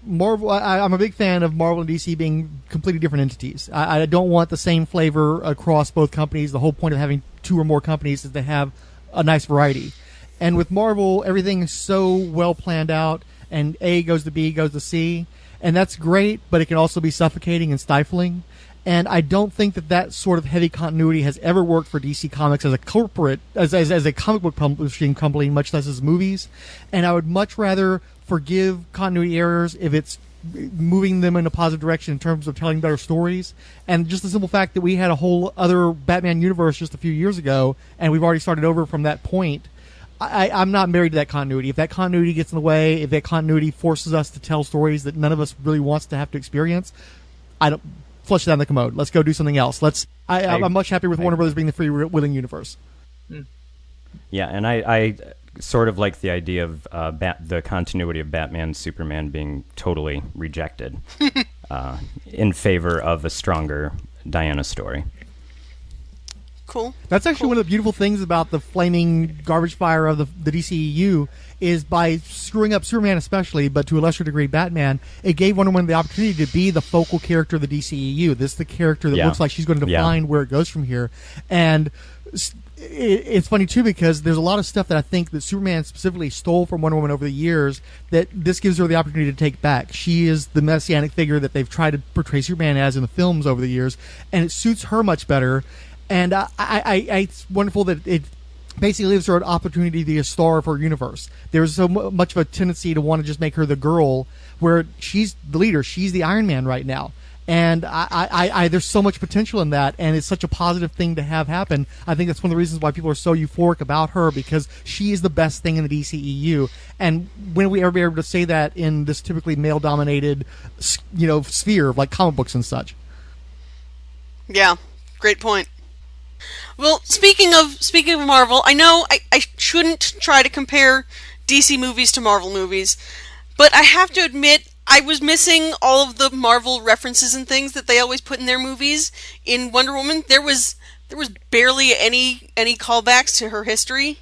Marvel. I'm a big fan of Marvel and DC being completely different entities. I don't want the same flavor across both companies. The whole point of having two or more companies is to have a nice variety. And with Marvel, everything is so well planned out, and A goes to B goes to C, and that's great. But it can also be suffocating and stifling. And I don't think that sort of heavy continuity has ever worked for DC Comics as a corporate, as a comic book publishing company, much less as movies. And I would much rather forgive continuity errors if it's moving them in a positive direction in terms of telling better stories. And just the simple fact that we had a whole other Batman universe just a few years ago, and we've already started over from that point. I'm not married to that continuity. If that continuity gets in the way, if that continuity forces us to tell stories that none of us really wants to have to experience, I don't. Flush it down the commode. Let's go do something else. I'm much happier with Warner Brothers being the freewheeling universe. Yeah, and I sort of like the idea of the continuity of Batman, Superman being totally rejected in favor of a stronger Diana story. Cool. That's actually one of the beautiful things about the flaming garbage fire of the DCEU is by screwing up Superman especially, but to a lesser degree Batman, it gave Wonder Woman the opportunity to be the focal character of the DCEU. This is the character that looks like she's going to define where it goes from here. And it's funny, too, because there's a lot of stuff that I think that Superman specifically stole from Wonder Woman over the years that this gives her the opportunity to take back. She is the messianic figure that they've tried to portray Superman as in the films over the years, and it suits her much better. And it's wonderful that it basically gives her an opportunity to be a star of her universe. There's so much of a tendency to want to just make her the girl, where she's the leader. She's the Iron Man right now. And there's so much potential in that, and it's such a positive thing to have happen. I think that's one of the reasons why people are so euphoric about her, because she is the best thing in the DCEU. And when we ever be able to say that in this typically male-dominated, sphere of like comic books and such? Yeah, great point. Well, speaking of Marvel, I know I shouldn't try to compare DC movies to Marvel movies, but I have to admit I was missing all of the Marvel references and things that they always put in their movies. In Wonder Woman, there was barely any callbacks to her history,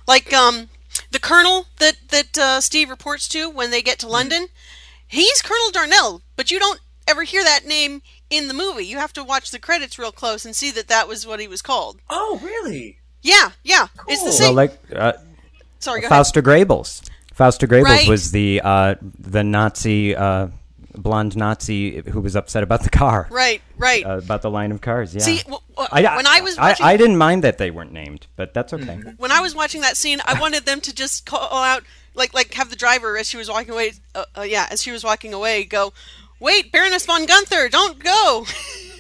like the Colonel that Steve reports to when they get to London. He's Colonel Darnell, but you don't ever hear that name in the movie. You have to watch the credits real close and see that was what he was called. Oh, really? Yeah. Cool. It's the same. Well, Sorry, go Fausta Grabels. Fausta Grable Right. was the Nazi, blonde Nazi who was upset about the car. Right. About the line of cars, yeah. See, when I was watching... I didn't mind that they weren't named, but that's okay. When I was watching that scene, I wanted them to just call out, like have the driver, as she was walking away, go, "Wait, Baroness von Gunther, don't go!"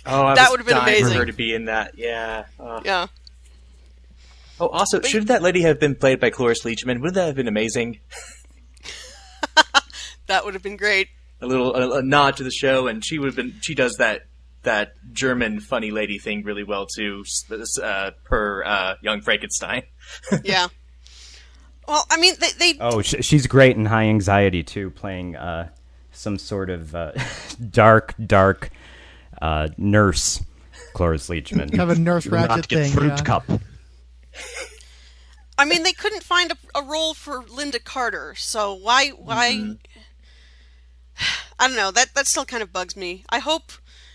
Oh, that would have been amazing. amazing For her to be in that, yeah. Yeah. Oh, also, should that lady have been played by Cloris Leachman? Wouldn't that have been amazing? That would have been great. A little nod to the show, and she would have been. She does that German funny lady thing really well too, per Young Frankenstein. Yeah. Well, I mean, they Oh, she's great in High Anxiety too, playing some sort of dark nurse. Cloris Leachman. Have a Nurse Ratched thing. Fruit cup. I mean, they couldn't find a role for Lynda Carter, so why? Mm-hmm. I don't know. That still kind of bugs me. I hope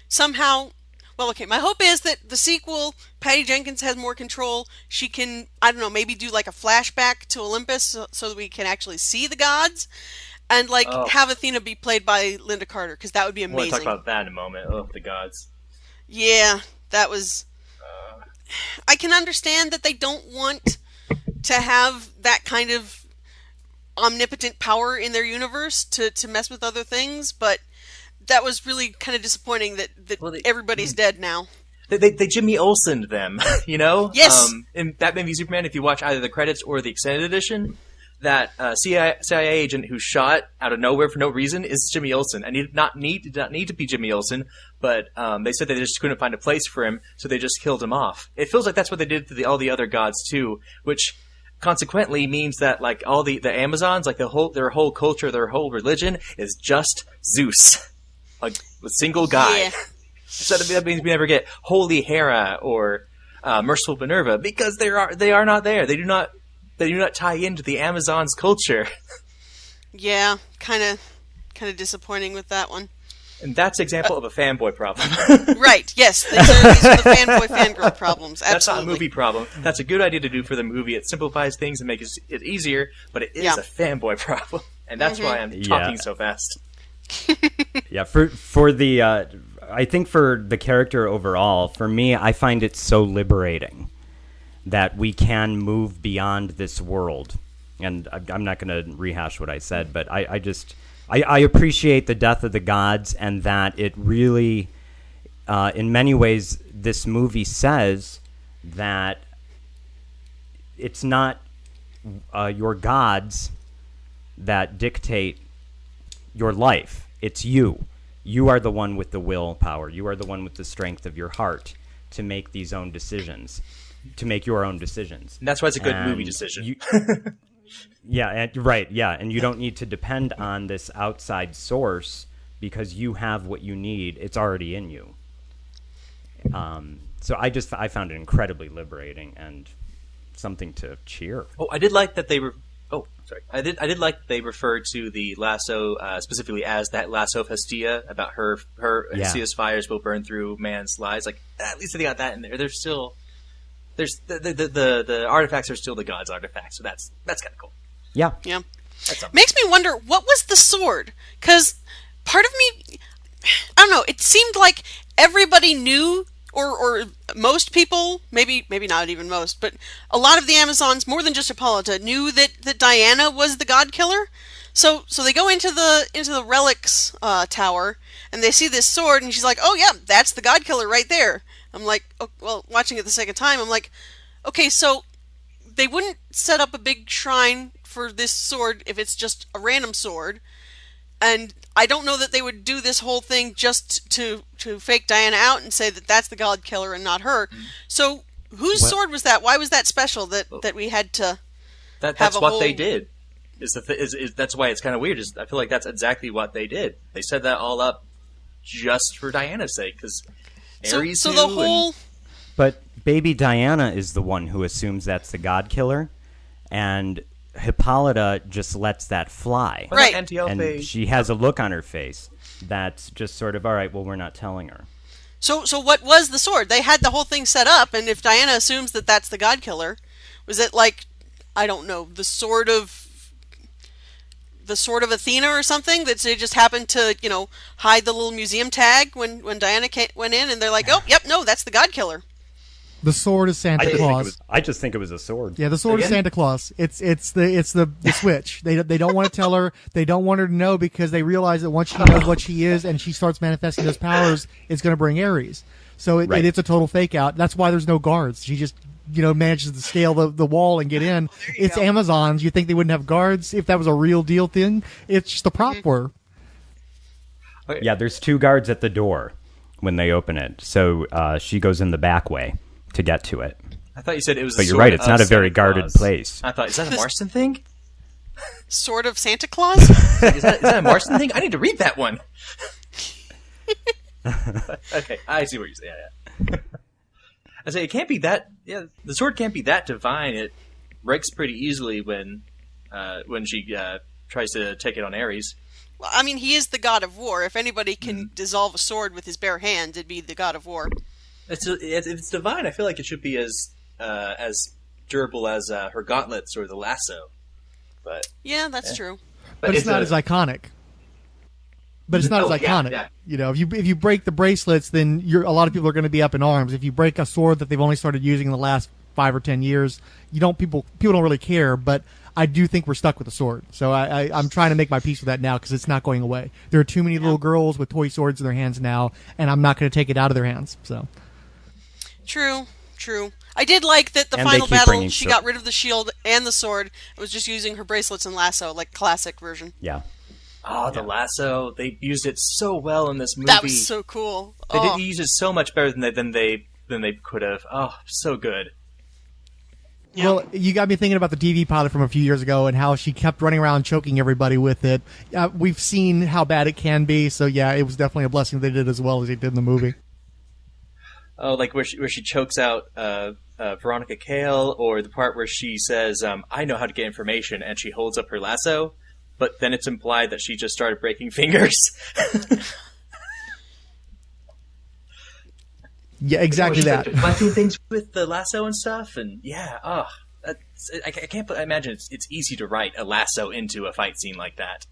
somehow. Well, okay. My hope is that the sequel, Patty Jenkins has more control. She can, I don't know, maybe do like a flashback to Olympus, so that we can actually see the gods, and have Athena be played by Lynda Carter, because that would be amazing. I want to talk about that in a moment. Oh, the gods. Yeah, that was. I can understand that they don't want to have that kind of omnipotent power in their universe to mess with other things, but that was really kind of disappointing that everybody's dead now. They Jimmy Olsen'd them, you know? Yes. In Batman v Superman, if you watch either the credits or the extended edition, that CIA agent who shot out of nowhere for no reason is Jimmy Olsen, and he did not need to be Jimmy Olsen, but they said they just couldn't find a place for him, so they just killed him off. It feels like that's what they did to all the other gods too, which consequently means that like all the Amazons, like their whole culture, their whole religion is just Zeus, a single guy. Yeah. So that means we never get Holy Hera or Merciful Minerva because they are not there. They do not tie into the Amazons' culture. Yeah, kind of disappointing with that one. And that's an example of a fanboy problem. Right, yes. These are the fanboy fangirl problems. Absolutely. That's not a movie problem. That's a good idea to do for the movie. It simplifies things and makes it easier, but it is a fanboy problem. And that's why I'm talking so fast. Yeah, for the I think for the character overall, for me, I find it so liberating that we can move beyond this world. And I'm not going to rehash what I said, but I appreciate the death of the gods, and that it really, in many ways, this movie says that it's not your gods that dictate your life. It's you. You are the one with the willpower. You are the one with the strength of your heart to make these own decisions, to make your own decisions. And that's why it's a good movie decision. And you don't need to depend on this outside source because you have what you need. It's already in you. So I found it incredibly liberating and something to cheer. Oh, I did like that they were. Oh, sorry. I did like that they referred to the lasso specifically as that lasso of Hestia, about her Hestia's fires will burn through man's lives. Like at least they got that in there. There's still the artifacts are still the gods' artifacts, so that's kind of cool. Yeah. Makes me wonder, what was the sword? Because part of me, I don't know, it seemed like everybody knew, or most people, maybe not even most, but a lot of the Amazons, more than just Hippolyta, knew that Diana was the god killer. So they go into the relics tower, and they see this sword, and she's like, oh yeah, that's the god killer right there. I'm like, oh, well, watching it the second time, I'm like, okay, so they wouldn't set up a big shrine for this sword if it's just a random sword, and I don't know that they would do this whole thing just to fake Diana out and say that that's the god killer and not her. So whose sword was that? Why was that special that we had to? That's what they did. That's why it's kind of weird. I feel like that's exactly what they did. They set that all up just for Diana's sake, because Ares. So the whole. But baby Diana is the one who assumes that's the god killer, and Hippolyta just lets that fly. Right. And she has a look on her face that's just sort of, all right, well, we're not telling her. So what was the sword? They had the whole thing set up, and if Diana assumes that that's the god killer, was it like, I don't know, the sword of the Sword of Athena or something, that they just happened to, hide the little museum tag when Diana went in, and they're like, oh, yep, no, that's the God Killer. The sword is Santa Claus. I just think it was a sword. Yeah, the sword is Santa Claus. It's the switch. They don't want to tell her. They don't want her to know because they realize that once she knows what she is and she starts manifesting those powers, it's going to bring Ares. So it's a total fake out. That's why there's no guards. She just manages to scale the wall and get in. It's go. Amazons. You think they wouldn't have guards if that was a real deal thing? It's just a prop for her. Yeah, there's 2 guards at the door when they open it. So she goes in the back way to get to it. I thought you said it was. But you're right; it's not a very guarded place. I thought, is that a Marston thing? Sword of Santa Claus? Is that a Marston thing? I need to read that one. Okay, I see what you're saying. Yeah. I say it can't be that. Yeah, the sword can't be that divine. It breaks pretty easily when she tries to take it on Ares. Well, I mean, he is the god of war. If anybody can dissolve a sword with his bare hand, it'd be the god of war. If it's divine, I feel like it should be as durable as her gauntlets or the lasso. But yeah, that's true. But it's not as iconic. But it's not as iconic. Yeah. If you break the bracelets, then a lot of people are going to be up in arms. If you break a sword that they've only started using in the last 5 or 10 years, people don't really care. But I do think we're stuck with the sword. So I'm trying to make my peace with that now because it's not going away. There are too many little girls with toy swords in their hands now, and I'm not going to take it out of their hands. So. True. I did like that the final battle, she got rid of the shield and the sword, and was just using her bracelets and lasso, like classic version. Yeah. Oh, the lasso! They used it so well in this movie. That was so cool. They did use it so much better than they could have. Oh, so good. Yeah. Well, you got me thinking about the TV pilot from a few years ago and how she kept running around choking everybody with it. We've seen how bad it can be, so yeah, it was definitely a blessing they did as well as they did in the movie. Oh, like where she chokes out Veronica Cale, or the part where she says, "I know how to get information," and she holds up her lasso, but then it's implied that she just started breaking fingers. Yeah, exactly that. Deflecting things with the lasso and stuff, and yeah, I can't imagine it's easy to write a lasso into a fight scene like that.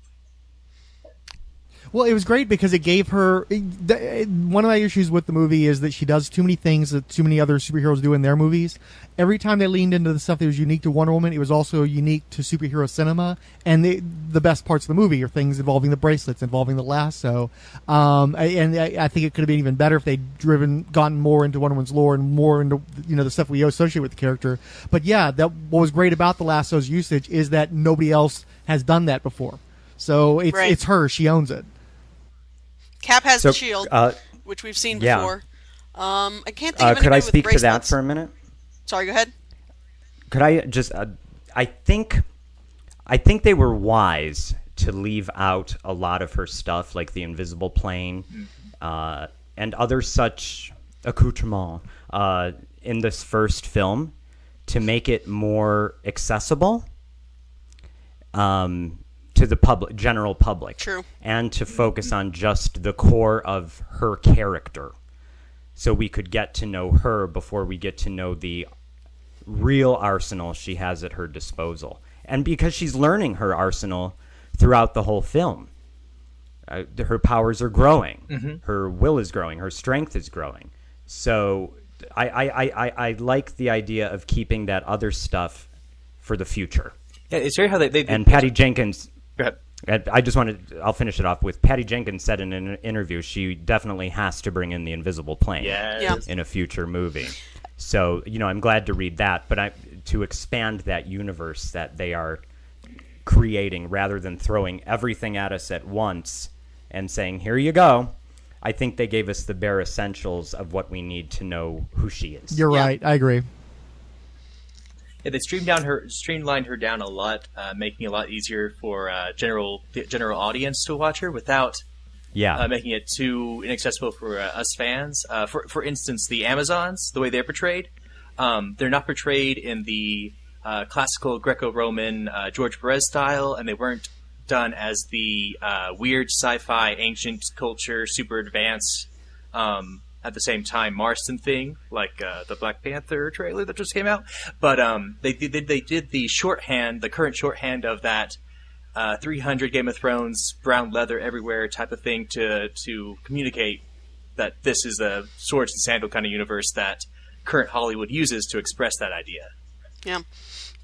Well, it was great because it gave her... One of my issues with the movie is that she does too many things that too many other superheroes do in their movies. Every time they leaned into the stuff that was unique to Wonder Woman, it was also unique to superhero cinema. And the best parts of the movie are things involving the bracelets, involving the lasso. I think it could have been even better if they'd gotten more into Wonder Woman's lore and more into the stuff we associate with the character. But yeah, what was great about the lasso's usage is that nobody else has done that before. So it's her. She owns it. Cap has the shield, which we've seen before. I can't think of anybody could I with speak bracelets. to that for a minute? Sorry, go ahead. Could I just... I think they were wise to leave out a lot of her stuff, like the invisible plane and other such accoutrements in this first film, to make it more accessible to the general public. True. And to focus on just the core of her character, so we could get to know her before we get to know the real arsenal she has at her disposal. And because she's learning her arsenal throughout the whole film, her powers are growing, her will is growing, her strength is growing. So I like the idea of keeping that other stuff for the future. Yeah, it's very how they and Patty Jenkins. Go ahead. I'll finish it off with Patty Jenkins said in an interview she definitely has to bring in the invisible plane in a future movie. So, I'm glad to read that, but to expand that universe that they are creating rather than throwing everything at us at once and saying, here you go. I think they gave us the bare essentials of what we need to know who she is. You're right. I agree. Yeah, they streamlined her down a lot, making it a lot easier for general audience to watch her without making it too inaccessible for us fans. For instance, the Amazons, the way they're portrayed, they're not portrayed in the classical Greco-Roman George Perez style, and they weren't done as the weird sci-fi ancient culture, super advanced, at the same time Marston thing, like the Black Panther trailer that just came out. But they did the shorthand, the current shorthand of that 300 Game of Thrones, brown leather everywhere type of thing to communicate that this is a swords and sandal kind of universe that current Hollywood uses to express that idea. Yeah.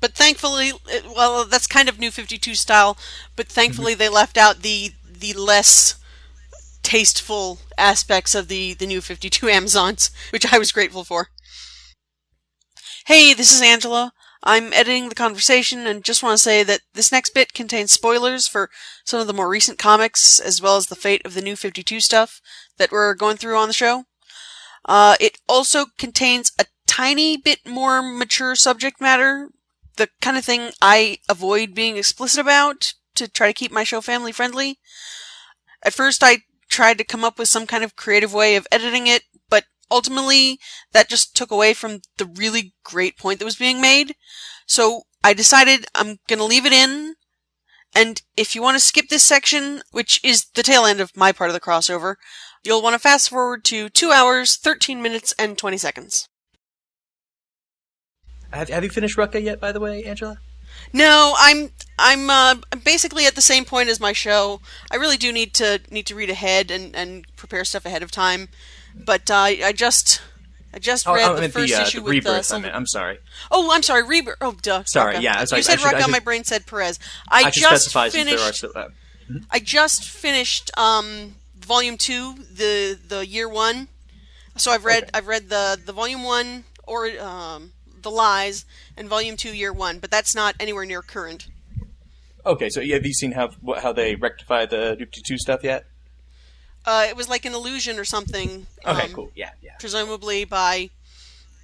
But thankfully, well, that's kind of New 52 style, but thankfully they left out the less tasteful aspects of the New 52 Amazons, which I was grateful for. Hey, this is Angela. I'm editing the conversation and just want to say that this next bit contains spoilers for some of the more recent comics, as well as the fate of the New 52 stuff that we're going through on the show. It also contains a tiny bit more mature subject matter, the kind of thing I avoid being explicit about to try to keep my show family friendly. At first I tried to come up with some kind of creative way of editing it, but ultimately that just took away from the really great point that was being made. So I decided I'm going to leave it in, and if you want to skip this section, which is the tail end of my part of the crossover, you'll want to fast forward to 2 hours, 13 minutes, and 20 seconds. Have you finished Rucka yet, by the way, Angela? No, I'm basically at the same point as my show. I really do need to read ahead and prepare stuff ahead of time. But I just read the first issue with Rebirth. I'm sorry. Oh, I'm sorry, Rebirth. Oh, duh. Sorry, Rucka. yeah. You said Rucka, my brain said Perez. I just finished. I just finished Volume 2, the Year 1. So I've read the Volume 1 or The Lies and Volume 2 Year 1, but that's not anywhere near current. Okay, so have you seen how they rectify the New 52 stuff yet? It was like an illusion or something. Okay, cool. Yeah. Presumably by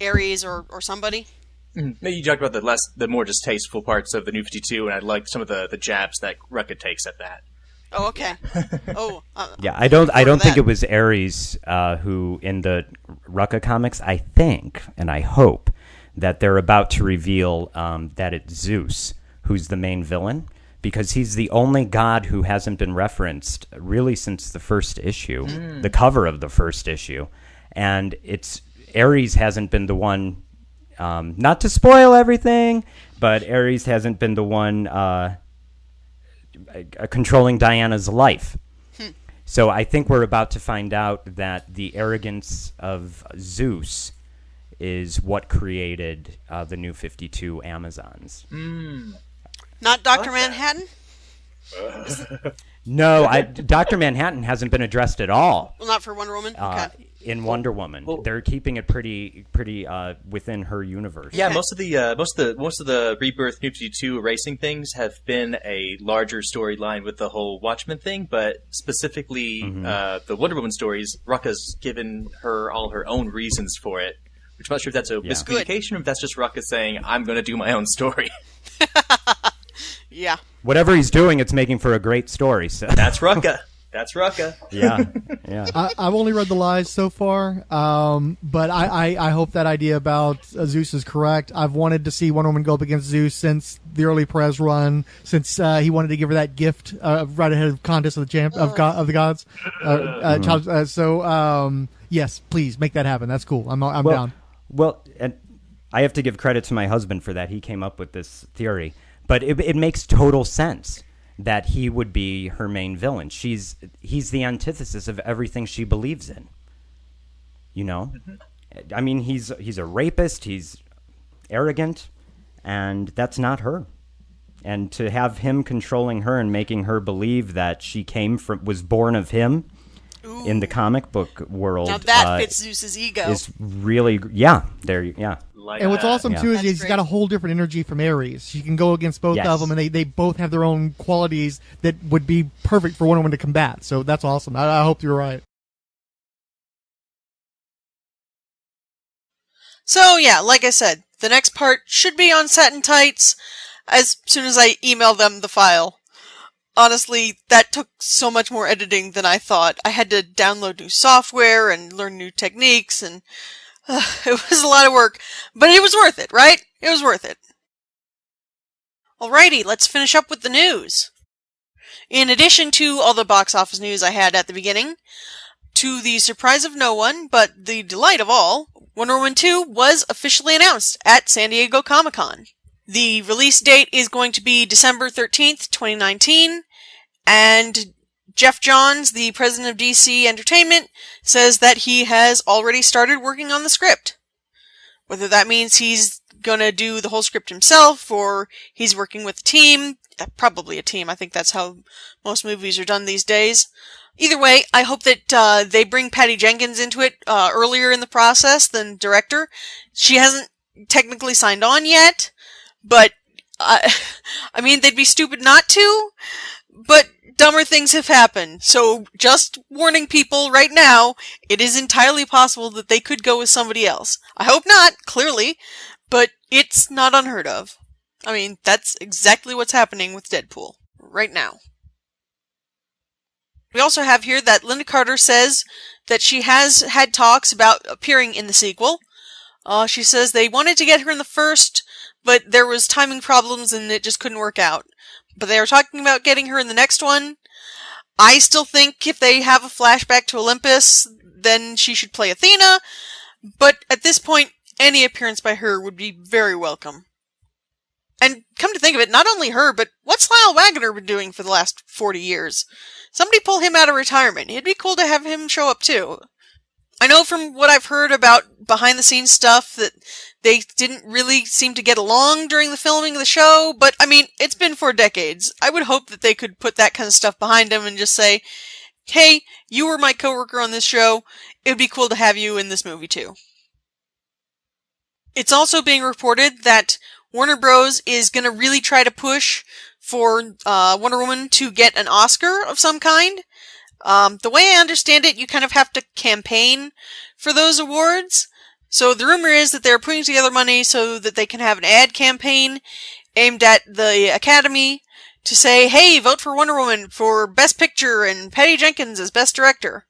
Ares or somebody. Mm-hmm. Maybe you talked about the more distasteful parts of the New 52, and I liked some of the jabs that Rucka takes at that. Oh, okay. Yeah, I don't think it was Ares who in the Rucka comics. I think, and I hope, that they're about to reveal that it's Zeus who's the main villain, because he's the only god who hasn't been referenced really since the first issue, the cover of the first issue. And Ares hasn't been the one, not to spoil everything, but Ares hasn't been the one controlling Diana's life. So I think we're about to find out that the arrogance of Zeus is what created the New 52 Amazons. Not Dr. Manhattan? No, Dr. Manhattan hasn't been addressed at all. Well, not for Wonder Woman? Okay. In Wonder Woman. They're keeping it pretty within her universe. Yeah, most of the Rebirth New 52 racing things have been a larger storyline with the whole Watchmen thing, but specifically the Wonder Woman stories, Rucka's given her all her own reasons for it. Which I'm not sure if that's a miscommunication or if that's just Rucka saying, I'm going to do my own story. Yeah. Whatever he's doing, it's making for a great story. So. That's Rucka. Yeah. I've only read The Lies so far, but I hope that idea about Zeus is correct. I've wanted to see Wonder Woman go up against Zeus since the early Perez run, since he wanted to give her that gift right ahead of Contest of the Gods. Yes, please make that happen. That's cool. I'm down. Well, and I have to give credit to my husband for that. He came up with this theory. But it makes total sense that he would be her main villain. He's the antithesis of everything she believes in. You know? I mean, he's a rapist, he's arrogant, and that's not her. And to have him controlling her and making her believe that she was born of him in the comic book world. Now that fits Zeus's ego. Is really, And what's awesome too is he's got a whole different energy from Ares. You can go against both of them, and they both have their own qualities that would be perfect for Wonder Woman to combat. So that's awesome. I hope you're right. So yeah, like I said, the next part should be on Satin Tights as soon as I email them the file. Honestly, that took so much more editing than I thought. I had to download new software and learn new techniques, and it was a lot of work, but it was worth it, right? It was worth it. Alrighty, let's finish up with the news. In addition to all the box office news I had at the beginning, to the surprise of no one, but the delight of all, Wonder Woman 2 was officially announced at San Diego Comic-Con. The release date is going to be December 13th, 2019, and Jeff Johns, the president of DC Entertainment, says that he has already started working on the script. Whether that means he's gonna do the whole script himself, or he's working with a team, probably a team. I think that's how most movies are done these days. Either way, I hope that they bring Patty Jenkins into it earlier in the process than director. She hasn't technically signed on yet, but I mean, they'd be stupid not to, but dumber things have happened. So just warning people right now, it is entirely possible that they could go with somebody else. I hope not, clearly, but it's not unheard of. I mean, that's exactly what's happening with Deadpool right now. We also have here that Lynda Carter says that she has had talks about appearing in the sequel. She says they wanted to get her in the first, but there was timing problems and it just couldn't work out. But they are talking about getting her in the next one. I still think if they have a flashback to Olympus, then she should play Athena. But at this point, any appearance by her would be very welcome. And come to think of it, not only her, but what's Lyle Waggoner been doing for the last 40 years? Somebody pull him out of retirement. It'd be cool to have him show up too. I know from what I've heard about behind-the-scenes stuff that they didn't really seem to get along during the filming of the show, but I mean, it's been 4 decades. I would hope that they could put that kind of stuff behind them and just say, hey, you were my coworker on this show. It would be cool to have you in this movie too. It's also being reported that Warner Bros. Is going to really try to push for Wonder Woman to get an Oscar of some kind. The way I understand it, you kind of have to campaign for those awards. So the rumor is that they're putting together money so that they can have an ad campaign aimed at the Academy to say, hey, vote for Wonder Woman for Best Picture and Patty Jenkins as Best Director.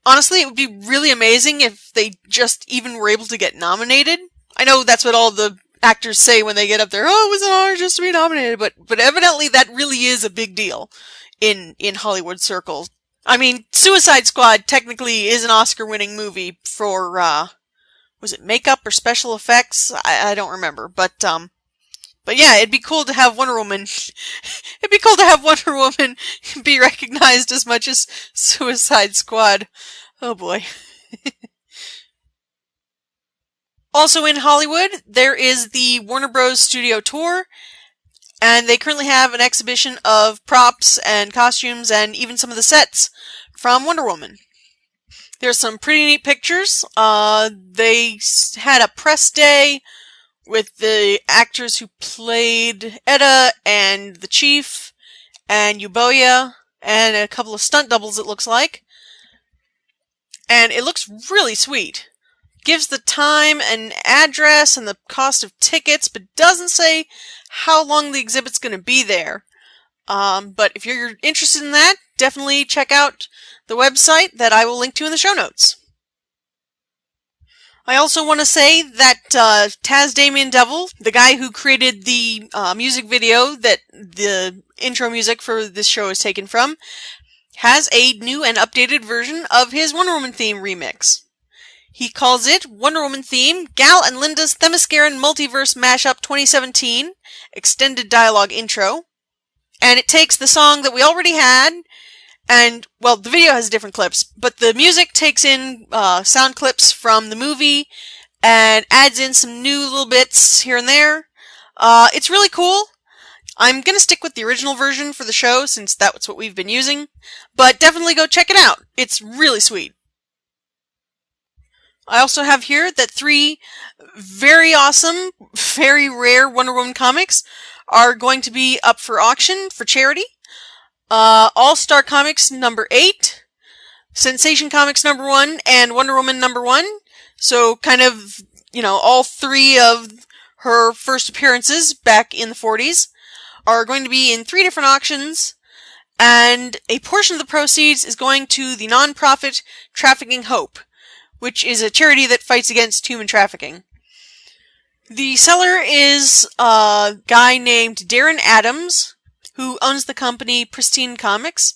Honestly, it would be really amazing if they just even were able to get nominated. I know that's what all the actors say when they get up there, oh, it was an honor just to be nominated, but evidently that really is a big deal in Hollywood circles. I mean, Suicide Squad technically is an Oscar-winning movie for, was it makeup or special effects? I don't remember, but yeah, it'd be cool to have Wonder Woman, it'd be cool to have Wonder Woman be recognized as much as Suicide Squad. Oh boy. Also in Hollywood, there is the Warner Bros. Studio Tour, and they currently have an exhibition of props and costumes and even some of the sets from Wonder Woman. There's some pretty neat pictures. They had a press day with the actors who played Etta and the Chief and Euboea and a couple of stunt doubles, it looks like. And it looks really sweet. Gives the time and address and the cost of tickets, but doesn't say how long the exhibit's going to be there. But if you're interested in that, definitely check out the website that I will link to in the show notes. I also want to say that TazDamienDevil, the guy who created the music video that the intro music for this show is taken from, has a new and updated version of his Wonder Woman theme remix. He calls it Wonder Woman Theme, Gal and Lynda's Themysciran Multiverse Mashup 2017, Extended Dialogue Intro. And it takes the song that we already had, and, well, the video has different clips, but the music takes in sound clips from the movie, and adds in some new little bits here and there. It's really cool. I'm gonna stick with the original version for the show, since that's what we've been using, but definitely go check it out. It's really sweet. I also have here that 3 very awesome, very rare Wonder Woman comics are going to be up for auction for charity. All-Star Comics number 8, Sensation Comics number 1, and Wonder Woman number 1. So kind of, all 3 of her first appearances back in the 40s are going to be in 3 different auctions. And a portion of the proceeds is going to the non-profit Trafficking Hope, which is a charity that fights against human trafficking. The seller is a guy named Darren Adams, who owns the company Pristine Comics.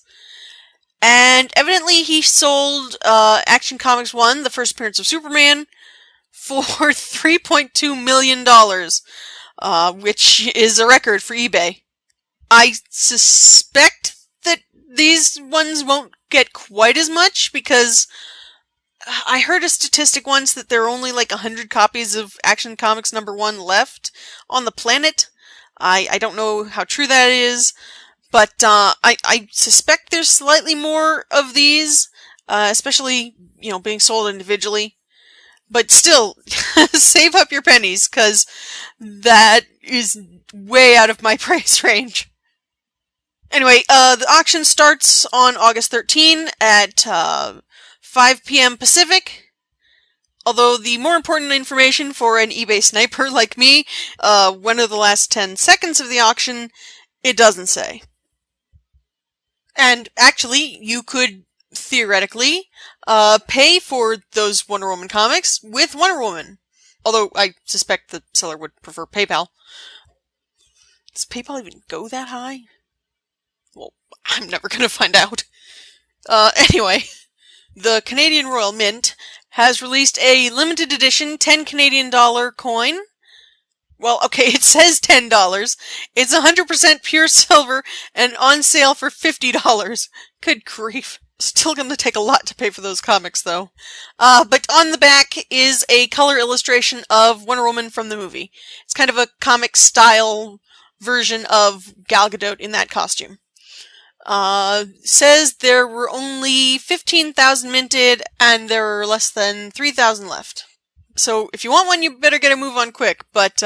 And evidently he sold Action Comics 1, the first appearance of Superman, for $3.2 million. which is a record for eBay. I suspect that these ones won't get quite as much because I heard a statistic once that there are only like 100 copies of Action Comics #1 left on the planet. I don't know how true that is, but I suspect there's slightly more of these, especially, being sold individually. But still, save up your pennies, because that is way out of my price range. Anyway, the auction starts on August 13 at 5 p.m. Pacific. Although the more important information for an eBay sniper like me, when are the last 10 seconds of the auction, it doesn't say. And actually, you could theoretically pay for those Wonder Woman comics with Wonder Woman. Although I suspect the seller would prefer PayPal. Does PayPal even go that high? Well, I'm never going to find out. Anyway, the Canadian Royal Mint has released a limited edition 10 Canadian dollar coin. Well, okay, it says $10. It's 100% pure silver and on sale for $50. Good grief. Still gonna take a lot to pay for those comics, though. But on the back is a color illustration of Wonder Woman from the movie. It's kind of a comic-style version of Gal Gadot in that costume. Says there were only 15,000 minted, and there are less than 3,000 left. So if you want one, you better get a move on quick. But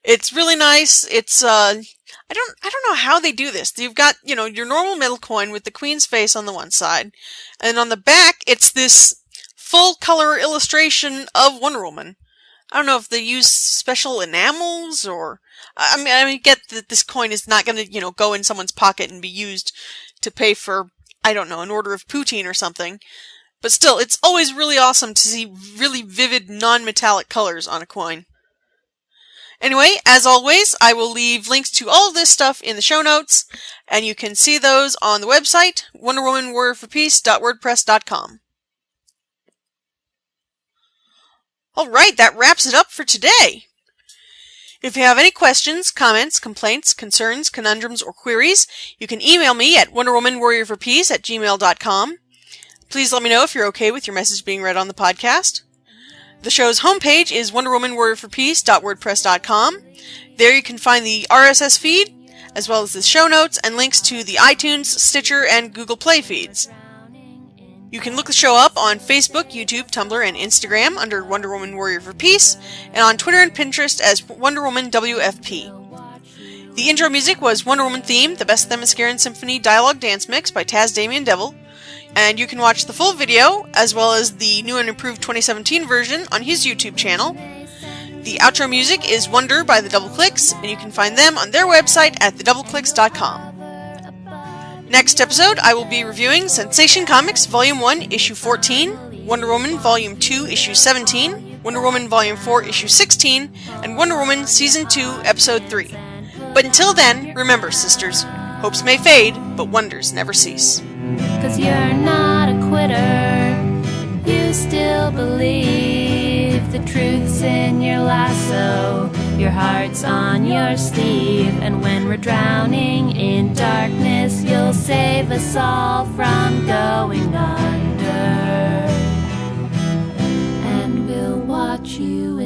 it's really nice. It's I don't know how they do this. You've got your normal metal coin with the Queen's face on the one side, and on the back it's this full color illustration of Wonder Woman. I don't know if they use special enamels or I get that this coin is not going to go in someone's pocket and be used to pay for an order of poutine or something. But still, it's always really awesome to see really vivid non-metallic colors on a coin. Anyway, as always, I will leave links to all of this stuff in the show notes, and you can see those on the website, WonderWomanWarriorForPeace.wordpress.com. Alright, that wraps it up for today. If you have any questions, comments, complaints, concerns, conundrums, or queries, you can email me at WonderWomanWarriorForPeace@gmail.com. Please let me know if you're okay with your message being read on the podcast. The show's homepage is WonderWomanWarriorForPeace.wordpress.com. There you can find the RSS feed, as well as the show notes and links to the iTunes, Stitcher, and Google Play feeds. You can look the show up on Facebook, YouTube, Tumblr, and Instagram under Wonder Woman Warrior for Peace, and on Twitter and Pinterest as Wonder Woman WFP. The intro music was Wonder Woman Theme, the Best Themysciran Symphony Dialogue Dance Mix by TazDamienDevil, and you can watch the full video, as well as the new and improved 2017 version, on his YouTube channel. The outro music is Wonder by the Double Clicks, and you can find them on their website at thedoubleclicks.com. Next episode, I will be reviewing Sensation Comics Volume 1, Issue 14, Wonder Woman Volume 2, Issue 17, Wonder Woman Volume 4, Issue 16, and Wonder Woman Season 2, Episode 3. But until then, remember, sisters, hopes may fade, but wonders never cease. 'Cause you're not a quitter, you still believe the truth's in your lasso, your heart's on your sleeve, and when we're drowning in darkness, you'll save us all from going under, and we'll watch you